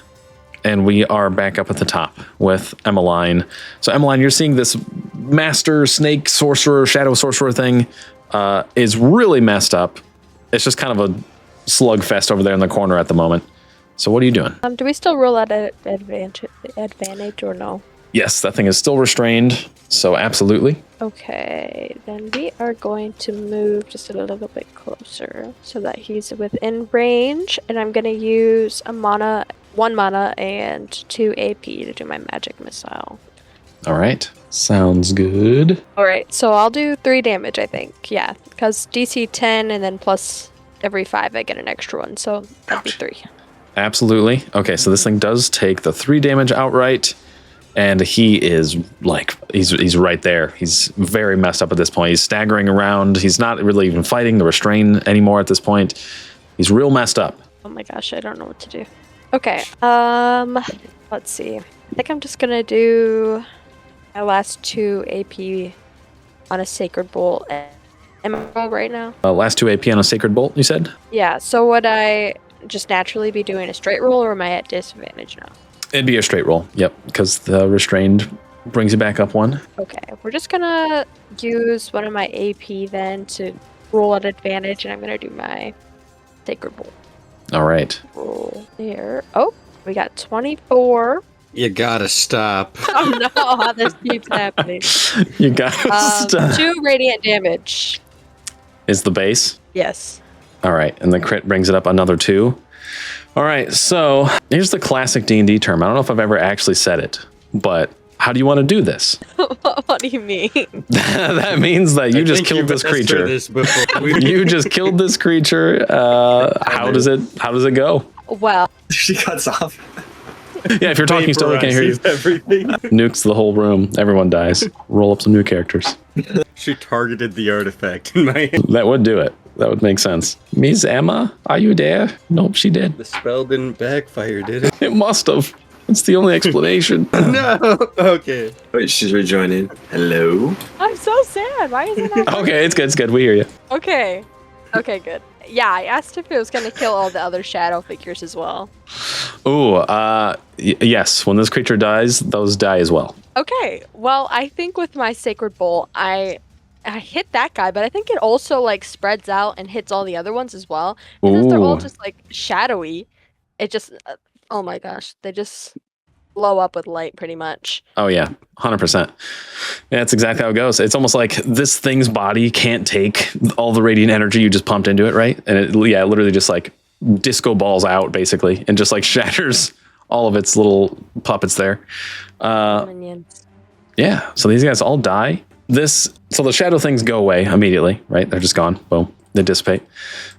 Speaker 1: And we are back up at the top with Emmeline. So Emmeline, you're seeing this master snake sorcerer, shadow sorcerer thing is really messed up. it's just kind of a slugfest over there in the corner at the moment. So what are you doing?
Speaker 8: Do we still roll at advantage or no?
Speaker 1: Yes, that thing is still restrained, so absolutely.
Speaker 8: Okay, then we are going to move just a little bit closer so that he's within range, and I'm going to use 1 mana and 2 AP to do my magic missile.
Speaker 1: All right, sounds good.
Speaker 8: All right, so I'll do 3 damage, I think. Yeah, because DC 10 and then plus every 5 I get an extra one, so that'd be 3.
Speaker 1: Absolutely. Okay, so this thing does take the 3 damage outright, and he is like, he's right there. He's very messed up at this point. He's staggering around. He's not really even fighting the restrain anymore at this point. He's real messed up.
Speaker 8: Oh my gosh, I don't know what to do. Okay, let's see. I think I'm just gonna do my last 2 AP on a Sacred Bolt. Am I roll right now?
Speaker 1: Last 2 AP on a Sacred Bolt, you said?
Speaker 8: Yeah, so would I just naturally be doing a straight roll, or am I at disadvantage now?
Speaker 1: It'd be a straight roll, yep, because the restrained brings you back up 1.
Speaker 8: Okay, we're just gonna use one of my AP then to roll at advantage, and I'm gonna do my Sacred Bolt.
Speaker 1: All right.
Speaker 8: Roll there. Oh, we got 24.
Speaker 4: You gotta stop.
Speaker 8: Oh no, this keeps happening.
Speaker 1: You gotta stop.
Speaker 8: 2 radiant damage.
Speaker 1: Is the base?
Speaker 8: Yes.
Speaker 1: All right, and the crit brings it up another 2. All right, so here's the classic D&D term. I don't know if I've ever actually said it, but how do you want to do this?
Speaker 8: What do you mean?
Speaker 1: That means that you just killed this creature. You just killed this creature. How does it go?
Speaker 8: Well,
Speaker 7: She cuts off.
Speaker 1: Yeah, if you're talking still, we can't hear you.
Speaker 7: Everything.
Speaker 1: Nukes the whole room. Everyone dies. Roll up some new characters.
Speaker 4: She targeted the artifact in my hand.
Speaker 1: That would do it. That would make sense. Miss Emma, are you there? Nope, she did.
Speaker 4: The spell didn't backfire, did it?
Speaker 1: It must have. It's the only explanation.
Speaker 4: No. Okay.
Speaker 5: Wait, she's rejoining. Hello.
Speaker 8: I'm so sad. Why is it not?
Speaker 1: Okay, it's good. It's good. We hear you.
Speaker 8: Okay, good. Yeah, I asked if it was gonna kill all the other shadow figures as well.
Speaker 1: Ooh, yes. When this creature dies, those die as well.
Speaker 8: Okay, well, I think with my Sacred Bolt, I hit that guy, but I think it also like spreads out and hits all the other ones as well. Because they're all
Speaker 1: Ooh.
Speaker 8: just like shadowy. It just, oh my gosh, they just blow up with light pretty much.
Speaker 1: Oh yeah, 100%. Yeah, that's exactly how it goes. It's almost like this thing's body can't take all the radiant energy you just pumped into it, right? And it literally just like disco balls out basically, and just like shatters all of its little puppets there.
Speaker 8: Minions.
Speaker 1: Yeah, so these guys all die. So the shadow things go away immediately, right? They're just gone. Boom. They dissipate.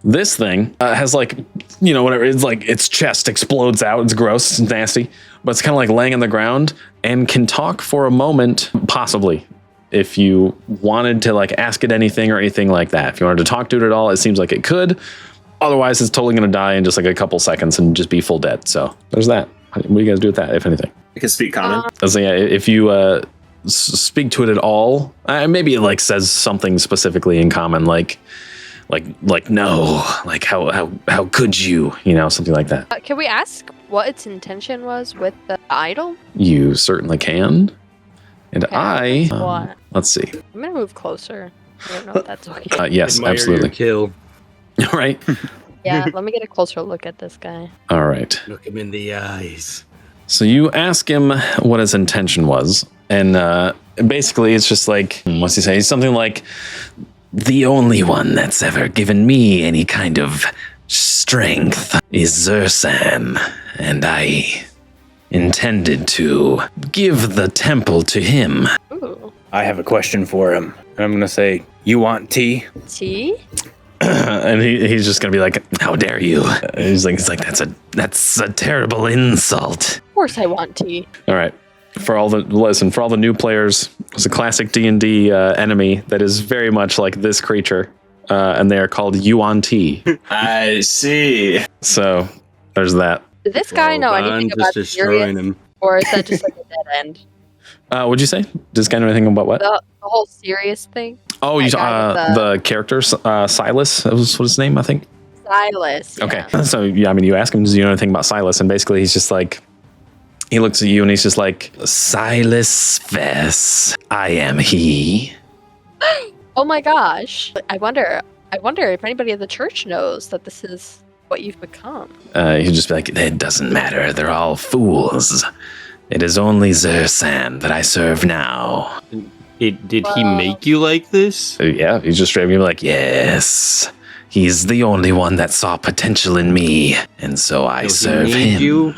Speaker 1: This thing has like, whatever. It's like its chest explodes out. It's gross. It's nasty. But it's kind of like laying on the ground and can talk for a moment, possibly, if you wanted to like ask it anything or anything like that. If you wanted to talk to it at all, it seems like it could. Otherwise, it's totally going to die in just like a couple seconds and just be full dead. So there's that. What do you guys do with that, if anything?
Speaker 5: I can speak common.
Speaker 1: So yeah, if you speak to it at all, maybe it like says something specifically in common, like no, like how could you, something like that.
Speaker 8: Can we ask what its intention was with the idol?
Speaker 1: You certainly can. And
Speaker 8: Okay,
Speaker 1: I
Speaker 8: what?
Speaker 1: let's see.
Speaker 8: I'm gonna move closer. I don't know if that's okay.
Speaker 1: Yes,
Speaker 4: Admire
Speaker 1: absolutely.
Speaker 4: Your kill.
Speaker 1: All right.
Speaker 8: Yeah, let me get a closer look at this guy.
Speaker 1: All right.
Speaker 4: Look him in the eyes.
Speaker 1: So you ask him what his intention was, and basically it's just like, what's he say? Something like, the only one that's ever given me any kind of strength is Zursan, and I intended to give the temple to him.
Speaker 8: Ooh.
Speaker 2: I have a question for him. And I'm going to say, you want tea?
Speaker 8: Tea?
Speaker 1: And he's just gonna be like, how dare you? He's like that's a terrible insult.
Speaker 8: Of course I want tea.
Speaker 1: All right. For all the new players, it's a classic D&D enemy that is very much like this creature, and they are called Yuan Ti.
Speaker 5: I see.
Speaker 1: So there's that.
Speaker 8: Does this guy know anything about
Speaker 4: just
Speaker 8: Sirius,
Speaker 4: destroying him.
Speaker 8: or is that just like a dead end?
Speaker 1: What'd you say? Does this guy know anything about what?
Speaker 8: The whole Sirius thing?
Speaker 1: Oh, you
Speaker 8: guy with
Speaker 1: the character Silas. That was what his name, I think.
Speaker 8: Silas.
Speaker 1: Okay.
Speaker 8: Yeah.
Speaker 1: So yeah, I mean, you ask him, does he know anything about Silas? And basically, he's just like, he looks at you and he's just like, Silas Vess, I am he.
Speaker 8: Oh my gosh. I wonder, I wonder if anybody at the church knows that this is what you've become.
Speaker 1: He'd just be like, it doesn't matter. They're all fools. It is only Zersan that I serve now.
Speaker 4: Did he make you like this?
Speaker 1: Yeah, he's just straight up be like, yes. He's the only one that saw potential in me, and so I serve him.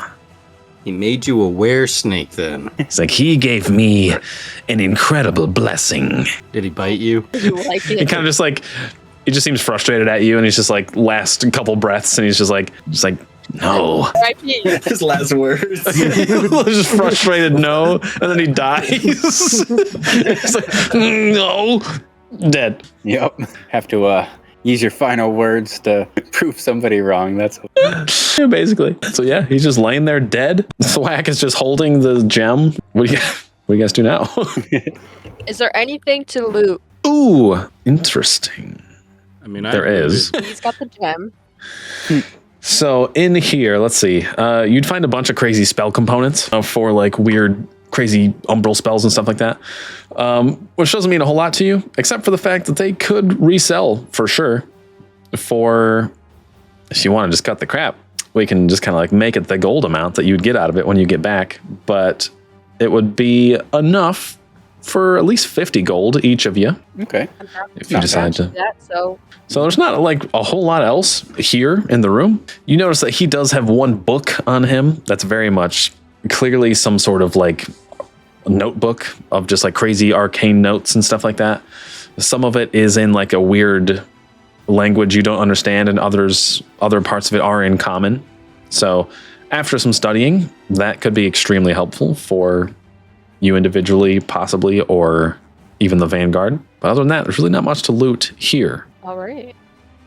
Speaker 4: He made you a were-snake then.
Speaker 1: It's like, he gave me an incredible blessing.
Speaker 4: Did he bite you?
Speaker 8: Did you like it?
Speaker 1: He kind of just like, he just seems frustrated at you, and he's just like, last couple breaths, and he's just like, no.
Speaker 5: His last words.
Speaker 1: Just frustrated, no. And then he dies. He's like, no. Dead.
Speaker 2: Yep. Have to use your final words to prove somebody wrong. That's
Speaker 1: yeah, basically. So yeah, he's just laying there dead. Thwack is just holding the gem. What do you guys do now?
Speaker 8: Is there anything to loot?
Speaker 1: Ooh, interesting.
Speaker 4: I mean,
Speaker 1: there is.
Speaker 8: He's got the gem.
Speaker 1: So in here, let's see. You'd find a bunch of crazy spell components for like weird, crazy umbral spells and stuff like that, which doesn't mean a whole lot to you, except for the fact that they could resell for sure. For if you want to just cut the crap, we can just kind of like make it the gold amount that you'd get out of it when you get back, but it would be enough for at least 50 gold each of you.
Speaker 2: Okay.
Speaker 1: If you decide to.
Speaker 8: That, so
Speaker 1: there's not like a whole lot else here in the room. You notice that he does have one book on him that's very much clearly some sort of like notebook of just like crazy arcane notes and stuff like that. Some of it is in like a weird language you don't understand, and other parts of it are in common. So after some studying, that could be extremely helpful for you individually, possibly, or even the Vanguard. But other than that, there's really not much to loot here.
Speaker 8: all right.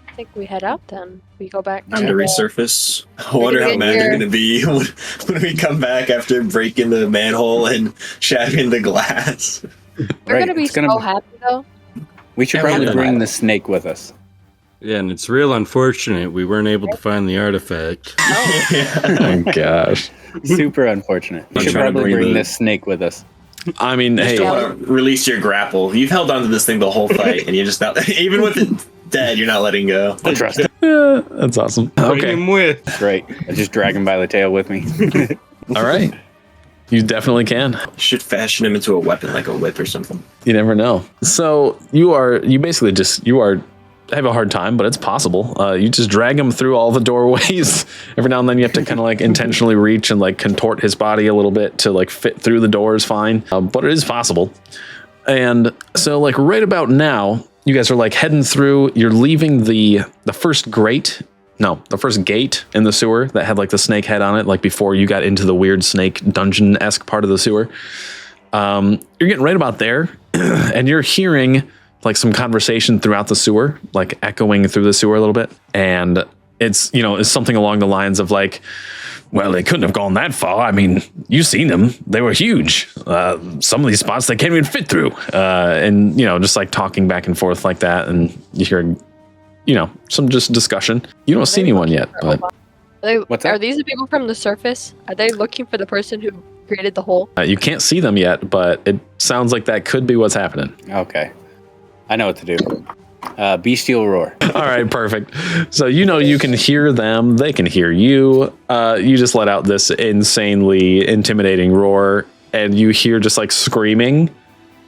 Speaker 8: I think we head out then. We go back
Speaker 5: Time to resurface. I wonder how mad they're going to be when we come back after breaking the manhole and shattering the glass.
Speaker 8: They're going to be so happy though.
Speaker 2: We should probably bring the snake with us.
Speaker 4: Yeah, and it's real unfortunate we weren't able to find the artifact.
Speaker 1: Oh gosh.
Speaker 2: Super unfortunate. We should probably bring this snake with us.
Speaker 1: I mean,
Speaker 5: you still want to release your grapple. You've held onto this thing the whole fight, and you're just not, even with it dead, you're not letting go.
Speaker 2: I trust it.
Speaker 1: Yeah, that's awesome. Okay.
Speaker 2: Him with. Great. I just drag him by the tail with me.
Speaker 1: All right. You definitely can.
Speaker 5: You should fashion him into a weapon, like a whip or something.
Speaker 1: You never know. So you have a hard time, but it's possible. You just drag him through all the doorways. Every now and then you have to kind of like intentionally reach and like contort his body a little bit to like fit through the doors fine. But it is possible. And so like right about now, you guys are like heading through, you're leaving the first gate in the sewer that had like the snake head on it, like before you got into the weird snake dungeon-esque part of the sewer. You're getting right about there and you're hearing like some conversation throughout the sewer, like echoing through the sewer a little bit. And it's something along the lines of like, well, they couldn't have gone that far. I mean, you've seen them. They were huge. Some of these spots they can't even fit through. And, just like talking back and forth like that. And you hear, some just discussion. You don't see anyone yet, but.
Speaker 8: Are these the people from the surface? Are they looking for the person who created the hole?
Speaker 1: You can't see them yet, but it sounds like that could be what's happening.
Speaker 2: Okay. I know what to do. Bestial roar.
Speaker 1: All right, perfect. So you can hear them. They can hear you. You just let out this insanely intimidating roar, and you hear just like screaming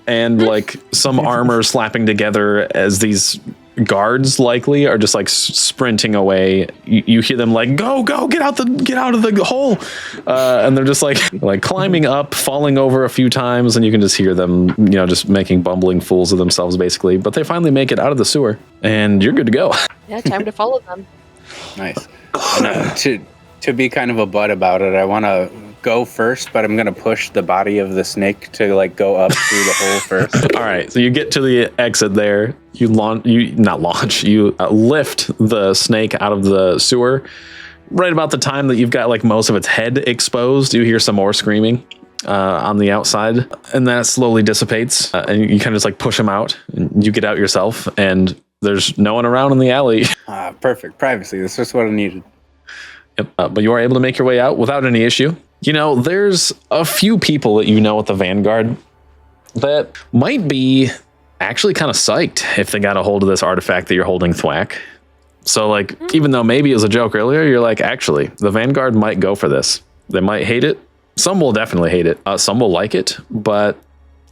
Speaker 1: and like some armor slapping together as these guards likely are just like sprinting away. You hear them like go get out of the hole, and they're just like climbing up, falling over a few times, and you can just hear them just making bumbling fools of themselves basically. But they finally make it out of the sewer and you're good to go.
Speaker 8: Yeah, time to follow them.
Speaker 2: Nice. And, to be kind of a butt about it, I want to go first, but I'm going to push the body of the snake to like go up through the hole first.
Speaker 1: All right, so you get to the exit there. You lift the snake out of the sewer. Right about the time that you've got like most of its head exposed, you hear some more screaming on the outside, and that slowly dissipates. And you kind of just like push him out, and you get out yourself, and there's no one around in the alley.
Speaker 2: Perfect. Privacy. That's just what I needed.
Speaker 1: Yep. But you are able to make your way out without any issue. There's a few people that at the Vanguard that might be actually kind of psyched if they got a hold of this artifact that you're holding, Thwack. So, like, even though maybe it was a joke earlier, you're like, actually, the Vanguard might go for this. They might hate it. Some will definitely hate it. Some will like it, but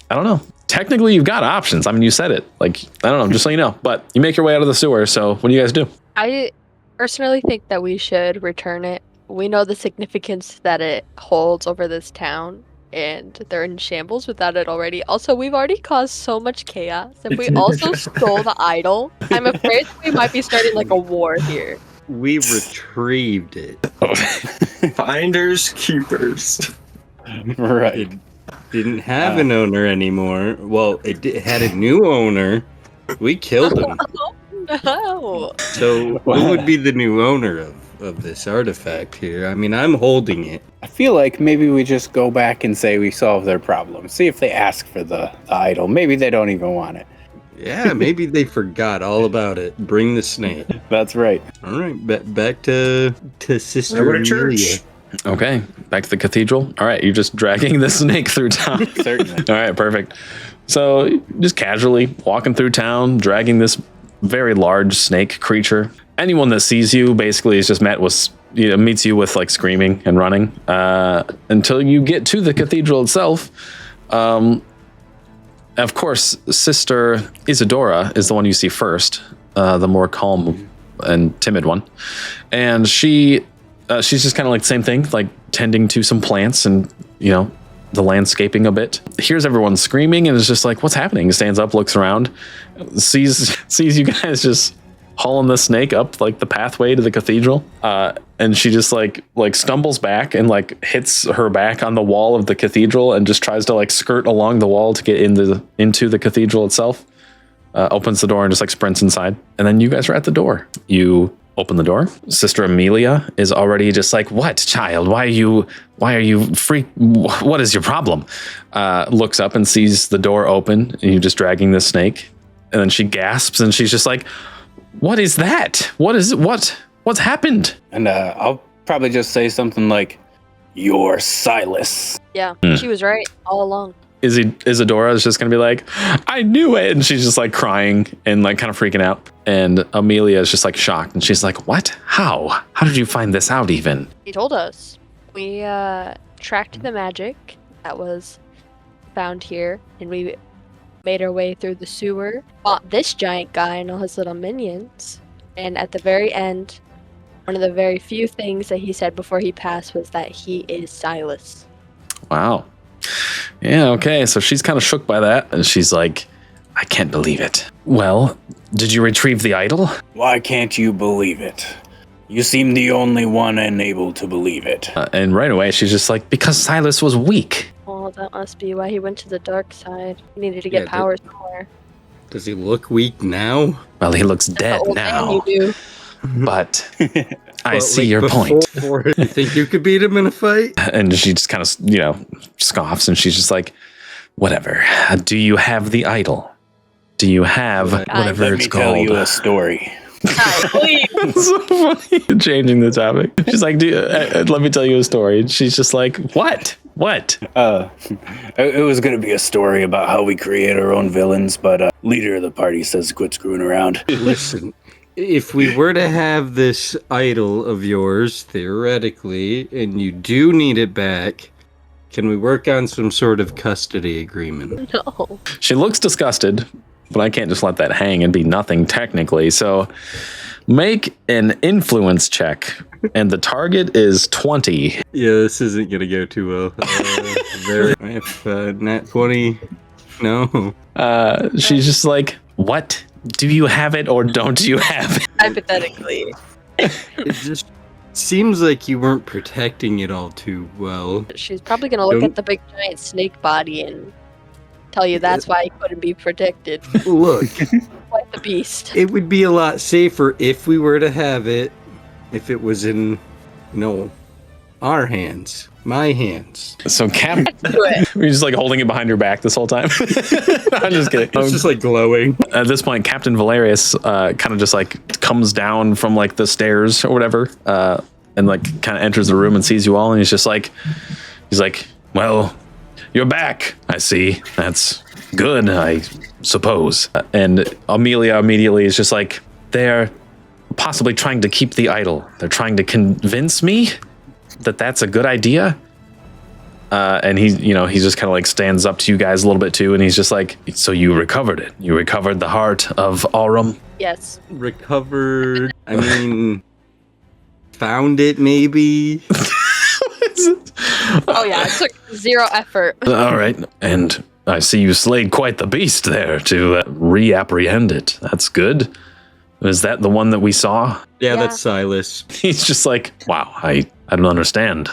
Speaker 1: I don't know. Technically, you've got options. I mean, you said it. Like, I don't know, just so you know. But you make your way out of the sewer, so what do you guys do?
Speaker 8: I personally think that we should return it. We know the significance that it holds over this town, and they're in shambles without it already. Also, we've already caused so much chaos. If we also stole the idol, I'm afraid we might be starting like a war here.
Speaker 4: We retrieved it.
Speaker 7: Finders keepers.
Speaker 2: Right.
Speaker 4: It didn't have an owner anymore. Well, had a new owner. We killed him.
Speaker 8: No.
Speaker 4: So who would be the new owner of this artifact here? I mean, I'm holding it.
Speaker 2: I feel like maybe we just go back and say we solved their problem. See if they ask for the idol. Maybe they don't even want it.
Speaker 4: Yeah, maybe they forgot all about it. Bring the snake.
Speaker 2: That's right.
Speaker 4: All right, back to Sister
Speaker 7: Go to
Speaker 4: Amelia.
Speaker 7: church.
Speaker 1: Okay, back to the cathedral. All right, you're just dragging the snake through town.
Speaker 2: Certainly.
Speaker 1: All right, perfect. So just casually walking through town, dragging this very large snake creature. Anyone that sees you basically is just meets you with like screaming and running until you get to the cathedral itself. Of course, Sister Isadora is the one you see first, the more calm and timid one, and she's just kind of like the same thing, like tending to some plants and the landscaping a bit. Hears everyone screaming and is just like, what's happening? Stands up, looks around, sees you guys just hauling the snake up like the pathway to the cathedral. And she just like stumbles back and like hits her back on the wall of the cathedral and just tries to like skirt along the wall to get into the cathedral itself. Opens the door and just like sprints inside. And then you guys are at the door. You open the door. Sister Amelia is already just like, what, child? Why are you freak? What is your problem? Looks up and sees the door open and you just dragging the snake. And then she gasps and she's just like, what is that? What's happened?
Speaker 2: And I'll probably just say something like, "You're Silas."
Speaker 8: Yeah, she was right all along.
Speaker 1: Isadora is just gonna be like, I knew it, and she's just like crying and like kind of freaking out. And Amelia is just like shocked, and she's like, what? How did you find this out even?
Speaker 8: He told us. We tracked the magic that was found here, and we made our way through the sewer, fought this giant guy and all his little minions, and at the very end, one of the very few things that he said before he passed was that he is Silas.
Speaker 1: Wow. Yeah, okay, so she's kind of shook by that, and she's like, I can't believe it. Well, did you retrieve the idol?
Speaker 2: Why can't you believe it? You seem the only one unable to believe it.
Speaker 1: And right away, she's just like, because Silas was weak.
Speaker 8: Well, that must be why he went to the dark side. He needed to get power somewhere.
Speaker 4: Does he look weak now?
Speaker 1: Well, he looks dead now.
Speaker 8: You do.
Speaker 1: But I see your point.
Speaker 4: You think you could beat him in a fight?
Speaker 1: And she just kind of, scoffs, and she's just like, whatever. Do you have the idol? Do you have whatever it's called?
Speaker 2: Let me tell you a story.
Speaker 8: Please.
Speaker 1: So funny. Changing the topic. She's like, let me tell you a story. And she's just like, what? What?
Speaker 2: It was going to be a story about how we create our own villains, but leader of the party says quit screwing around.
Speaker 4: Listen, if we were to have this idol of yours, theoretically, and you do need it back, can we work on some sort of custody agreement?
Speaker 8: No.
Speaker 1: She looks disgusted, but I can't just let that hang and be nothing technically. So make an influence check, and the target is 20.
Speaker 4: Yeah, this isn't going to go too well. If nat 20, no.
Speaker 1: She's just like, what? Do you have it or don't you have it?
Speaker 8: Hypothetically.
Speaker 4: It just seems like you weren't protecting it all too well.
Speaker 8: She's probably going to look at the big giant snake body and tell you that's why he couldn't be protected.
Speaker 4: Look.
Speaker 8: Like the beast.
Speaker 4: It would be a lot safer if we were to have it, if it was in, our hands. My hands.
Speaker 1: So you're just like holding it behind your back this whole time. I'm just kidding.
Speaker 4: It's just like glowing.
Speaker 1: At this point, Captain Valerius kind of just like comes down from like the stairs or whatever, and like kind of enters the room and sees you all, and he's like, well, you're back. I see. That's good. I suppose. And Amelia immediately is just like, they're possibly trying to keep the idol. They're trying to convince me that that's a good idea. And he just kind of like stands up to you guys a little bit too, and he's just like, so you recovered it. You recovered the heart of Aurem?
Speaker 8: Yes.
Speaker 4: Recovered. I mean, found it maybe.
Speaker 8: Oh yeah, it took 0 effort.
Speaker 1: All right. And I see you slayed quite the beast there to reapprehend it. That's good. Is that the one that we saw?
Speaker 4: Yeah, that's Silas.
Speaker 1: He's just like, wow, I don't understand.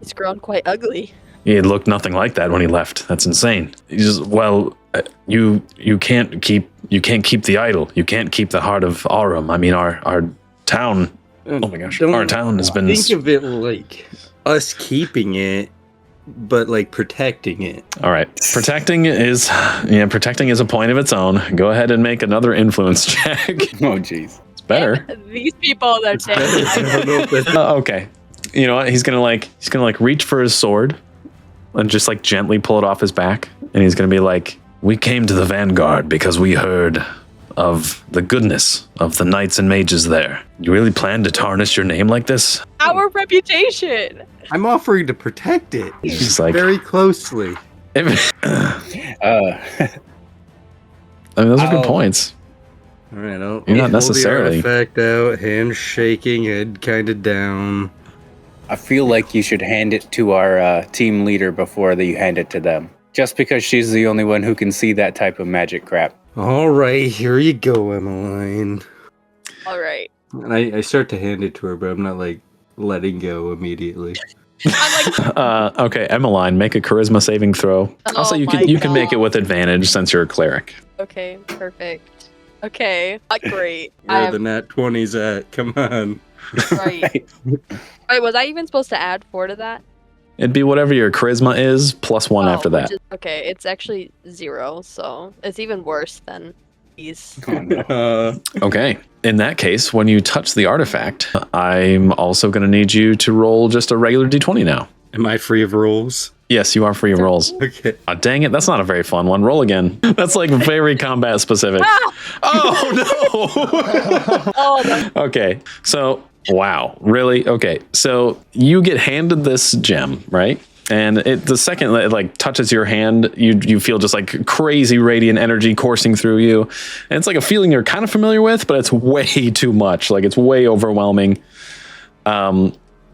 Speaker 8: It's grown quite ugly.
Speaker 1: He looked nothing like that when he left. That's insane. He's just, well, you can't keep the idol. You can't keep the heart of Aurem. I mean, our town. Oh my gosh, our town has been.
Speaker 4: Think of it like us keeping it, but like protecting it.
Speaker 1: All right, protecting is a point of its own. Go ahead and make another influence check.
Speaker 2: Oh jeez,
Speaker 1: it's better.
Speaker 8: These people, they're
Speaker 1: okay. You know what? He's gonna reach for his sword and just like gently pull it off his back, and he's gonna be like, "We came to the Vanguard because we heard of the goodness of the knights and mages there. You really plan to tarnish your name like this?
Speaker 8: Our reputation.
Speaker 4: I'm offering to protect it.
Speaker 1: She's like,
Speaker 4: very closely.
Speaker 1: I mean, those are good points.
Speaker 4: All right, I'll
Speaker 1: You're not necessarily.
Speaker 4: The artifact out, hand shaking, head kind of down.
Speaker 2: I feel like you should hand it to our team leader before you hand it to them. Just because she's the only one who can see that type of magic crap.
Speaker 4: All right, here you go, Emmeline.
Speaker 8: All right.
Speaker 4: And I start to hand it to her, but I'm not like letting go immediately.
Speaker 8: I'm like,
Speaker 1: okay, Emmeline, make a charisma saving throw. Also, you can make it with advantage since you're a cleric.
Speaker 8: okay, perfect. Okay, great.
Speaker 4: Where the nat 20's at? Come on.
Speaker 8: Right. Wait, was I even supposed to add 4 to that?
Speaker 1: It'd be whatever your charisma is plus 1 after that.
Speaker 8: Okay, it's actually 0, so it's even worse than these.
Speaker 1: Okay. In that case, when you touch the artifact, I'm also going to need you to roll just a regular d20 now.
Speaker 4: Am I free of rolls?
Speaker 1: Yes, you are free of rolls.
Speaker 4: Okay.
Speaker 1: Dang it, that's not a very fun one. Roll again. That's like very combat specific. Oh, no.
Speaker 8: Oh, no.
Speaker 1: Okay, so, wow, really? Okay, so you get handed this gem, right? And the second it like touches your hand, you feel just like crazy radiant energy coursing through you. And it's like a feeling you're kind of familiar with, but it's way too much. Like it's way overwhelming.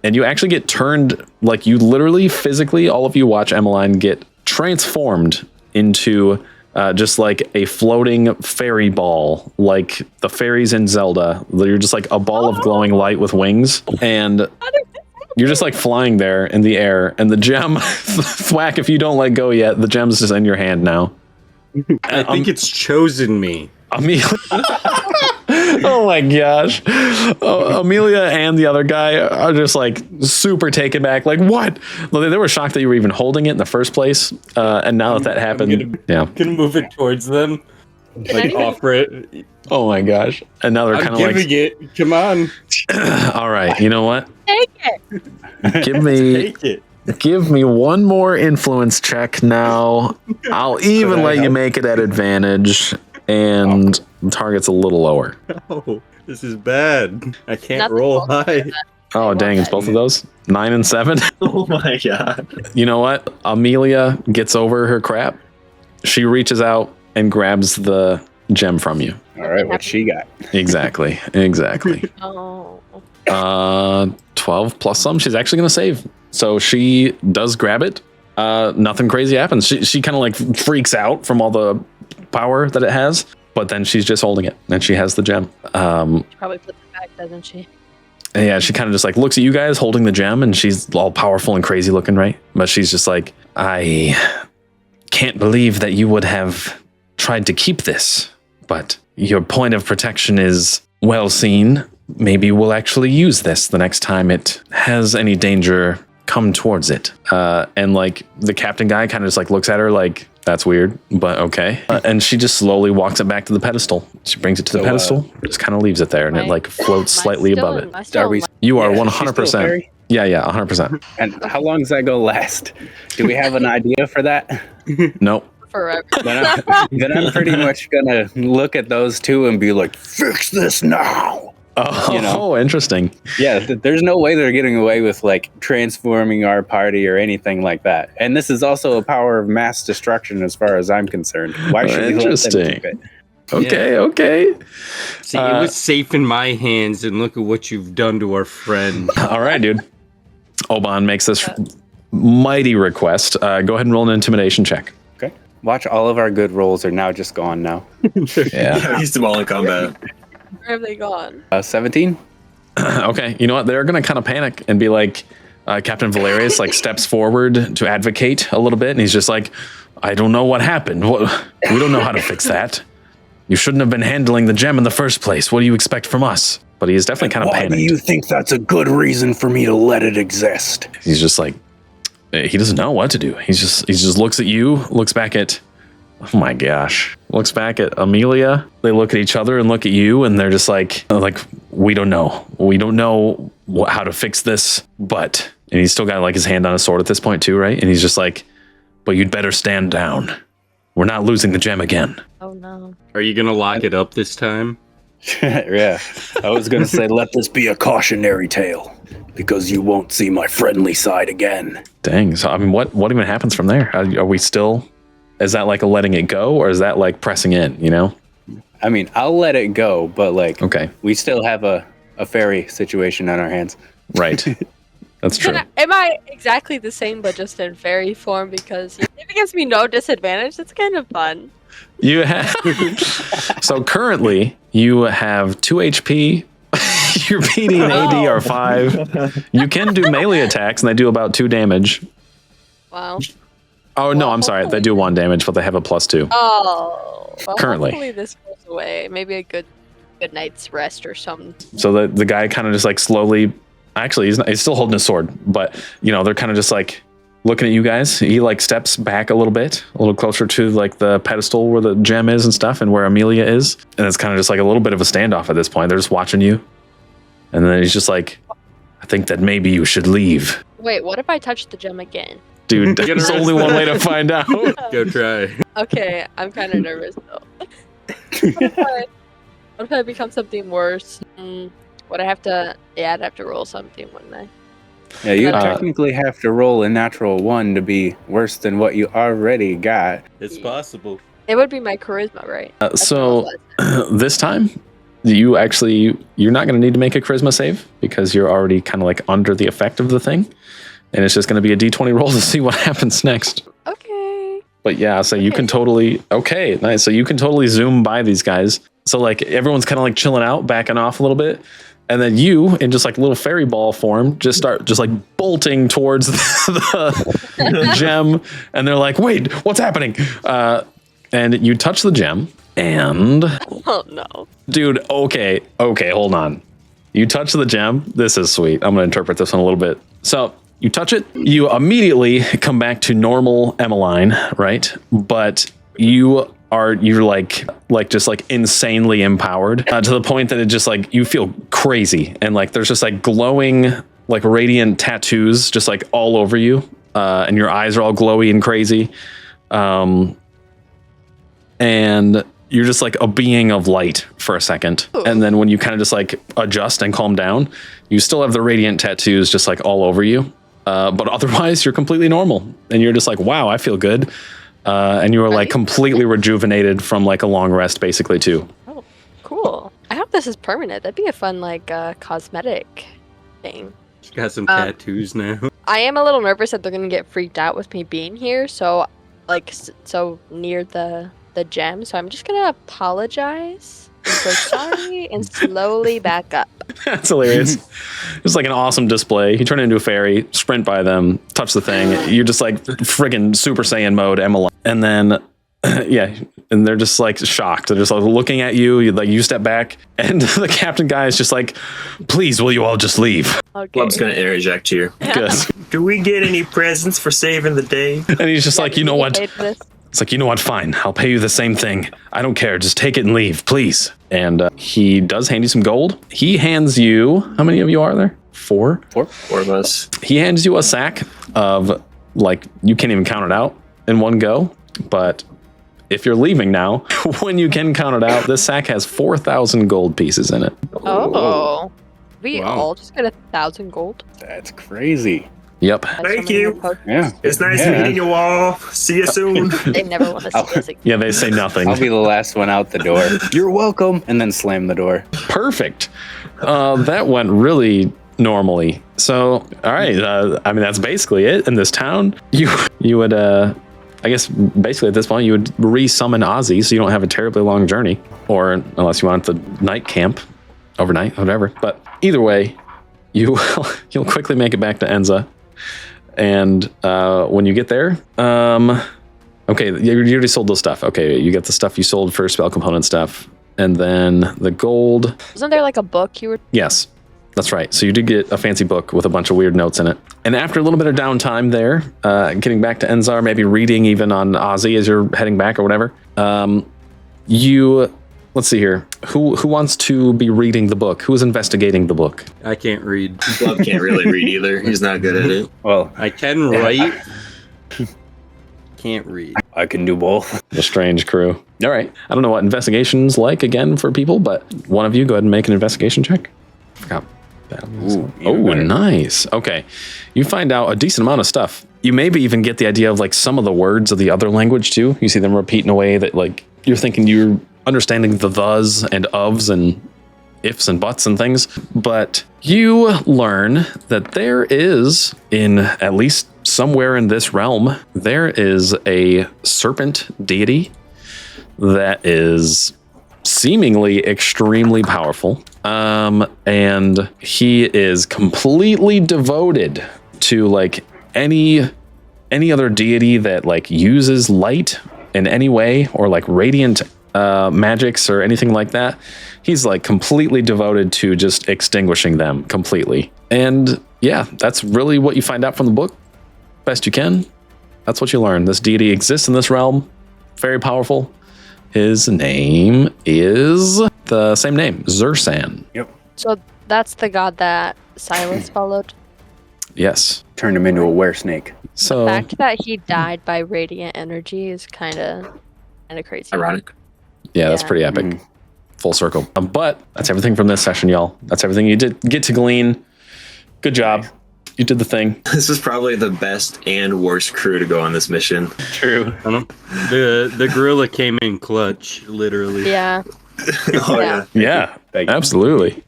Speaker 1: And you actually get turned, like you literally physically, all of you watch Emmeline get transformed into just like a floating fairy ball, like the fairies in Zelda. You're just like a ball of glowing light with wings. And you're just like flying there in the air, and the gem, thwack, if you don't let go yet, the gem's just in your hand now.
Speaker 4: I think it's chosen me.
Speaker 1: Amelia. Oh my gosh. Amelia and the other guy are just like super taken back. Like, what? Well, they were shocked that you were even holding it in the first place. And now that happened,
Speaker 4: I'm gonna move it towards them. Like, offer it.
Speaker 1: Oh my gosh. And now they're kind of like,
Speaker 4: giving it. Come on.
Speaker 1: All right. You know what?
Speaker 8: Take it.
Speaker 4: Take it.
Speaker 1: Give me one more influence check now. I'll even let you make it at advantage, and the target's a little lower.
Speaker 4: Oh, this is bad. I can't
Speaker 8: Nothing
Speaker 4: roll high.
Speaker 1: Oh, dang, it's both of those? 9 and 7?
Speaker 5: Oh my god.
Speaker 1: You know what? Amelia gets over her crap. She reaches out and grabs the gem from you.
Speaker 2: All right, what she got?
Speaker 1: Exactly.
Speaker 8: Oh.
Speaker 1: 12 plus some. She's actually going to save. So she does grab it. Nothing crazy happens. She kind of like freaks out from all the power that it has, but then she's just holding it and she has the gem.
Speaker 8: She probably puts it back, doesn't she?
Speaker 1: Yeah, she kind of just like looks at you guys holding the gem, and she's all powerful and crazy looking, right? But she's just like, I can't believe that you would have tried to keep this, but your point of protection is well seen. Maybe we'll actually use this the next time it has any danger come towards it. And like the captain guy kind of just like looks at her like, that's weird, but okay. And she just slowly walks it back to the pedestal. She brings it to the pedestal, just kind of leaves it there, and it like floats slightly above it. You are 100%. Yeah, 100%.
Speaker 2: And how long is that gonna last? Do we have an idea for that?
Speaker 1: Nope.
Speaker 8: forever.
Speaker 2: Then I'm pretty much gonna look at those two and be like, "Fix this now."
Speaker 1: Oh, interesting.
Speaker 2: Yeah, there's no way they're getting away with like transforming our party or anything like that. And this is also a power of mass destruction, as far as I'm concerned. Why should we let them keep it?
Speaker 1: Okay.
Speaker 4: See, it was safe in my hands, and look at what you've done to our friend.
Speaker 1: All right, dude. Oban makes this mighty request. Go ahead and roll an intimidation check.
Speaker 2: Okay. Watch, all of our good rolls are now just gone now.
Speaker 5: Yeah, he's them all in combat.
Speaker 8: Where have they gone?
Speaker 2: 17.
Speaker 1: Okay, you know what? They're gonna kind of panic and be like, Captain Valerius like steps forward to advocate a little bit, and he's just like, I don't know what happened. We don't know how to fix that. You shouldn't have been handling the gem in the first place. What do you expect from us? But he's definitely kind of panicked.
Speaker 2: Why do you think that's a good reason for me to let it exist?
Speaker 1: He's just like, he doesn't know what to do. He just looks at you, looks back at, oh my gosh, looks back at Amelia. They look at each other and look at you, and they're just like, we don't know. We don't know how to fix this, but, and he's still got like his hand on his sword at this point too, right? And he's just like, but you'd better stand down. We're not losing the gem again.
Speaker 8: Oh no.
Speaker 4: Are you gonna lock it up this time?
Speaker 2: Yeah. I was going to say, let this be a cautionary tale, because you won't see my friendly side again.
Speaker 1: Dang. So, I mean, what even happens from there? Are we still, is that like a letting it go, or is that like pressing in, you know?
Speaker 2: I mean, I'll let it go, but like,
Speaker 1: okay, we
Speaker 2: still have a fairy situation on our hands.
Speaker 1: Right. That's true.
Speaker 8: Am I exactly the same, but just in fairy form? Because if it gives me no disadvantage, it's kind of fun.
Speaker 1: You have so currently you have 2 HP. Your PD and AD are 5. You can do melee attacks, and they do about 2 damage.
Speaker 8: Wow.
Speaker 1: Oh no, I'm sorry. They do 1 damage, but they have a +2.
Speaker 8: Oh. Well,
Speaker 1: currently.
Speaker 8: Hopefully this goes away. Maybe a good night's rest or something.
Speaker 1: So the guy kind of just like slowly. Actually, he's still holding his sword, but you know they're kind of just like looking at you guys. He like steps back a little bit, a little closer to like the pedestal where the gem is and stuff, and where Amelia is. And it's kind of just like a little bit of a standoff at this point. They're just watching you, and then he's just like, "I think that maybe you should leave."
Speaker 8: Wait, what if I touch the gem again?
Speaker 1: Dude, there's only one way to find out.
Speaker 4: Go try.
Speaker 8: Okay, I'm kind of nervous though. What if I become something worse? Would I have to? Yeah, I'd have to roll something, wouldn't I?
Speaker 2: Yeah, you technically have to roll a natural 1 to be worse than what you already got.
Speaker 4: It's possible.
Speaker 8: It would be my charisma, right?
Speaker 1: So this time, you're not going to need to make a charisma save because you're already kind of like under the effect of the thing, and it's just going to be a D20 roll to see what happens next.
Speaker 8: Okay.
Speaker 1: But yeah, so you can totally nice. So you can totally zoom by these guys. So like everyone's kind of like chilling out, backing off a little bit. And then you, in just like little fairy ball form, just start just like bolting towards the gem. And they're like, wait, what's happening? And you touch the gem and...
Speaker 8: Oh, no.
Speaker 1: Dude, okay, hold on. You touch the gem. This is sweet. I'm going to interpret this one a little bit. So you touch it. You immediately come back to normal Emmeline, right? But you're like just like insanely empowered to the point that it just like you feel crazy, and like there's just like glowing like radiant tattoos just like all over you, and your eyes are all glowy and crazy, and you're just like a being of light for a second. Ooh. And then when you kind of just like adjust and calm down, you still have the radiant tattoos just like all over you, but otherwise you're completely normal, and you're just like, wow, I feel good. And you were like completely rejuvenated from like a long rest, basically, too.
Speaker 8: Oh, cool. I hope this is permanent. That'd be a fun like cosmetic thing.
Speaker 4: She's got some tattoos now.
Speaker 8: I am a little nervous that they're gonna get freaked out with me being here, so like so near the gem. So I'm just gonna apologize and say sorry and slowly back up.
Speaker 1: That's hilarious. It's like an awesome display. You turn into a fairy, sprint by them, touch the thing. You're just like friggin' Super Saiyan mode, Emily. And then, yeah, and they're just like shocked. They're just like looking at you. You step back, and the captain guy is just like, "Please, will you all just leave?"
Speaker 8: Okay.
Speaker 5: Club's gonna interject here.
Speaker 1: Good.
Speaker 7: Do we get any presents for saving the day?
Speaker 1: And he's just like, you know what? It's like, you know what? Fine. I'll pay you the same thing. I don't care. Just take it and leave, please. And he does hand you some gold. He hands you, how many of you are there? 4?
Speaker 5: 4 of us.
Speaker 1: He hands you a sack of, like, you can't even count it out in one go, but if you're leaving now, when you can count it out, this sack has 4,000 gold pieces in it.
Speaker 8: Oh. We all just get 1,000 gold.
Speaker 2: That's crazy.
Speaker 1: Yep.
Speaker 7: Thank you.
Speaker 2: Yeah.
Speaker 7: It's nice meeting you all. See you soon.
Speaker 8: They never want to see us again.
Speaker 1: Yeah, they say nothing.
Speaker 2: I'll be the last one out the door. You're welcome. And then slam the door.
Speaker 1: Perfect. That went really normally. So, all right. I mean, that's basically it in this town. You would, I guess, basically at this point, you would re-summon Ozzy so you don't have a terribly long journey. Or unless you want the night camp, overnight, whatever. But either way, you'll quickly make it back to Enza. And when you get there, okay, you already sold those stuff. Okay, you get the stuff you sold for spell component stuff. And then the gold.
Speaker 8: Wasn't there like a book you were...
Speaker 1: Yes, that's right. So you did get a fancy book with a bunch of weird notes in it. And after a little bit of downtime there, getting back to Enzar, maybe reading even on Ozzy as you're heading back or whatever, let's see here. Who wants to be reading the book? Who is investigating the book?
Speaker 4: I can't read.
Speaker 5: Glove can't really read either. He's not good at it.
Speaker 2: Well,
Speaker 4: I can write. Can't read.
Speaker 2: I can do both.
Speaker 1: The strange crew. All right. I don't know what investigation's like again for people, but one of you go ahead and make an investigation check. Forgot. Nice. Okay. You find out a decent amount of stuff. You maybe even get the idea of like some of the words of the other language too. You see them repeat in a way that like you're thinking you're understanding the thes and ofs and ifs and buts and things. But you learn that there is, in at least somewhere in this realm, there is a serpent deity that is seemingly extremely powerful. And he is completely devoted to like any other deity that like uses light in any way or like radiant magics or anything like that. He's like completely devoted to just extinguishing them completely. And yeah, that's really what you find out from the book. Best you can. That's what you learn. This deity exists in this realm. Very powerful. His name is the same name, Zursan.
Speaker 2: Yep.
Speaker 8: So that's the god that Silas followed?
Speaker 1: Yes.
Speaker 2: Turned him into a were-snake.
Speaker 1: So
Speaker 8: The fact that he died by radiant energy is kind of crazy.
Speaker 5: Ironic.
Speaker 1: yeah, that's pretty epic.
Speaker 2: Mhm.
Speaker 1: Full circle. But that's everything from this session, y'all. That's everything you did get to glean. Good job. You did the thing.
Speaker 5: This is probably the best and worst crew to go on this mission.
Speaker 2: True.
Speaker 4: The gorilla came in clutch, literally.
Speaker 8: Yeah.
Speaker 7: Oh,
Speaker 8: Yeah.
Speaker 1: Yeah,
Speaker 2: Thank you.
Speaker 1: absolutely.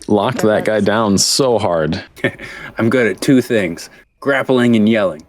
Speaker 1: Locked that guy down so hard.
Speaker 2: I'm good at two things: grappling and yelling.